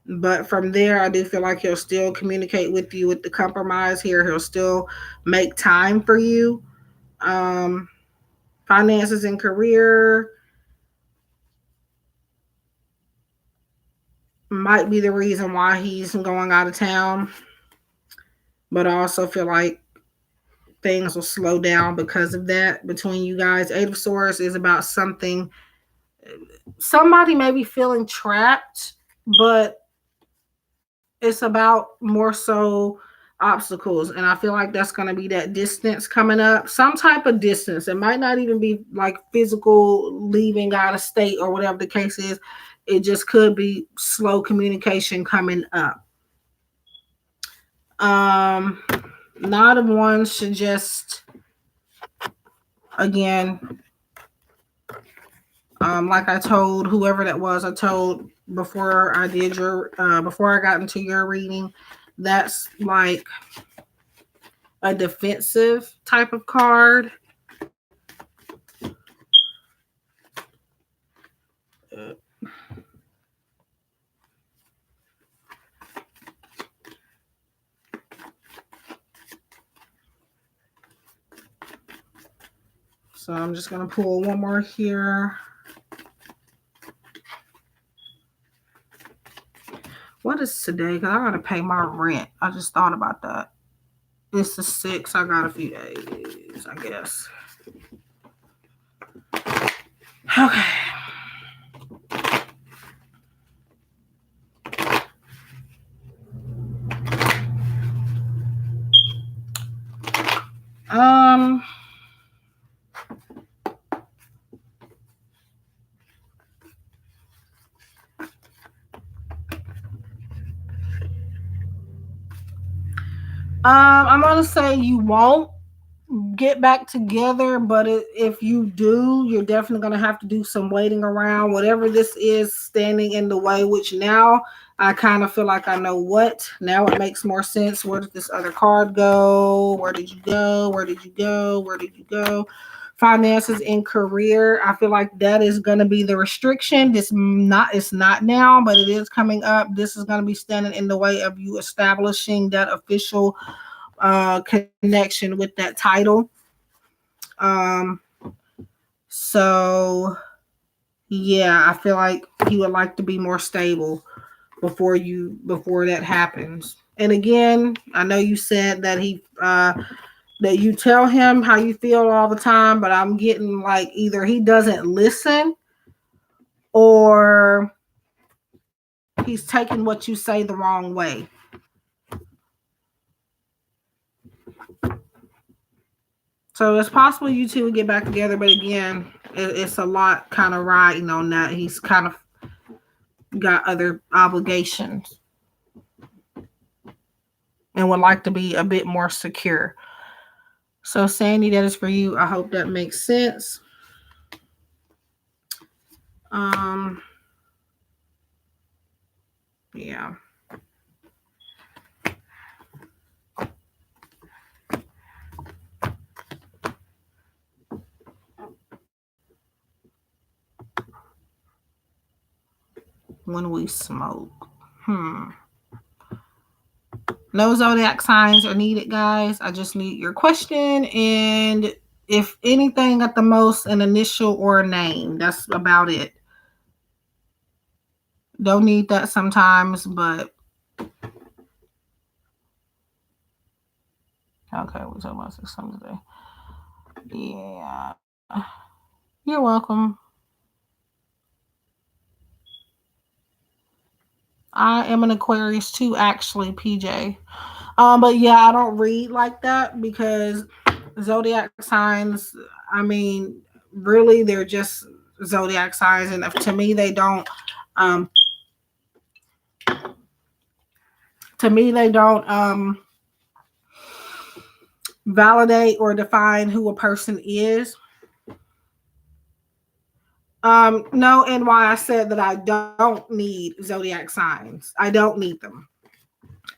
But from there, I do feel like he'll still communicate with you with the compromise here. He'll still make time for you. Um, Finances and career might be the reason why he's going out of town. But I also feel like things will slow down because of that between you guys. Eight of Swords is about something. Somebody may be feeling trapped, but it's about more so obstacles. And I feel like that's going to be that distance coming up, some type of distance. It might not even be like physical leaving out of state or whatever the case is. It just could be slow communication coming up. um Not of Wands should just, again, like I told whoever that was, I told before I did your before I got into your reading, that's like a defensive type of card. So I'm just gonna pull one more here. What is today? Because I gotta pay my rent. I just thought about that. It's the 6th. I got a few days, I guess. Okay. Um, I'm gonna say you won't get back together, but if you do, you're definitely going to have to do some waiting around. Whatever this is standing in the way, which now I kind of feel like I know what. Now it makes more sense. Where did this other card go? Where did you go? Where did you go? Where did you go? Finances and career. I feel like that is going to be the restriction. It's not now, but it is coming up. This is going to be standing in the way of you establishing that official connection with that title. Um, so yeah, I feel like he would like to be more stable before that happens. And again, I know you said that that you tell him how you feel all the time, but I'm getting like either he doesn't listen or he's taking what you say the wrong way. So it's possible you two would get back together, but again, it's a lot kind of riding on that. He's kind of got other obligations and would like to be a bit more secure. So, Sandy, that is for you. I hope that makes sense. Um, yeah. When we smoke. Hmm. No zodiac signs are needed, guys. I just need your question and, if anything, at the most, an initial or a name. That's about it. Don't need that sometimes, but okay, we're talking about 6 times a day. Yeah. You're welcome. I am an Aquarius too, actually, PJ. But yeah, I don't read like that because zodiac signs, I mean, really, they're just zodiac signs, and to me, they don't. Um, to me, they don't validate or define who a person is. No, and why I said that I don't need zodiac signs. I don't need them.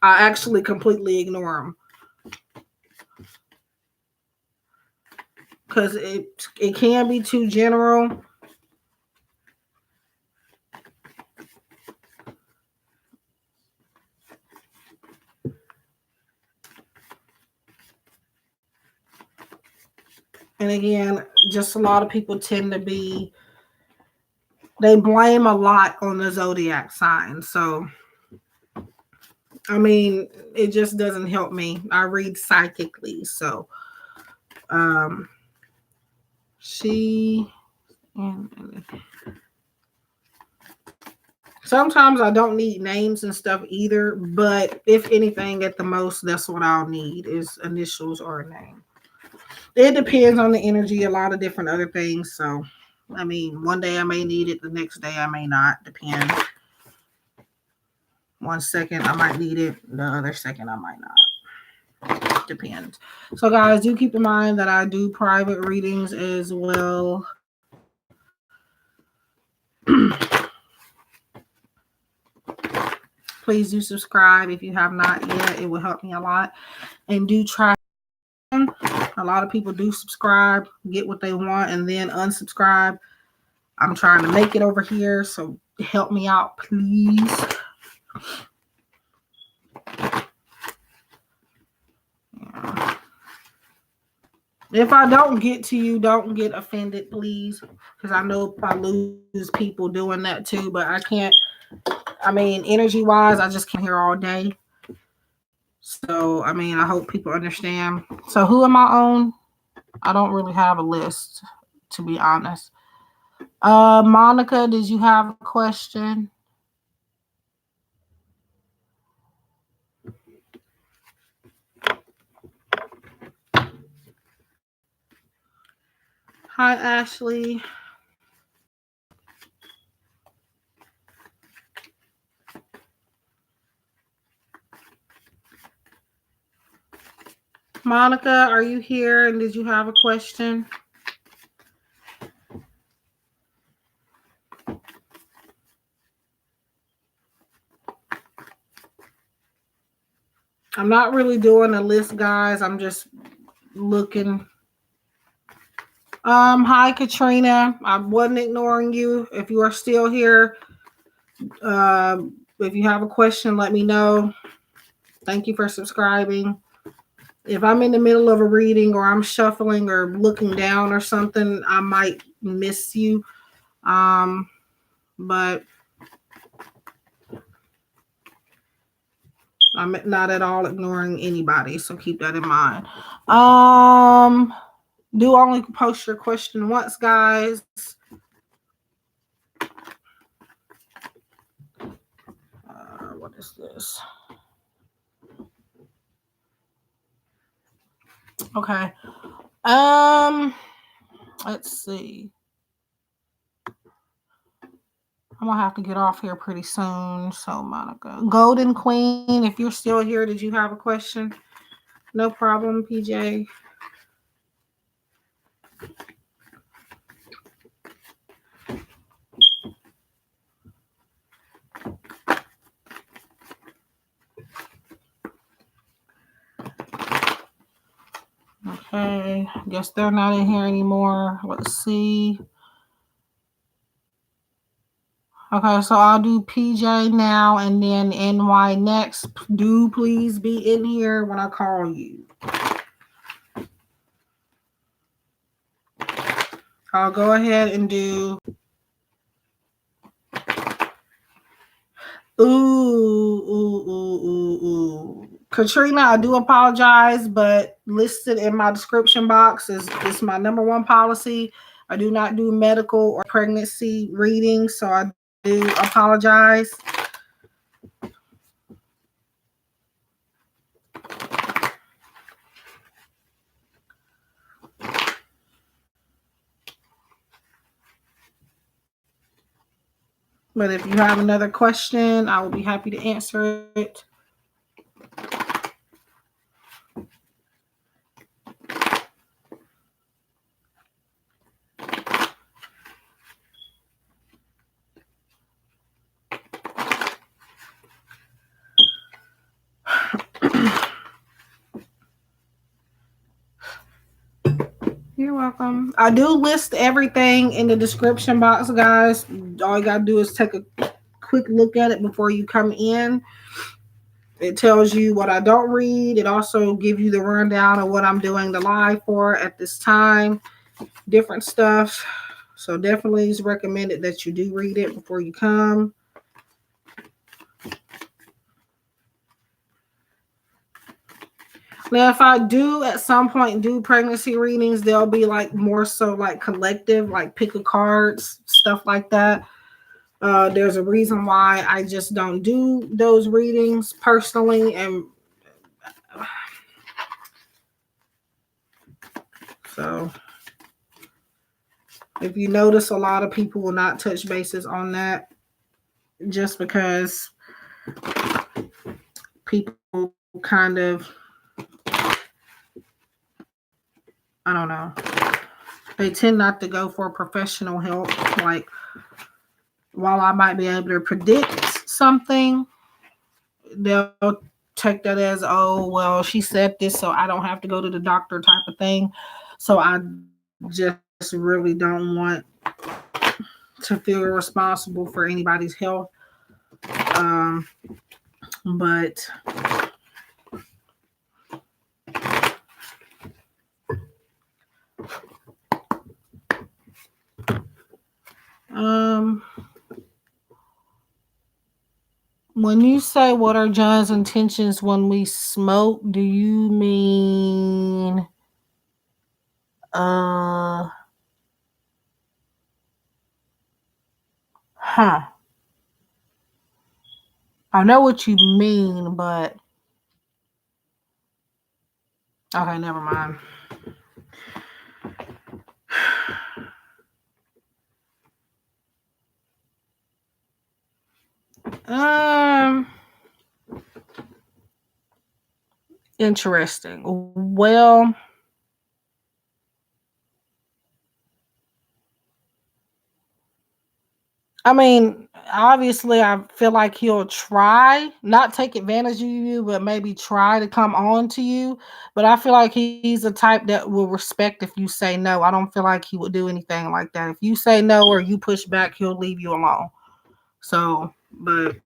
I actually completely ignore them because it can be too general. And again, just a lot of people tend to be, they blame a lot on the zodiac sign. So, I mean, it just doesn't help me. I read psychically. So, um, she, sometimes I don't need names and stuff either, but if anything, at the most, that's what I'll need is initials or a name. It depends on the energy, a lot of different other things. So, I mean, one day I may need it, the next day I may not. Depends. One second I might need it, the other second I might not. Depends. So, guys, do keep in mind that I do private readings as well. Please do subscribe if you have not yet. It will help me a lot. And do try. A lot of people do subscribe, get what they want, and then unsubscribe. I'm trying to make it over here, so help me out, please. Yeah. If I don't get to you, don't get offended, please, because I know I lose people doing that too, but I can't. I mean, energy-wise, I just can't hear all day. So, I mean, I hope people understand. So, who am I on? I don't really have a list, to be honest. Monica, did you have a question? Hi, Ashley. Monica, are you here? And did you have a question? I'm not really doing a list, guys. I'm just looking. Hi, Katrina. I wasn't ignoring you. If you are still here, if you have a question, let me know. Thank you for subscribing. If I'm in the middle of a reading or I'm shuffling or looking down or something, I might miss you. But I'm not at all ignoring anybody, so keep that in mind. Do only post your question once, guys. What is this? Okay. Let's see. I'm gonna have to get off here pretty soon. So, Monica, Golden Queen, if you're still here, did you have a question? No problem, PJ. Okay, I guess they're not in here anymore. Let's see. Okay, so I'll do PJ now and then NY next. Do please be in here when I call you. I'll go ahead and do. Ooh. Katrina, I do apologize, but listed in my description box is my number one policy. I do not do medical or pregnancy readings, so I do apologize. But if you have another question, I will be happy to answer it. You're welcome. I do list everything in the description box, guys. All you gotta do is take a quick look at it before you come in. It tells you what I don't read. It also gives you the rundown of what I'm doing the live for at this time. different stuff. So definitely it's recommended that you do read it before you come. Now, if I do at some point do pregnancy readings, they'll be like more so like collective, like pick a cards, stuff like that. There's a reason why I just don't do those readings personally, and so if you notice, a lot of people will not touch bases on that just because people kind of, I don't know, they tend not to go for professional help. Like, while I might be able to predict something, they'll take that as, oh, well, she said this, so I don't have to go to the doctor type of thing. So I just really don't want to feel responsible for anybody's health. Um, but um, when you say what are John's intentions when we smoke, do you mean huh? I know what you mean, but okay, never mind. Um, Interesting. Well, I mean, obviously, I feel like he'll try not take advantage of you, but maybe try to come on to you. But I feel like he's the type that will respect if you say no. I don't feel like he would do anything like that. If you say no or you push back, he'll leave you alone. So, but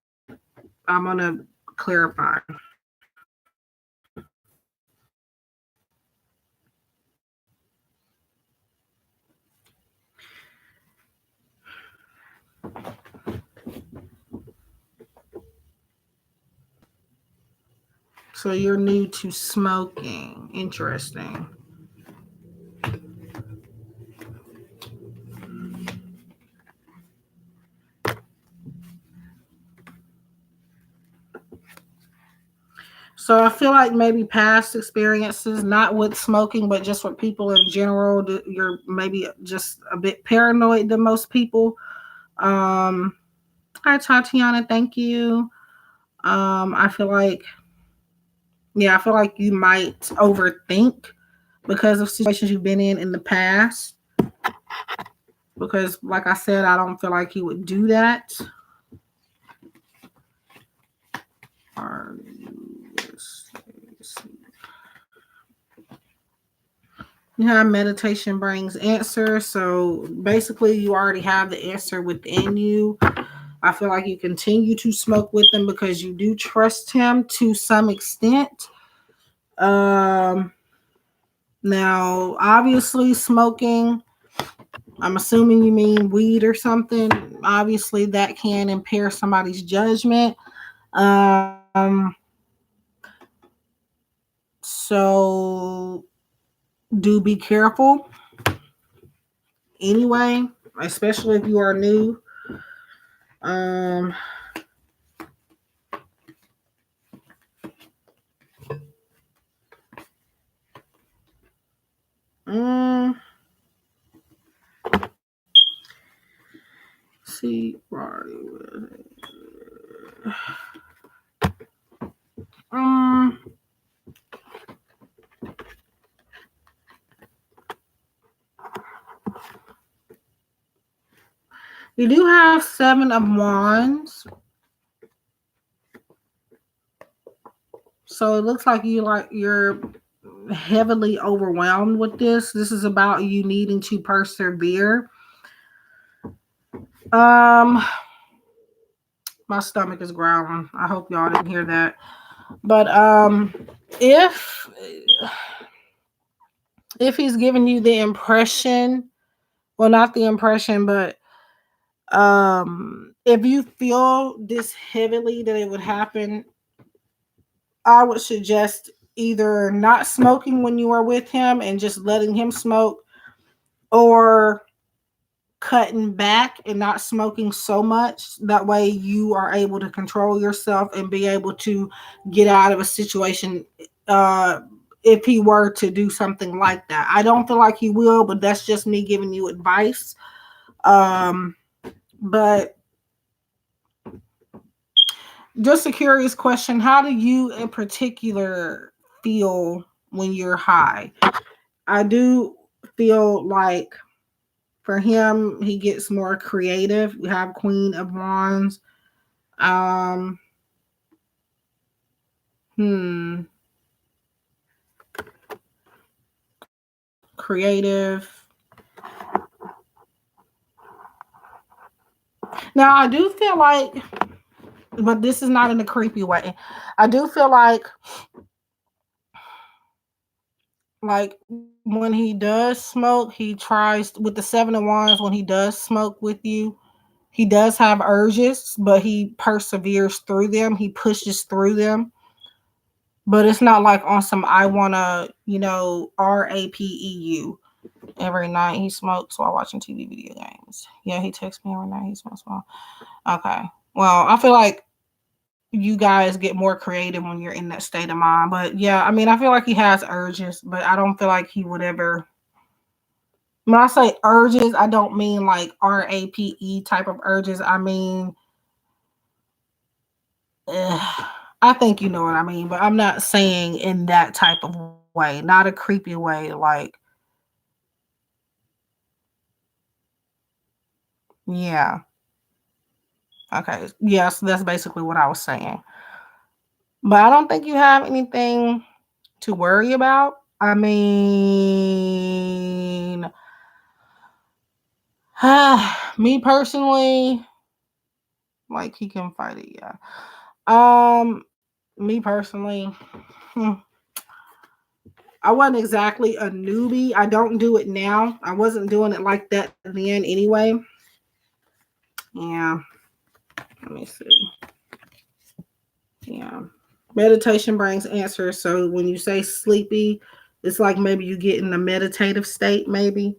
I'm gonna clarify. So you're new to smoking. Interesting. So I feel like maybe past experiences, not with smoking, but just with people in general, you're maybe just a bit paranoid than most people. Um, Hi Tatiana, thank you. I feel like, yeah, I feel like you might overthink because of situations you've been in the past. Because, like I said, I don't feel like he would do that. Yeah, meditation brings answers. So basically, you already have the answer within you. I feel like you continue to smoke with him because you do trust him to some extent. Um, Now, obviously, smoking, I'm assuming you mean weed or something. Obviously, that can impair somebody's judgment. Um, so do be careful anyway, especially if you are new. Um, mm, see, um, you do have Seven of Wands, so it looks like you're heavily overwhelmed with this. This is about you needing to persevere. Um, my stomach is growling. I hope y'all didn't hear that. But if if he's giving you the impression, well, not the impression, but if you feel this heavily that it would happen, I would suggest either not smoking when you are with him and just letting him smoke, or cutting back and not smoking so much. That way you are able to control yourself and be able to get out of a situation, uh if he were to do something like that. I don't feel like he will, but that's just me giving you advice. But just a curious question, how do you in particular feel when you're high? I do feel like for him, he gets more creative. We have Queen of Wands. Um, creative. Now, I do feel like, but this is not in a creepy way. I do feel like when he does smoke, he tries with the Seven of Wands. When he does smoke with you, he does have urges, but he perseveres through them. He pushes through them. But it's not like on some I wanna, RAPEU. Every night he smokes while watching TV video games. Yeah, he texts me every night he smokes while. Okay. Well, I feel like you guys get more creative when you're in that state of mind. But yeah, I mean, I feel like he has urges, but I don't feel like he would ever. When I say urges, I don't mean like RAPE type of urges. I mean, I think you know what I mean, but I'm not saying in that type of way, not a creepy way. Like, yeah, okay, yes, that's basically what I was saying. But I don't think you have anything to worry about. I mean, me personally, like he can fight it, yeah. Me personally, hmm, I wasn't exactly a newbie. I don't do it now. I wasn't doing it like that then anyway. Yeah, let me see. Yeah. Meditation brings answers. So when you say sleepy, it's like maybe you get in a meditative state, maybe.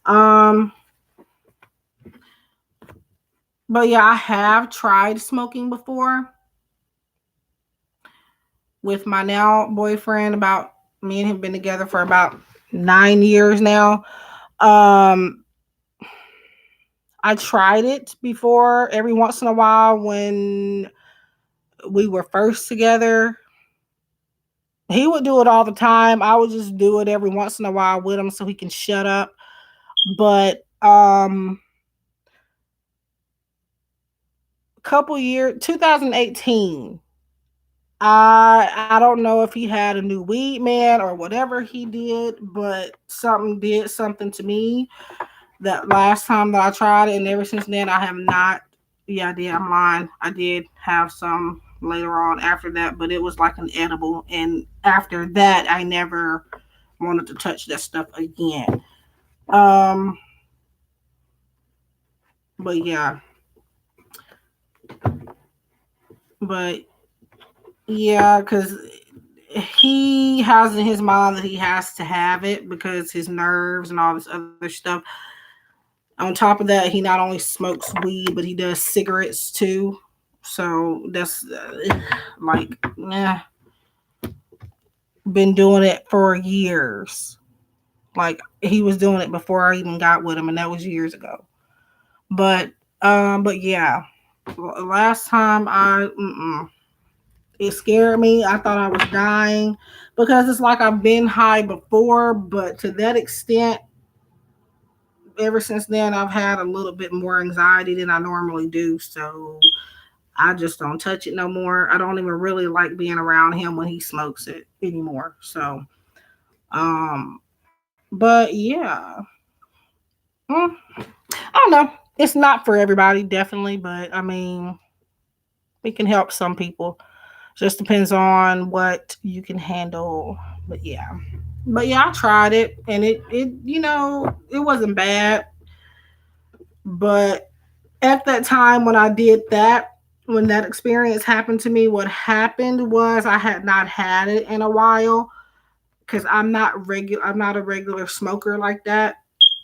Um, but yeah, I have tried smoking before with my now boyfriend. About me and him been together for about 9 years now. Um, I tried it before every once in a while when we were first together. He would do it all the time. I would just do it every once in a while with him so he can shut up. But couple years 2018, I don't know if he had a new weed man or whatever he did, but something did something to me that last time that I tried it, and ever since then I have not. Yeah, I did. I'm lying. I did have some later on after that, but it was like an edible, and after that I never wanted to touch that stuff again. Um, but yeah, but yeah, because he has in his mind that he has to have it because his nerves and all this other stuff. On top of that, he not only smokes weed, but he does cigarettes too. So that's like, been doing it for years. Like he was doing it before I even got with him, and that was years ago. But but yeah, last time it scared me. I thought I was dying because it's like I've been high before, but to that extent, ever since then, I've had a little bit more anxiety than I normally do. So I just don't touch it no more. I don't even really like being around him when he smokes it anymore. So, but yeah, mm, I don't know. It's not for everybody, definitely, but I mean, it can help some people. Just depends on what you can handle. But yeah. But yeah, I tried it, and it wasn't bad. But at that time when I did that, when that experience happened to me, what happened was I had not had it in a while because I'm not a regular smoker like that.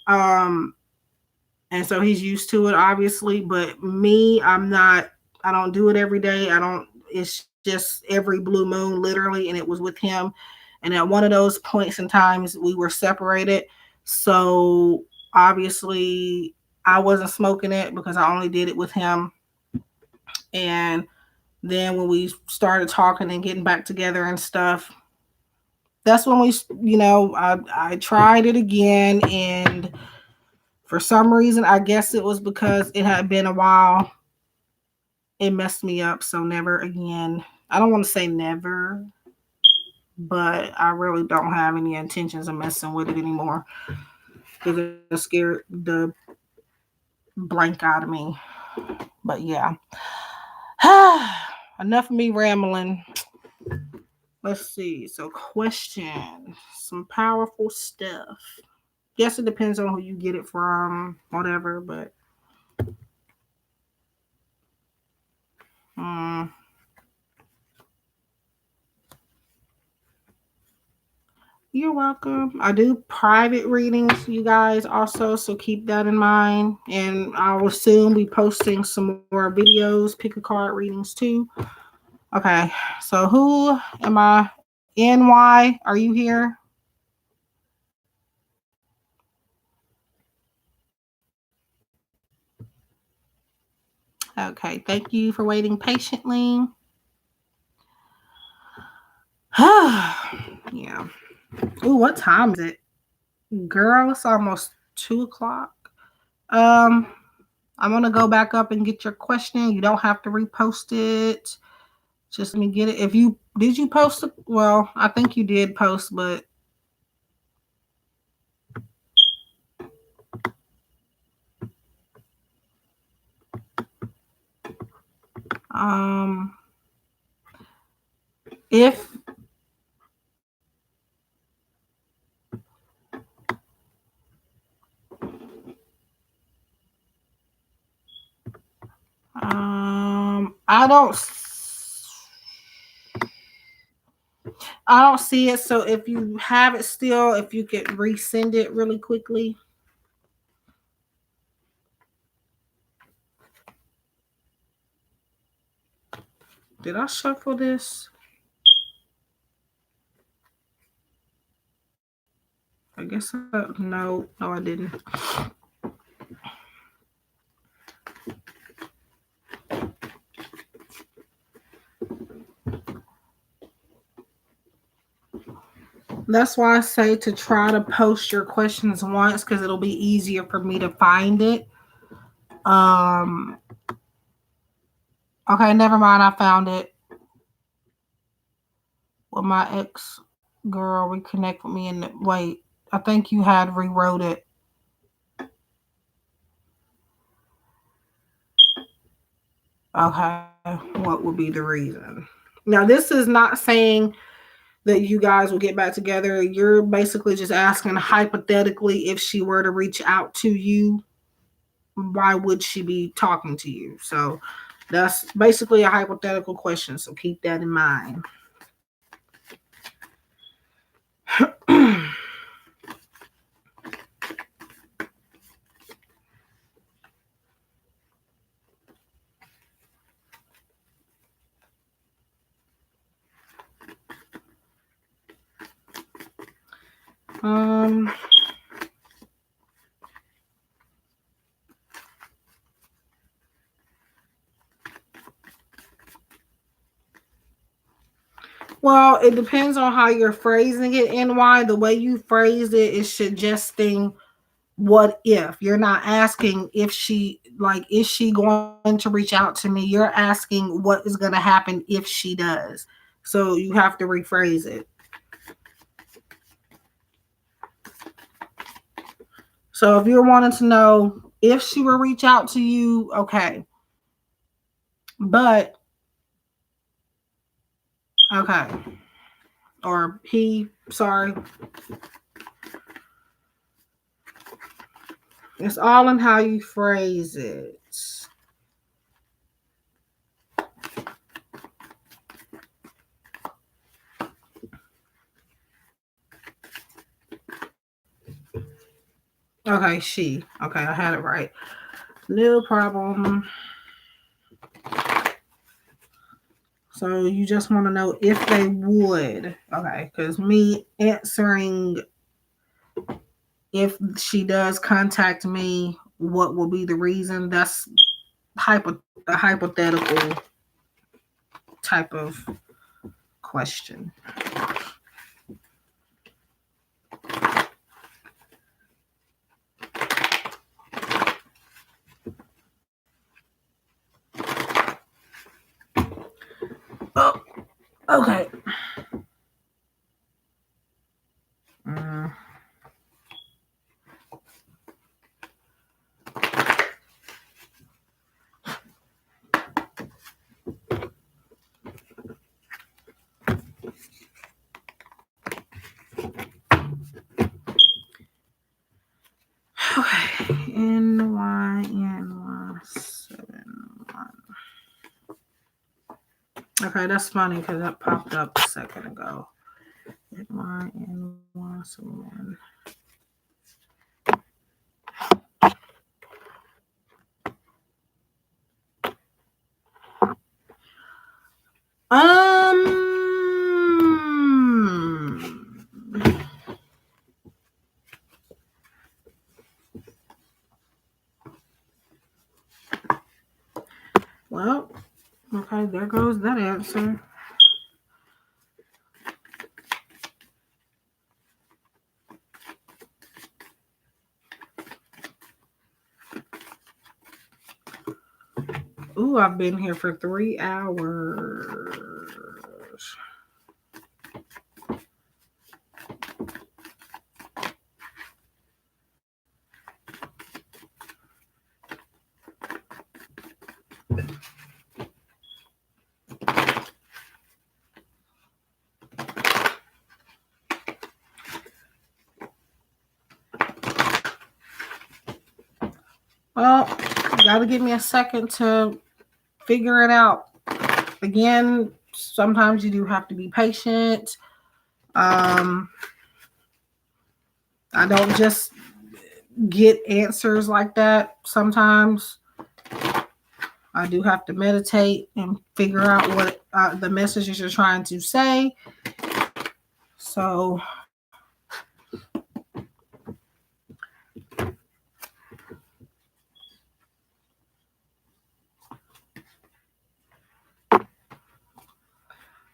Um, and so he's used to it obviously, but me, I'm not. I don't do it every day. I don't. It's just every blue moon, literally, and it was with him. And at one of those points in times, we were separated. So obviously, I wasn't smoking it because I only did it with him. And then when we started talking and getting back together and stuff, that's when I tried it again. And for some reason, I guess it was because it had been a while, it messed me up. So never again. I don't want to say never, but I really don't have any intentions of messing with it anymore because it scared the blank out of me. But yeah. Enough of me rambling. Let's see. So, question, some powerful stuff. Yes, it depends on who you get it from, whatever, but mm, you're welcome. I do private readings, you guys, also, so keep that in mind. And I will soon be posting some more videos, pick a card readings too. Okay, so who am I? NY, are you here? Okay, thank you for waiting patiently. Yeah. Ooh, what time is it? Girl, it's almost 2 o'clock. Um, I'm gonna go back up and get your question. You don't have to repost it. Just let me get it. If you did you post it? Well, I think you did post, but um if I don't see it. So if you have it still, if you could resend it really quickly. Did I shuffle this? I guess no, I didn't. That's why I say to try to post your questions once because it'll be easier for me to find it. Um, okay, never mind. I found it. With my ex girl reconnect with me and wait. I think you had rewrote it. Okay, what would be the reason? Now, this is not saying that you guys will get back together. You're basically just asking hypothetically if she were to reach out to you, why would she be talking to you? So that's basically a hypothetical question. So keep that in mind. um, well, it depends on how you're phrasing it and why. The way you phrased it is suggesting what if. You're not asking if she, like, is she going to reach out to me? You're asking what is going to happen if she does. So you have to rephrase it. So if you're wanting to know if she will reach out to you, okay. But okay. Or he, Sorry. It's all in how you phrase it. Okay, she. Okay, I had it right. No problem. So you just want to know if they would. Okay, because me answering if she does contact me, what will be the reason? That's a hypothetical type of question. Oh, okay. Mm. Okay. NY71. Okay, that's funny because that popped up a second ago. NY71. Well, okay, there goes that answer. Ooh, I've been here for 3 hours. Well, you gotta give me a second to figure it out. Again, sometimes you do have to be patient. I don't just get answers like that. Sometimes I do have to meditate and figure out what the messages you're trying to say. So,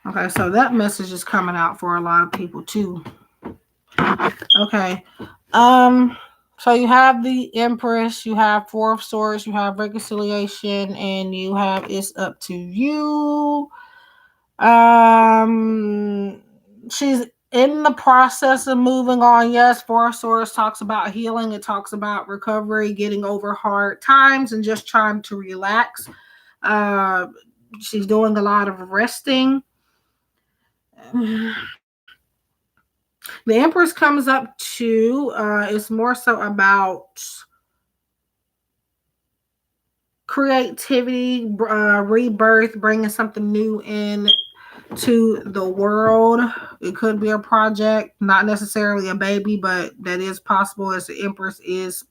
okay, so that message is coming out for a lot of people too. Okay. So you have the Empress, you have Four of Swords, you have reconciliation, and you have it's up to you. She's in the process of moving on. Yes, Four of Swords talks about healing. It talks about recovery, getting over hard times, and just trying to relax. Uh, she's doing a lot of resting. The Empress comes up too. It's more so about creativity, rebirth, bringing something new in to the world. It could be a project, not necessarily a baby, but that is possible as the Empress is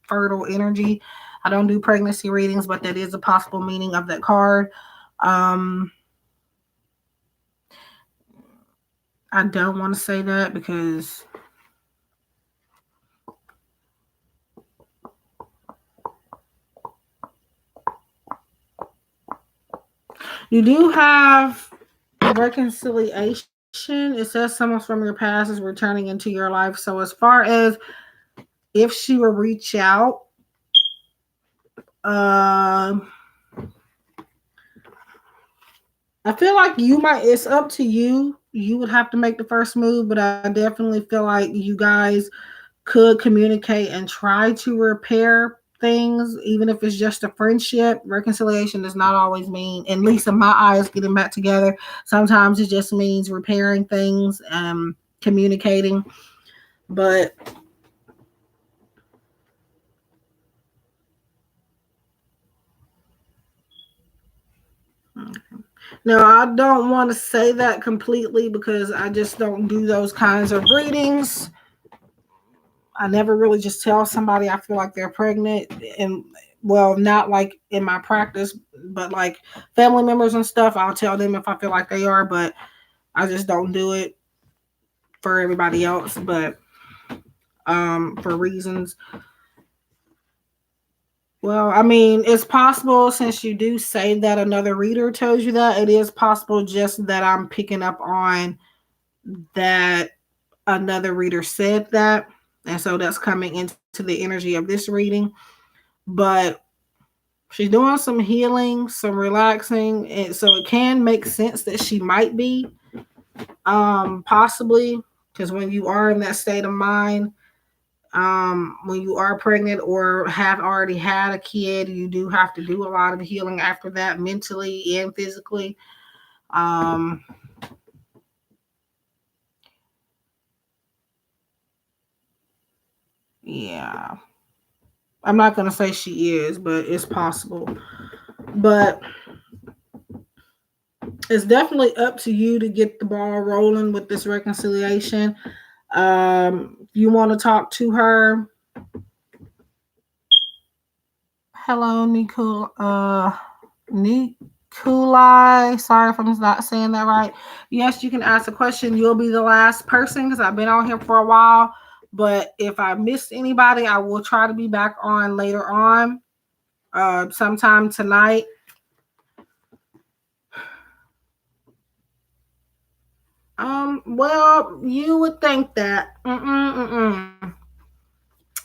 fertile energy. I don't do pregnancy readings, but that is a possible meaning of that card. I don't want to say that because you do have reconciliation. It says someone from your past is returning into your life. So as far as if she will reach out, I feel like you might, it's up to you. You would have to make the first move, but I definitely feel like you guys could communicate and try to repair things, even if it's just a friendship. Reconciliation does not always mean, at least in my eyes, getting back together. Sometimes it just means repairing things, communicating. But no, I don't want to say that completely because I just don't do those kinds of readings. I never really just tell somebody I feel like they're pregnant, and well, not like in my practice, but like family members and stuff. I'll tell them if I feel like they are, but I just don't do it for everybody else. But for reasons, well, I mean, it's possible since you do say that another reader tells you that, it is possible just that I'm picking up on that another reader said that. And so that's coming into the energy of this reading. But she's doing some healing, some relaxing. And so it can make sense that she might be, possibly, because when you are in that state of mind, when you are pregnant or have already had a kid, you do have to do a lot of healing after that, mentally and physically. Um, yeah, I'm not gonna say she is, but it's possible. But it's definitely up to you to get the ball rolling with this reconciliation. If you want to talk to her, hello, Nikolai. Sorry if I'm not saying that right. Yes, you can ask a question. You'll be the last person because I've been on here for a while. But if I missed anybody, I will try to be back on later on, sometime tonight. Well, you would think that.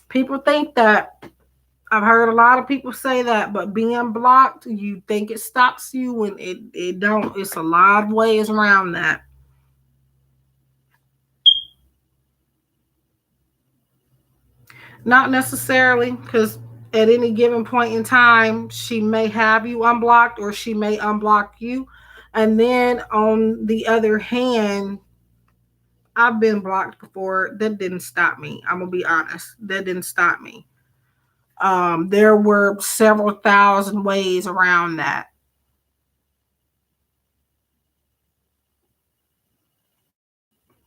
People think that. I've heard a lot of people say that, but being blocked, you think it stops you when it don't. It's a lot of ways around that. Not necessarily, because at any given point in time, she may have you unblocked or she may unblock you. And then on the other hand, I've been blocked before. That didn't stop me. I'm gonna be honest. That didn't stop me. There were several thousand ways around that.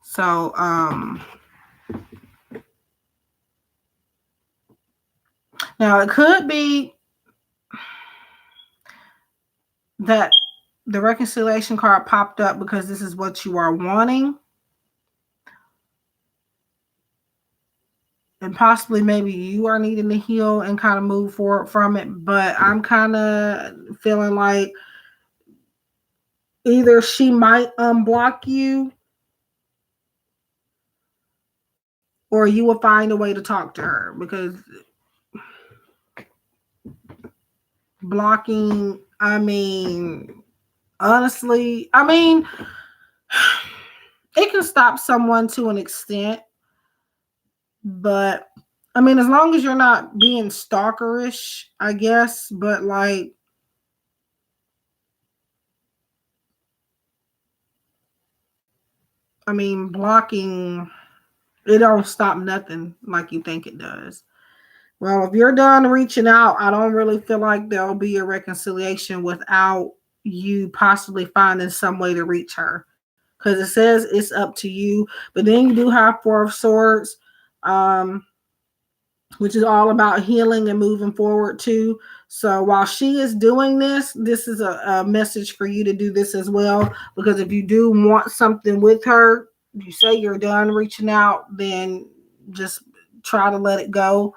So now it could be that the reconciliation card popped up because this is what you are wanting, and possibly maybe you are needing to heal and kind of move forward from it. But I'm kind of feeling like either she might unblock you or you will find a way to talk to her, because blocking, I mean, honestly, I mean, it can stop someone to an extent, but I mean, as long as you're not being stalkerish, I guess, but like, I mean, blocking, it don't stop nothing like you think it does. Well, if you're done reaching out, I don't really feel like there'll be a reconciliation without you possibly finding some way to reach her. Because it says it's up to you. But then you do have Four of Swords, um, which is all about healing and moving forward too. So while she is doing this, this is a message for you to do this as well. Because if you do want something with her, you say you're done reaching out, then just try to let it go.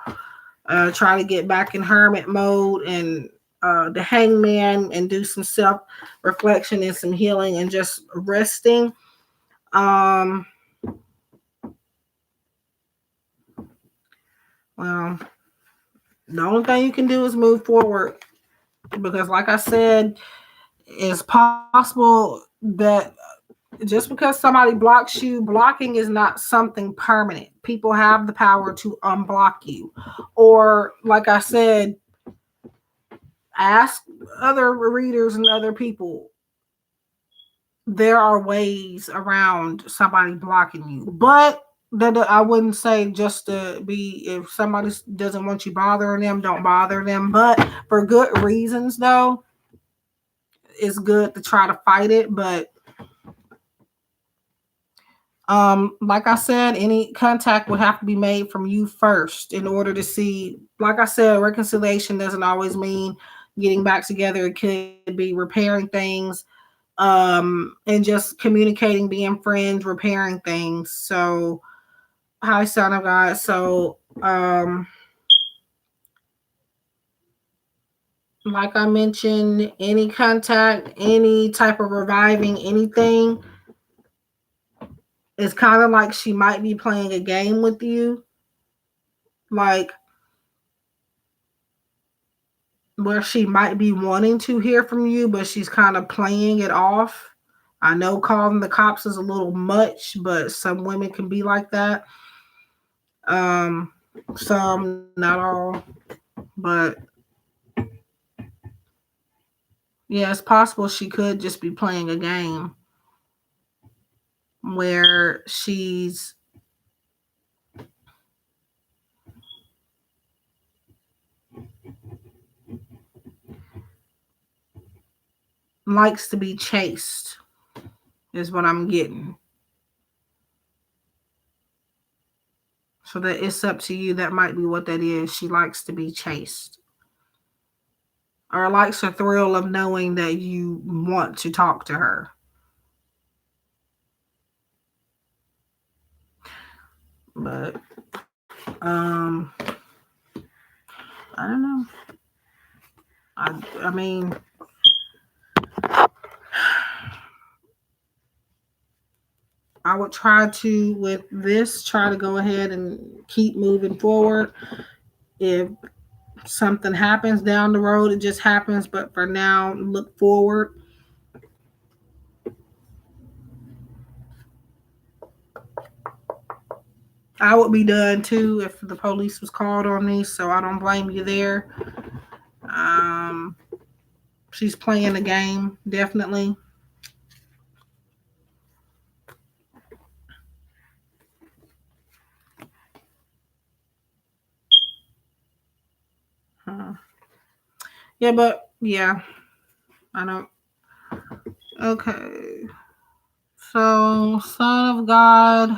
Try to get back in hermit mode and the hangman and do some self reflection and some healing and just resting. Um, well, the only thing you can do is move forward because, like I said, it's possible that Just because somebody blocks you, blocking is not something permanent. People have the power to unblock you. Or, like I said, ask other readers and other people. There are ways around somebody blocking you. But that I wouldn't say just to be, if somebody doesn't want you bothering them, don't bother them. But for good reasons, though, it's good to try to fight it. But like I said, any contact would have to be made from you first in order to see. Like I said, reconciliation doesn't always mean getting back together. It could be repairing things, and just communicating, being friends, repairing things. So, hi, son of God. So, like I mentioned, any contact, any type of reviving anything, it's kind of like she might be playing a game with you. Like, where she might be wanting to hear from you, but she's kind of playing it off. I know calling the cops is a little much, but some women can be like that. Um, some, not all, but yeah, it's possible she could just be playing a game where she's likes to be chased, is what I'm getting. So that it's up to you. That might be what that is. She likes to be chased, or likes the thrill of knowing that you want to talk to her. But I don't know. I I mean, I would try to, with this, try to go ahead and keep moving forward. If something happens down the road, it just happens. But for now, look forward. I would be done too if the police was called on me, so I don't blame you there. Um, she's playing the game, definitely. Uh, yeah, but yeah, I don't. Okay, so Son of God,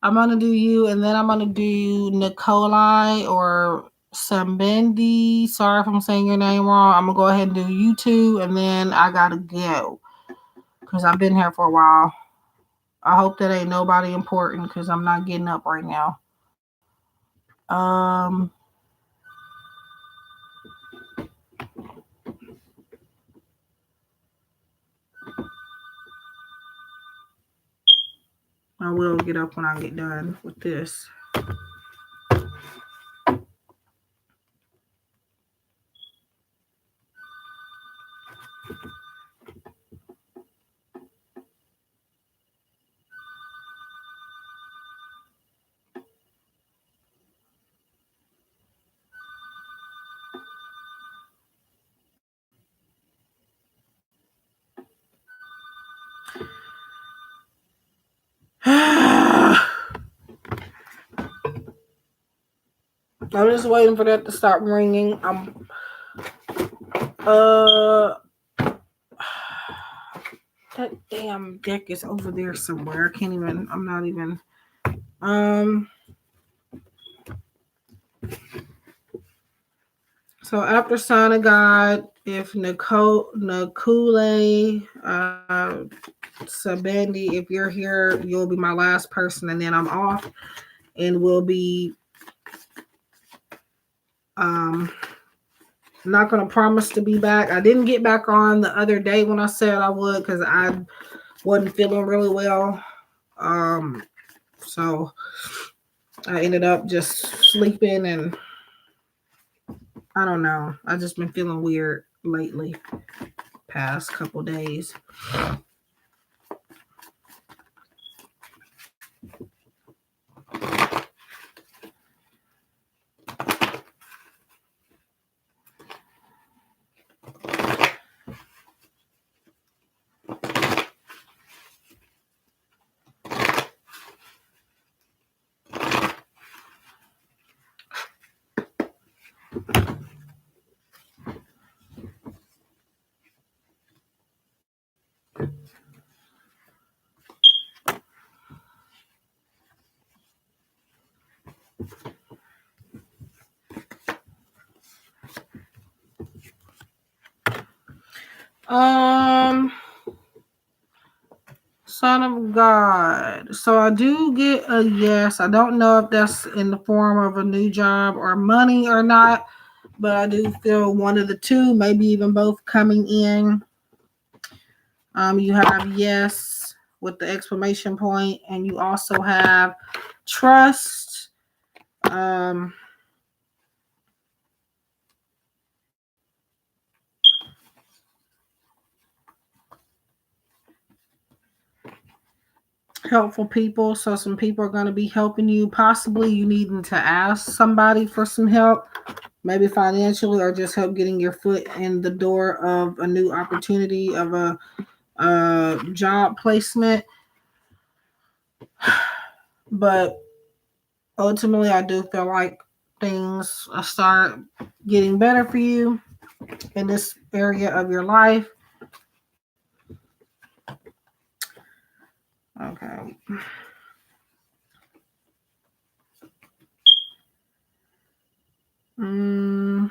I'm gonna do you, and then I'm gonna do Nikolai or Sambendi. Sorry if I'm saying your name wrong. I'm gonna go ahead and do you two, and then I gotta go because I've been here for a while. I hope that ain't nobody important because I'm not getting up right now. Um, I will get up when I get done with this. I'm just waiting for that to stop ringing. Uh that damn deck is over there somewhere. I can't even. I'm not even. Um. So after Son of God, if Nakule, Sabandi, if you're here, you'll be my last person, and then I'm off, and we'll be um not gonna promise to be back. I didn't get back on the other day when I said I would because I wasn't feeling really well. Um, so I ended up just sleeping, and I don't know. I just been feeling weird lately, past couple days. Um, Son of God. So I do get a yes. I don't know if that's in the form of a new job or money or not, but I do feel one of the two, maybe even both coming in. You have yes with the exclamation point, and you also have trust. Um, Helpful people. So some people are going to be helping you. Possibly you needing to ask somebody for some help, maybe financially, or just help getting your foot in the door of a new opportunity of a job placement. But ultimately, I do feel like things start getting better for you in this area of your life. Okay. Mm,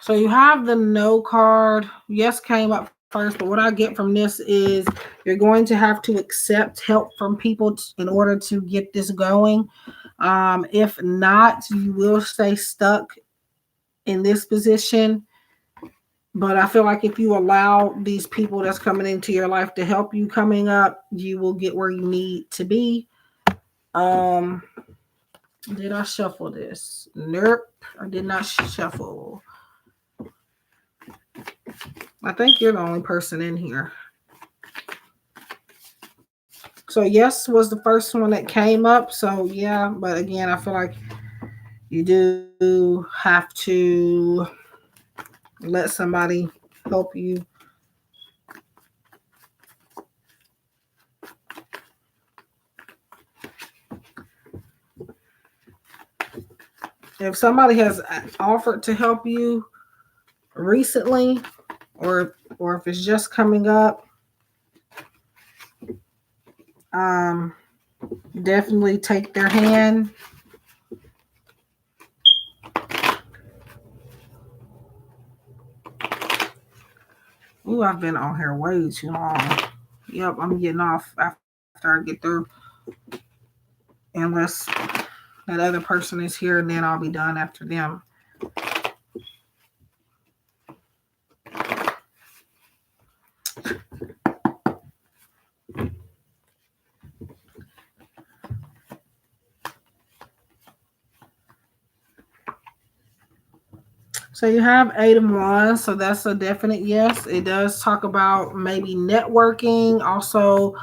so you have the no card. Yes came up first, but what I get from this is you're going to have to accept help from people in order to get this going. If not, you will stay stuck in this position. But I feel like if you allow these people that's coming into your life to help you coming up, you will get where you need to be. Um, did I shuffle this? Nope, I did not shuffle. I think you're the only person in here. So yes was the first one that came up. So yeah, but again, I feel like you do have to let somebody help you. If somebody has offered to help you recently, or if it's just coming up, um, definitely take their hand. Ooh, I've been on here way too long. Yep, I'm getting off after I get through, unless that other person is here, and then I'll be done after them. So you have 8 of Wands, so that's a definite yes. It does talk about maybe networking, also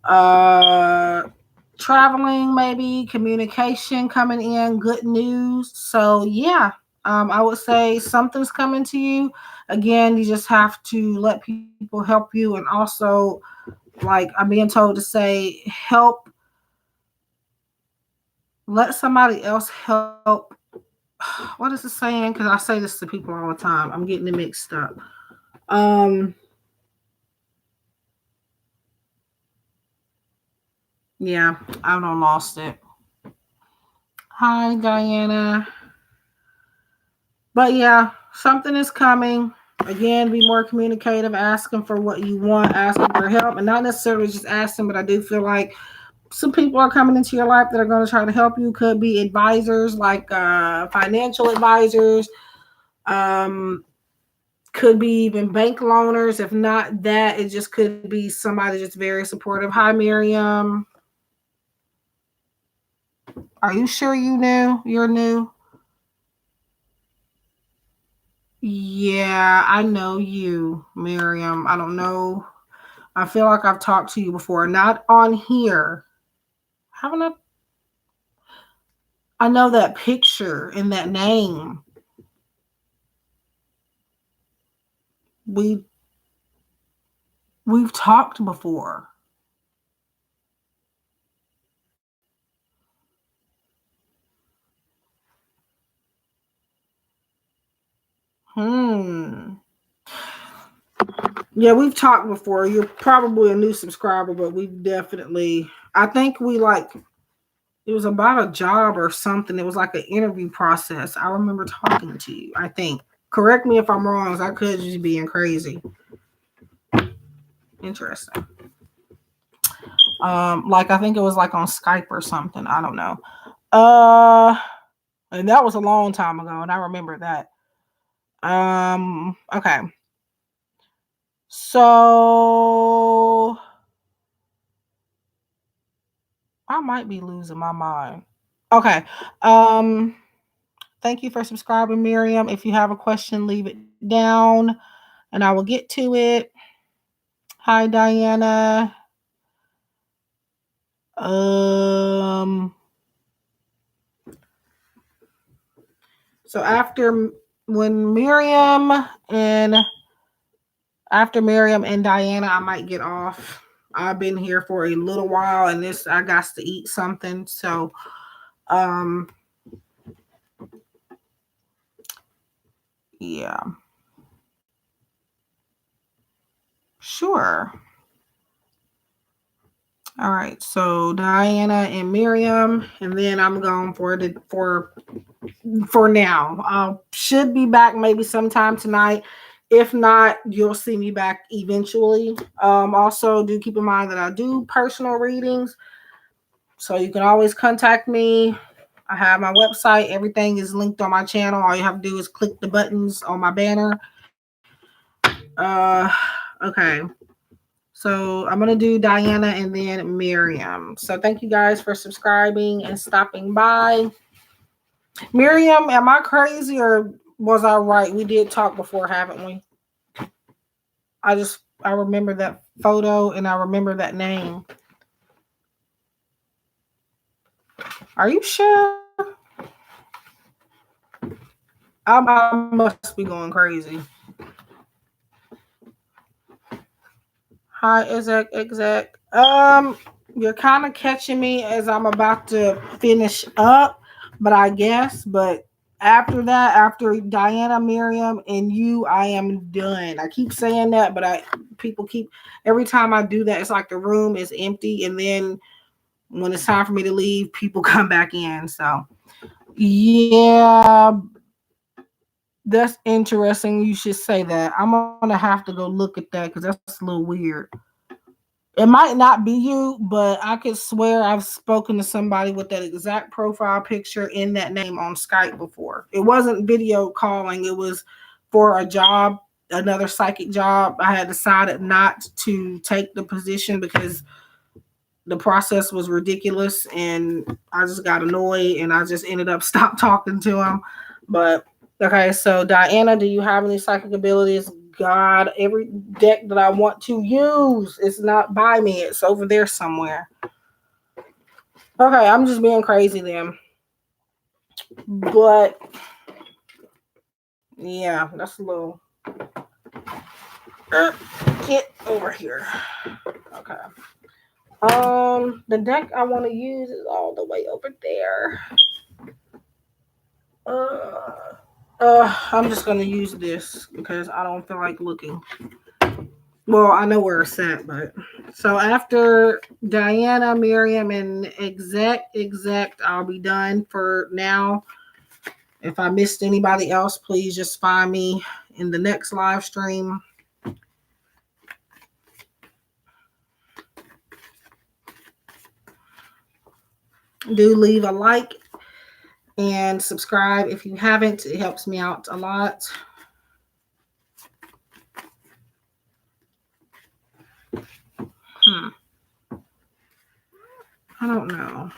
uh traveling, maybe communication coming in, good news. So yeah, I would say something's coming to you. Again, you just have to let people help you, and also, like I'm being told to say, help, let somebody else help. What is it saying? Because I say this to people all the time. I'm getting it mixed up. Um, yeah, I don't lost it. Hi, Diana. But yeah, something is coming. Again, be more communicative, asking for what you want, asking for help, and not necessarily just asking, but I do feel like some people are coming into your life that are going to try to help you. Could be advisors, like financial advisors, um, could be even bank loaners. If not that, it just could be somebody just very supportive. Hi, Miriam. Are you sure you knew? You're new? Yeah, I know you, Miriam. I don't know I feel like I've talked to you before. Not on here. Haven't I? I know that picture and that name. We've talked before. Hmm. Yeah, we've talked before. You're probably a new subscriber, but we definitely, I think we like, it was about a job or something. It was like an interview process. I remember talking to you, I think. Correct me if I'm wrong, as I could just being crazy. Interesting. Like I think it was like on Skype or something. I don't know. And that was a long time ago, and I remember that. Okay. So I might be losing my mind. Okay. Um, Thank you for subscribing, Miriam. If you have a question, leave it down and I will get to it. Hi, Diana. Um, so when Miriam and after Miriam and Diana, I might get off. I've been here for a little while and this I got to eat something. So um yeah. Sure. All right. So Diana and Miriam, and then I'm going for now. I should be back maybe sometime tonight. If not, you'll see me back eventually. Also, do keep in mind that I do personal readings, so you can always contact me. I have my website. Everything is linked on my channel. All you have to do is click the buttons on my banner. Uh, okay. So I'm gonna do Diana and then Miriam. So thank you guys for subscribing and stopping by. Miriam, am I crazy or was I right? We did talk before, haven't we? I remember that photo and I remember that name. Are you sure? I must be going crazy. Hi, exact. You're kind of catching me as I'm about to finish up, but after that, after Diana, Miriam, and you, I am done. I keep saying that, but people keep every time I do that, it's like the room is empty, and then when it's time for me to leave, people come back in. So yeah, that's interesting. You should say that. I'm gonna have to go look at that because that's a little weird. It might not be you, but I could swear I've spoken to somebody with that exact profile picture in that name on Skype before. It wasn't video calling, it was for a job, another psychic job. I had decided not to take the position because the process was ridiculous and I just got annoyed and I just ended up stopped talking to him. But okay, so Diana, do you have any psychic abilities? God, every deck that I want to use is not by me. It's over there somewhere. Okay, I'm just being crazy then. But yeah, that's a little get over here. Okay. The deck I want to use is all the way over there. I'm just gonna use this because I don't feel like looking. Well, I know where it's at, but so after Diana, Miriam, and exact, I'll be done for now. If I missed anybody else, please just find me in the next live stream. Do leave a like and subscribe if you haven't. It helps me out a lot. I don't know.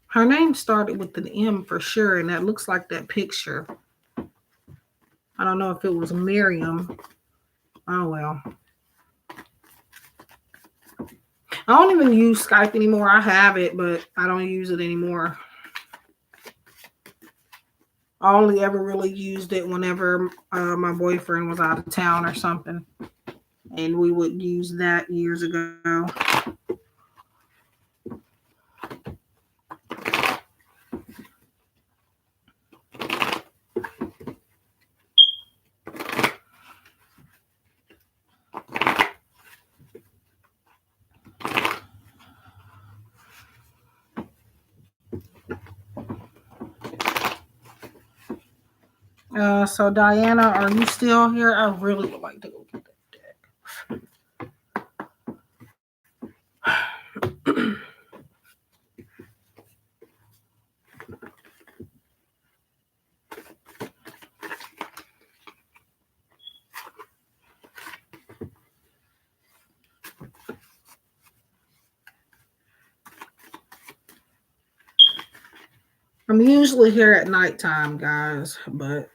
Her name started with an M for sure, and that looks like that picture. I don't know if it was Miriam. Oh, well. I don't even use Skype anymore. I have it, but I don't use it anymore. I only ever really used it whenever my boyfriend was out of town or something. And we would use that years ago. So Diana, are you still here? I really would like to go get that deck. I'm usually here at nighttime, guys, but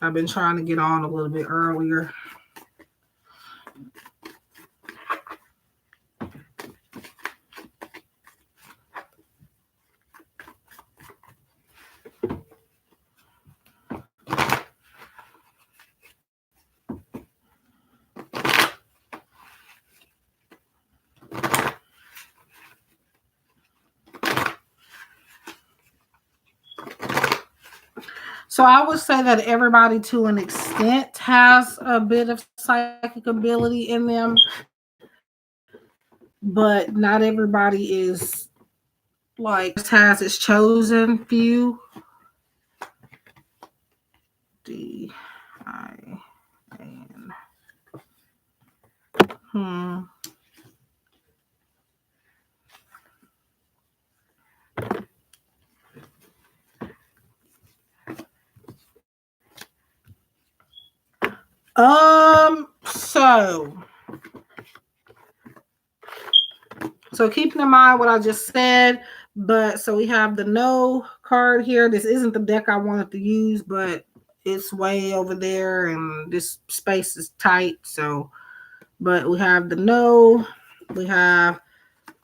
I've been trying to get on a little bit earlier. So I would say that everybody to an extent has a bit of psychic ability in them, but not everybody is like has its chosen few. D-I-N. So keeping in mind what I just said, but so we have the no card here. This isn't the deck I wanted to use, but it's way over there and this space is tight. So, but we have the no, we have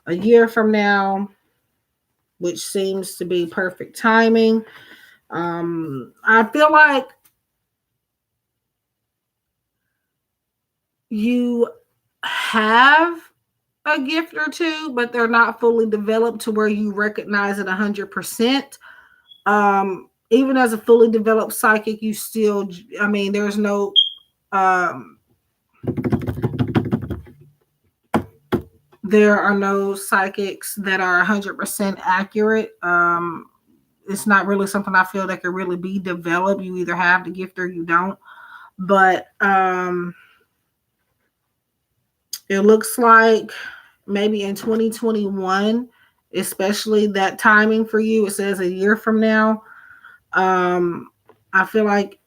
a year from now, which seems to be perfect timing. I feel like you have a gift or two, but they're not fully developed to where you recognize it 100%. Even as a fully developed psychic, you still, I mean, there's no, there are no psychics that are 100% accurate. It's not really something I feel that can really be developed. You either have the gift or you don't. But it looks like maybe in 2021, especially that timing for you, it says a year from now. I feel like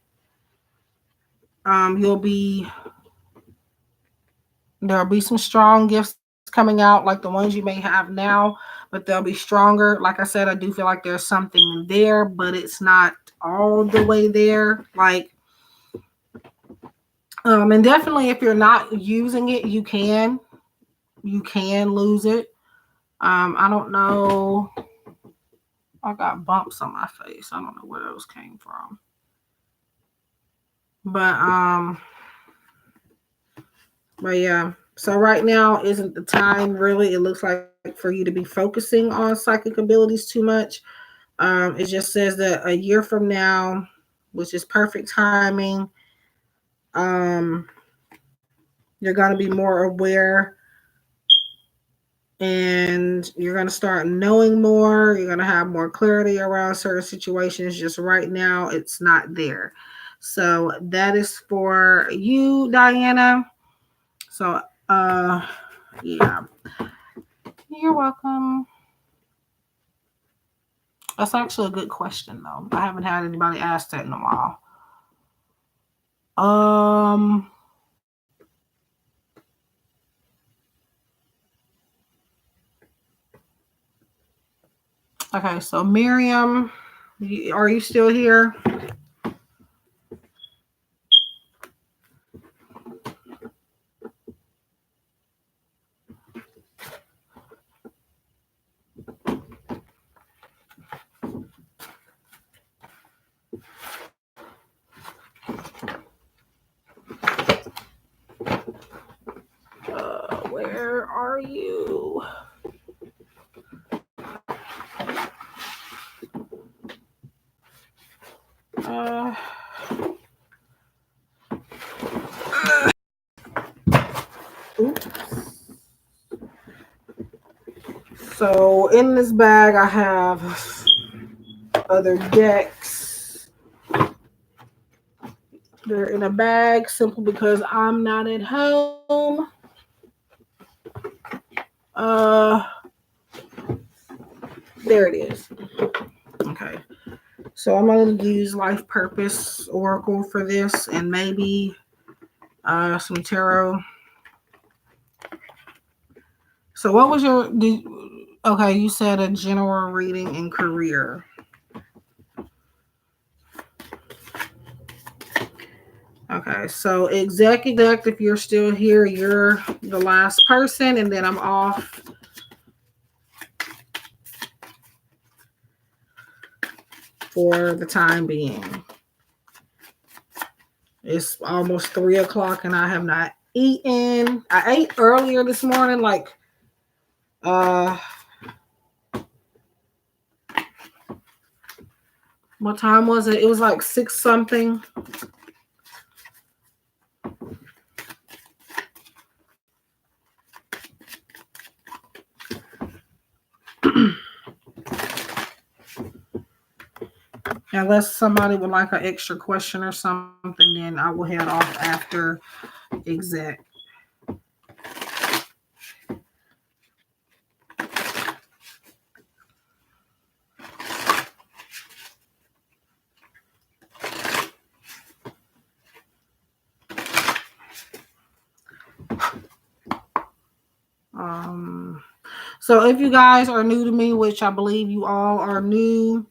there'll be some strong gifts coming out like the ones you may have now, but they'll be stronger. Like I said, I do feel like there's something there, but it's not all the way there. Like, and definitely if you're not using it, you can lose it. I don't know. I got bumps on my face. I don't know where those came from. But yeah. So right now isn't the time really. It looks like for you to be focusing on psychic abilities too much. It just says that a year from now, which is perfect timing, you're going to be more aware and you're going to start knowing more. You're going to have more clarity around certain situations. Just right now, it's not there. So that is for you, Diana. So, yeah. You're welcome. That's actually a good question, though. I haven't had anybody ask that in a while. Okay, so Miriam, are you still here? are you? Oops. So in this bag, I have other decks. They're in a bag simply because I'm not at home. Uh, there it is. Okay. So I'm going to use Life Purpose Oracle for this, and maybe some tarot. So what was your... Okay, you said a general reading in career. Okay, so exec, if you're still here, you're the last person, and then I'm off. For the time being. It's almost 3 o'clock and I have not eaten. I ate earlier this morning, like what time was it? It was like 6 something. Unless somebody would like an extra question or something, then I will head off after exec. So if you guys are new to me, which I believe you all are new,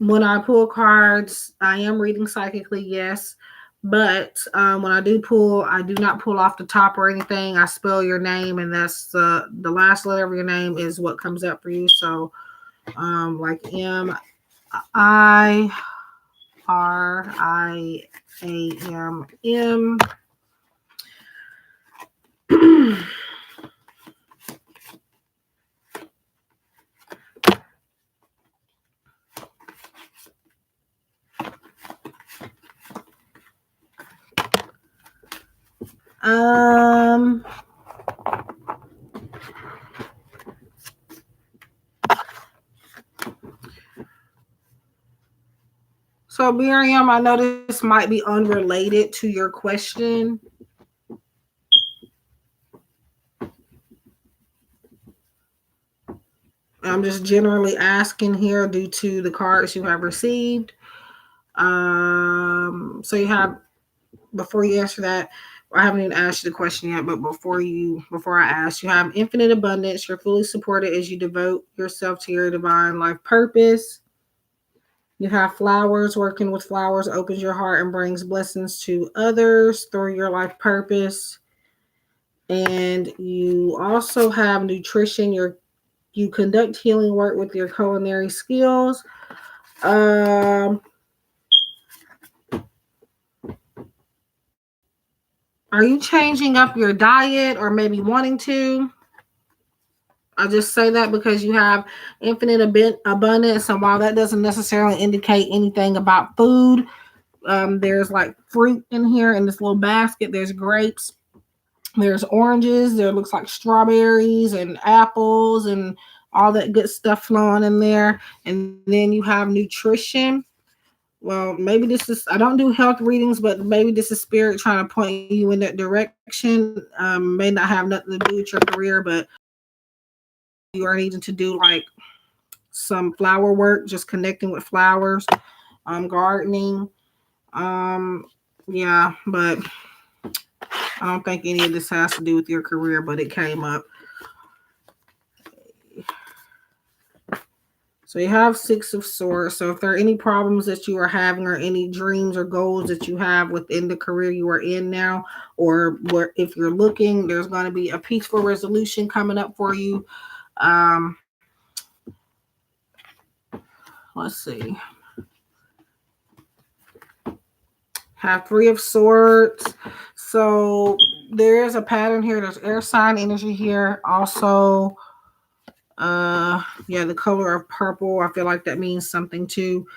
when I pull cards, I am reading psychically, yes. But when I do pull, I do not pull off the top or anything. I spell your name, and that's the last letter of your name is what comes up for you. So, like MIRIAMM. So Miriam, I know this might be unrelated to your question. I'm just generally asking here due to the cards you have received. So you have, before you answer that, I haven't even asked you the question yet, but before I ask, you have infinite abundance. You're fully supported as you devote yourself to your divine life purpose. You have flowers. Working with flowers opens your heart and brings blessings to others through your life purpose. And you also have nutrition. You conduct healing work with your culinary skills. Are you changing up your diet or maybe wanting to? I just say that because you have infinite abundance. And while that doesn't necessarily indicate anything about food, there's like fruit in here in this little basket. There's grapes, there's oranges, there looks like strawberries and apples and all that good stuff flowing in there. And then you have nutrition. Well, maybe this is, I don't do health readings, but maybe this is spirit trying to point you in that direction. May not have nothing to do with your career, but you are needing to do like some flower work, just connecting with flowers, gardening. Yeah, but I don't think any of this has to do with your career, but it came up. So you have 6 of Swords. So if there are any problems that you are having or any dreams or goals that you have within the career you are in now, or where if you're looking, there's going to be a peaceful resolution coming up for you. Let's see. Have 3 of Swords. So there is a pattern here. There's air sign energy here. Also, yeah, the color of purple. I feel like that means something too.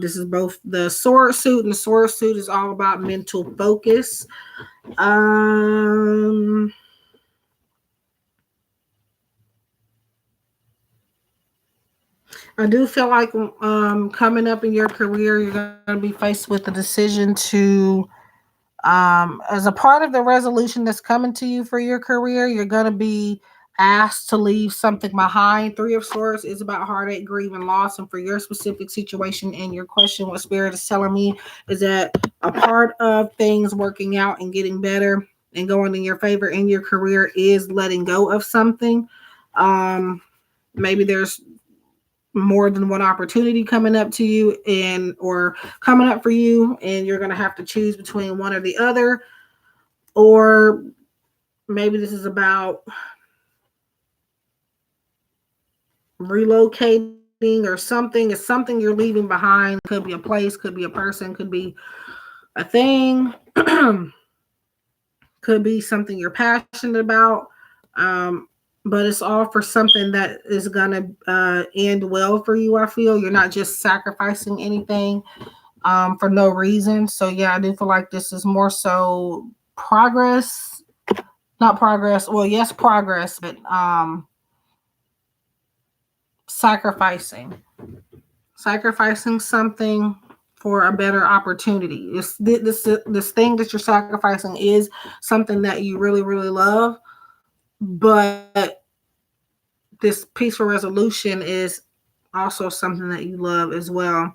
This is both the sword suit, and the sword suit is all about mental focus. Um, I do feel like coming up in your career, you're going to be faced with the decision to, as a part of the resolution that's coming to you for your career, you're going to be asked to leave something behind. Three of Swords is about heartache, grief, and loss. And for your specific situation and your question, what Spirit is telling me is that a part of things working out and getting better and going in your favor in your career is letting go of something. Maybe there's more than one opportunity coming up to you and or coming up for you, and you're going to have to choose between one or the other. Or maybe this is about relocating or something. It's something you're leaving behind. Could be a place, could be a person, could be a thing. Could be something you're passionate about. um, but it's all for something that is gonna end well for you. I feel you're not just sacrificing anything for no reason. So yeah, I do feel like this is more so progress, not progress. Well, yes, progress, but sacrificing, sacrificing something for a better opportunity. This thing that you're sacrificing is something that you really really love, but this peaceful resolution is also something that you love as well.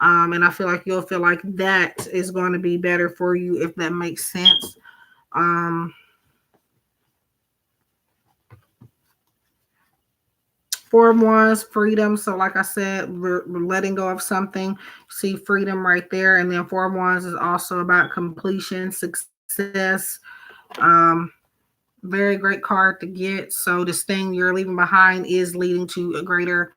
And I feel like you'll feel like that is going to be better for you, if that makes sense. Um, Four of Wands, freedom. So, like I said, we're letting go of something. See freedom right there. And then Four of Wands is also about completion, success. Um, Very great card to get. So, this thing you're leaving behind is leading to a greater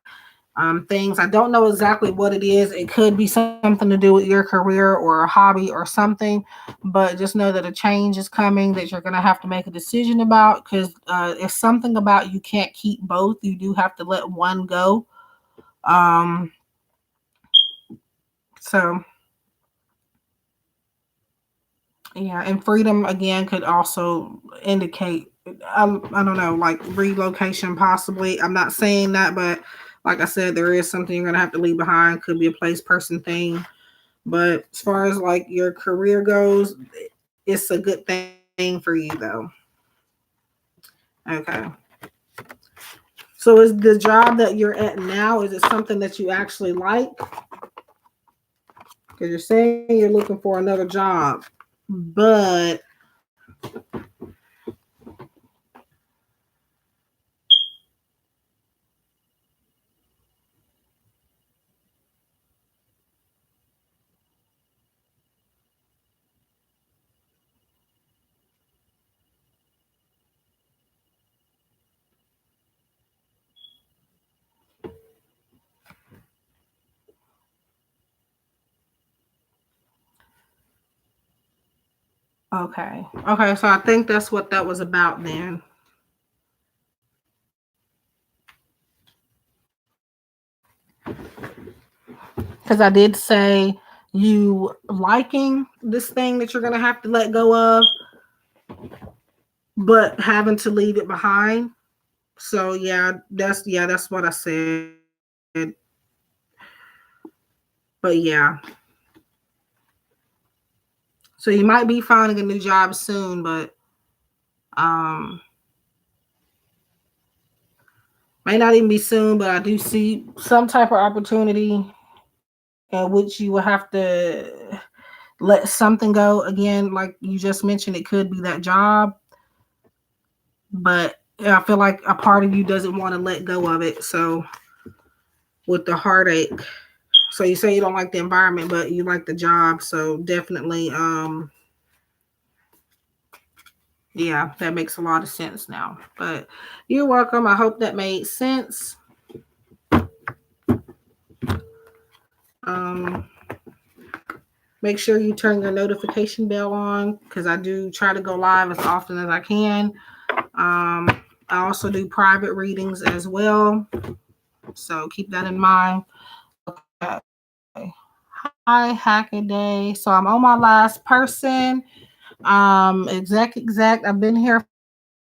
things. I don't know exactly what it is. It could be something to do with your career or a hobby or something, but just know that a change is coming that you're going to have to make a decision about, because if something about you can't keep both, you do have to let one go. Um, so, yeah, and freedom again could also indicate, I don't know, like relocation possibly. I'm not saying that, but like I said, there is something you're going to have to leave behind. Could be a place, person, thing. But as far as like your career goes, it's a good thing for you though. Okay. So is the job that you're at now, is it something that you actually like? Because you're saying you're looking for another job, but okay. Okay, so I think that's what that was about then. Because I did say you liking this thing that you're going to have to let go of, but having to leave it behind. So that's what I said. But yeah, so you might be finding a new job soon, but um, may not even be soon. But I do see some type of opportunity in which you will have to let something go. Again, like you just mentioned, it could be that job, but I feel like a part of you doesn't want to let go of it. So with the heartache. So you say you don't like the environment, but you like the job. So definitely, yeah, that makes a lot of sense now. But you're welcome. I hope that made sense. Um, Make sure you turn your notification bell on because I do try to go live as often as I can. I also do private readings as well. So keep that in mind. Okay. Hi, Hackaday. So I'm on my last person. Exact. I've been here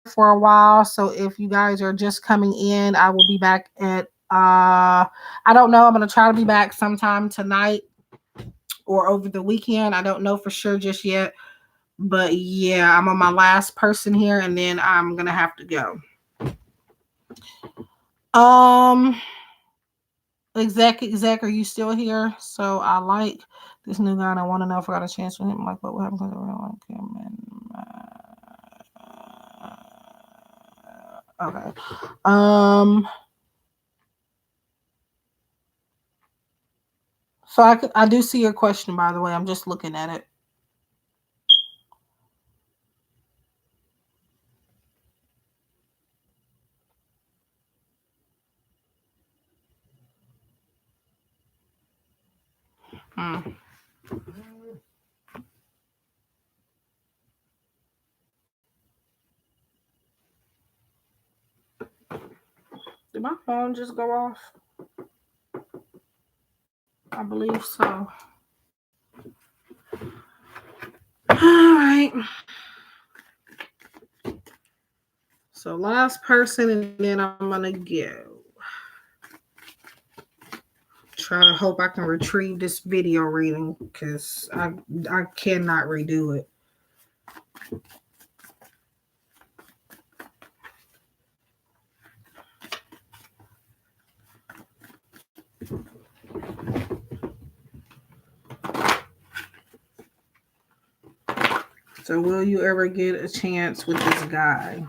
for a while. So if you guys are just coming in, I will be back at I don't know. I'm gonna try to be back sometime tonight or over the weekend. I don't know for sure just yet. But yeah, I'm on my last person here and then I'm gonna have to go. Exact, are you still here? So I like this new guy and I want to know if I got a chance with him. Like what would happen because I really like him and okay. So I do see your question, by the way. I'm just looking at it. Did my phone just go off? I believe so. All right. So last person, and then I'm gonna go. Try to hope I can retrieve this video reading because I cannot redo it. So will you ever get a chance with this guy?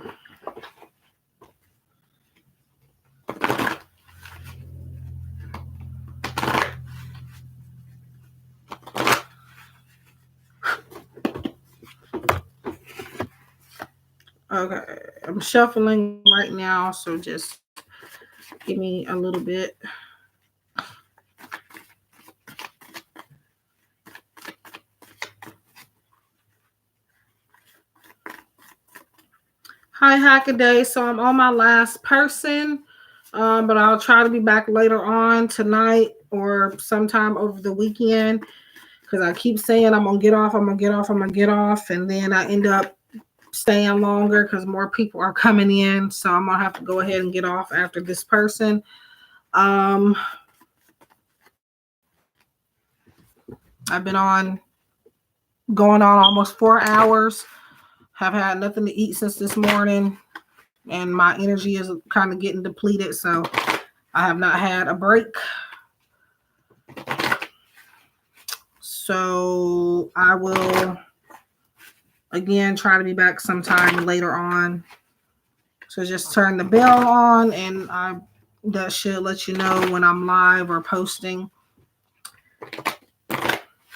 Okay, I'm shuffling right now, so just give me a little bit. Hi, Hackaday. So I'm on my last person, but I'll try to be back later on tonight or sometime over the weekend because I keep saying I'm gonna get off, and then I end up staying longer because more people are coming in. So I'm gonna have to go ahead and get off after this person. I've been going on almost 4 hours. Have had nothing to eat since this morning, and my energy is kind of getting depleted. So I have not had a break. So I will again try to be back sometime later on. So just turn the bell on, and that should let you know when I'm live or posting.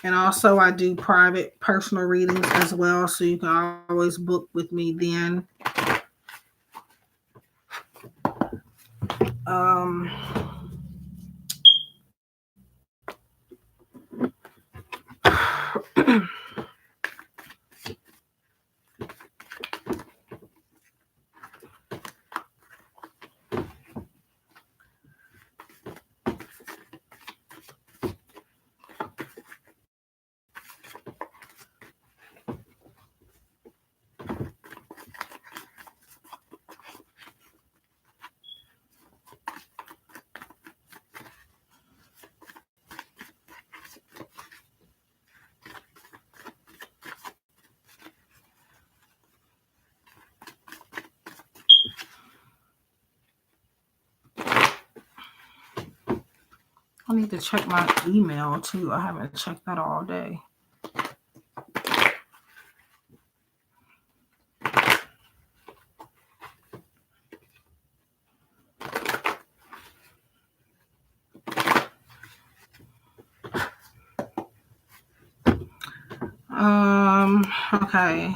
And also I do private personal readings as well, so you can always book with me then. I need to check my email too. I haven't checked that all day. Okay.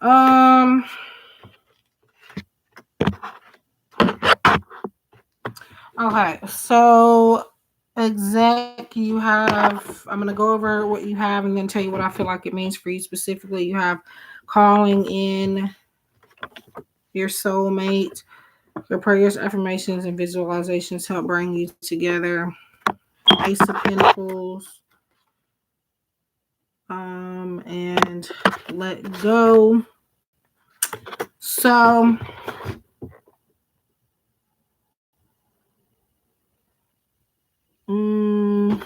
Um. Okay, so exec, you have. I'm gonna go over what you have and then tell you what I feel like it means for you specifically. You have calling in your soulmate. Your prayers, affirmations, and visualizations help bring you together. Ace of Pentacles. And let go. So mm,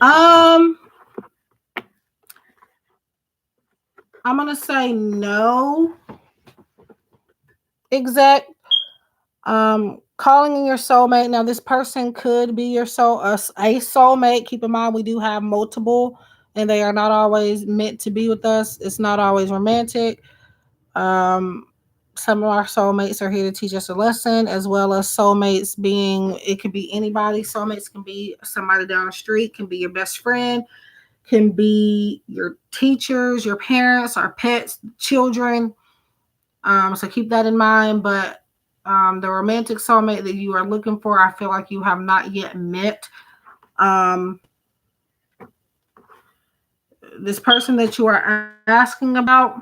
um I'm gonna say no, exact. Calling in your soulmate. Now, this person could be your a soulmate. Keep in mind, we do have multiple, and they are not always meant to be with us. It's not always romantic. Um, some of our soulmates are here to teach us a lesson, as well as soulmates being, it could be anybody. Soulmates can be somebody down the street, can be your best friend, can be your teachers, your parents, our pets, children. So keep that in mind. But the romantic soulmate that you are looking for, I feel like you have not yet met. Um, this person that you are asking about,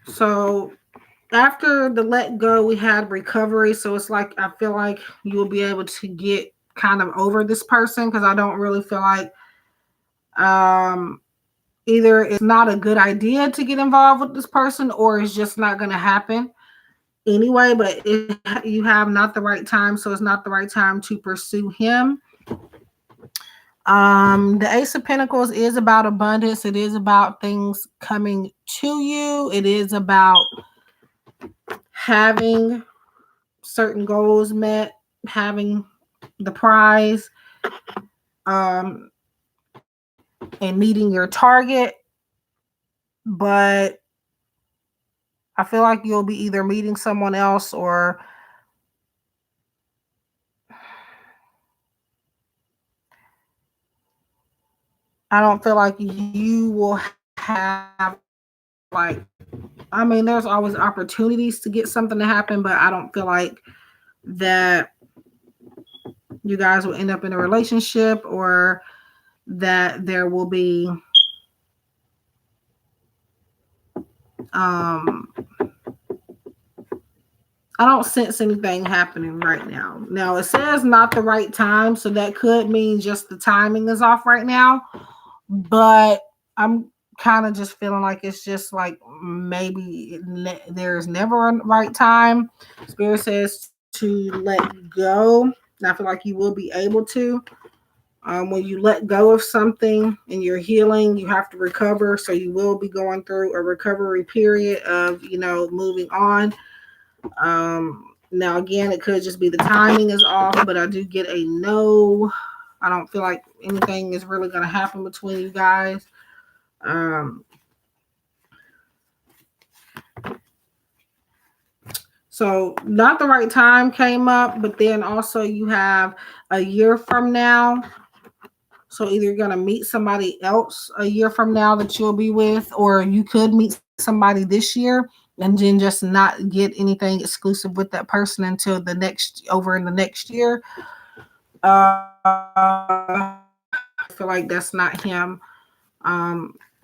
so after the let go, we had recovery. So it's like, I feel like you will be able to get kind of over this person, because I don't really feel like um, either it's not a good idea to get involved with this person, or it's just not going to happen anyway. But you have not the right time, so it's not the right time to pursue him. The Ace of Pentacles is about abundance. It is about things coming to you. It is about having certain goals met, having the prize, um, and meeting your target. But I feel like you'll be either meeting someone else, or I don't feel like you will have, like, I mean, there's always opportunities to get something to happen, but I don't feel like that you guys will end up in a relationship, or that there will be um I don't sense anything happening right now. Now, it says not the right time, so that could mean just the timing is off right now. But I'm kind of just feeling like it's just like maybe there's never a right time. Spirit says to let go. And I feel like you will be able to. When you let go of something and you're healing, you have to recover. So you will be going through a recovery period of, moving on. Now, again, it could just be the timing is off, but I do get a no. I don't feel like anything is really going to happen between you guys. So not the right time came up, but then also you have a year from now. So either you're going to meet somebody else a year from now that you'll be with, or you could meet somebody this year and then just not get anything exclusive with that person until the next year. I feel like that's not him.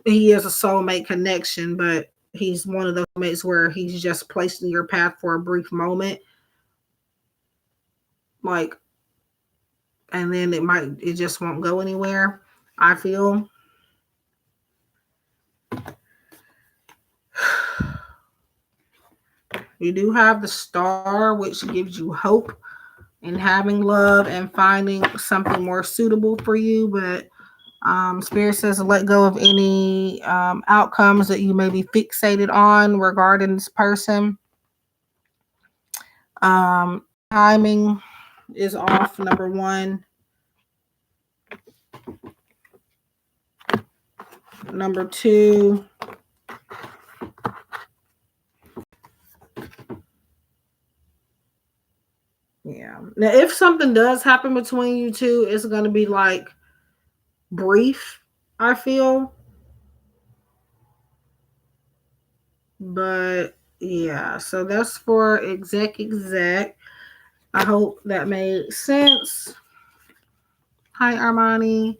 He is a soulmate connection, but he's one of those mates where he's just placed in your path for a brief moment. Like, and then it just won't go anywhere, I feel. You do have the star, which gives you hope in having love and finding something more suitable for you. But Spirit says to let go of any outcomes that you may be fixated on regarding this person. Timing is off, number one. Number 2. Yeah. Now, if something does happen between you two, it's going to be like brief, I feel. But yeah, so that's for exec. I hope that made sense. Hi, Armani.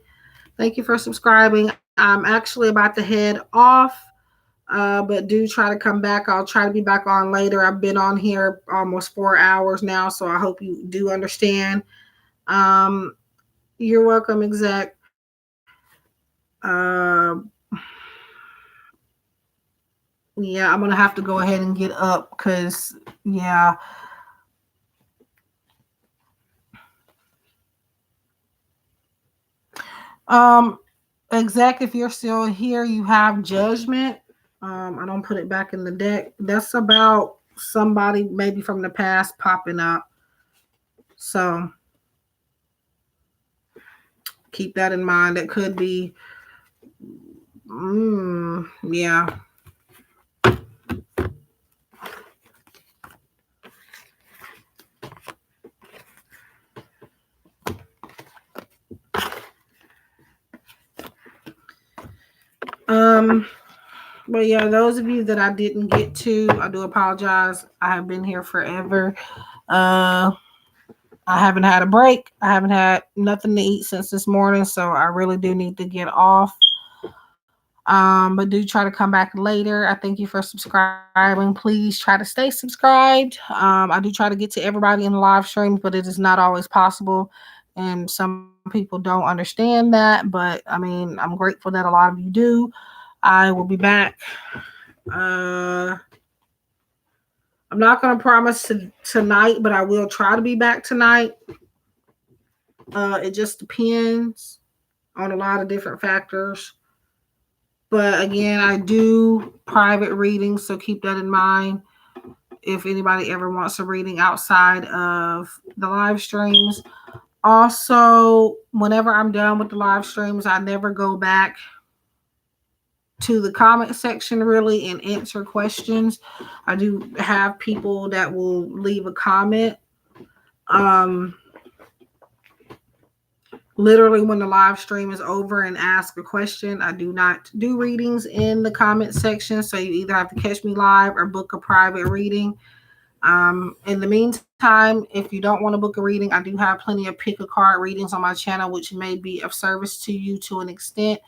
Thank you for subscribing. I'm actually about to head off, but do try to come back. I'll try to be back on later. I've been on here almost 4 hours now, so I hope you do understand. Um, you're welcome, exec. Uh, yeah, I'm gonna have to go ahead and get up because yeah. Um, exec, if you're still here, you have judgment. I don't put it back in the deck. That's about somebody maybe from the past popping up. So keep that in mind. It could be, yeah. Um, but yeah, those of you that I didn't get to, I do apologize. I have been here forever. Uh, I haven't had a break. I haven't had nothing to eat since this morning, so I really do need to get off. But do try to come back later. I thank you for subscribing. Please try to stay subscribed. I do try to get to everybody in the live streams, but it is not always possible. And some people don't understand that. But I mean, I'm grateful that a lot of you do. I will be back. Uh, I'm not going to promise tonight, but I will try to be back tonight. It just depends on a lot of different factors. But again, I do private readings, so keep that in mind. If anybody ever wants a reading outside of the live streams. Also, whenever I'm done with the live streams, I never go back to the comment section really and answer questions. I do have people that will leave a comment. Um, Literally when the live stream is over and ask a question. I do not do readings in the comment section, so you either have to catch me live or book a private reading. In the meantime, if you don't want to book a reading, I do have plenty of pick a card readings on my channel, which may be of service to you to an extent.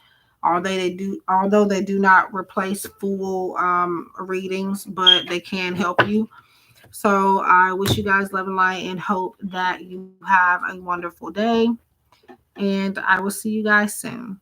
Although they do not replace full readings, but they can help you. So I wish you guys love and light and hope that you have a wonderful day. And I will see you guys soon.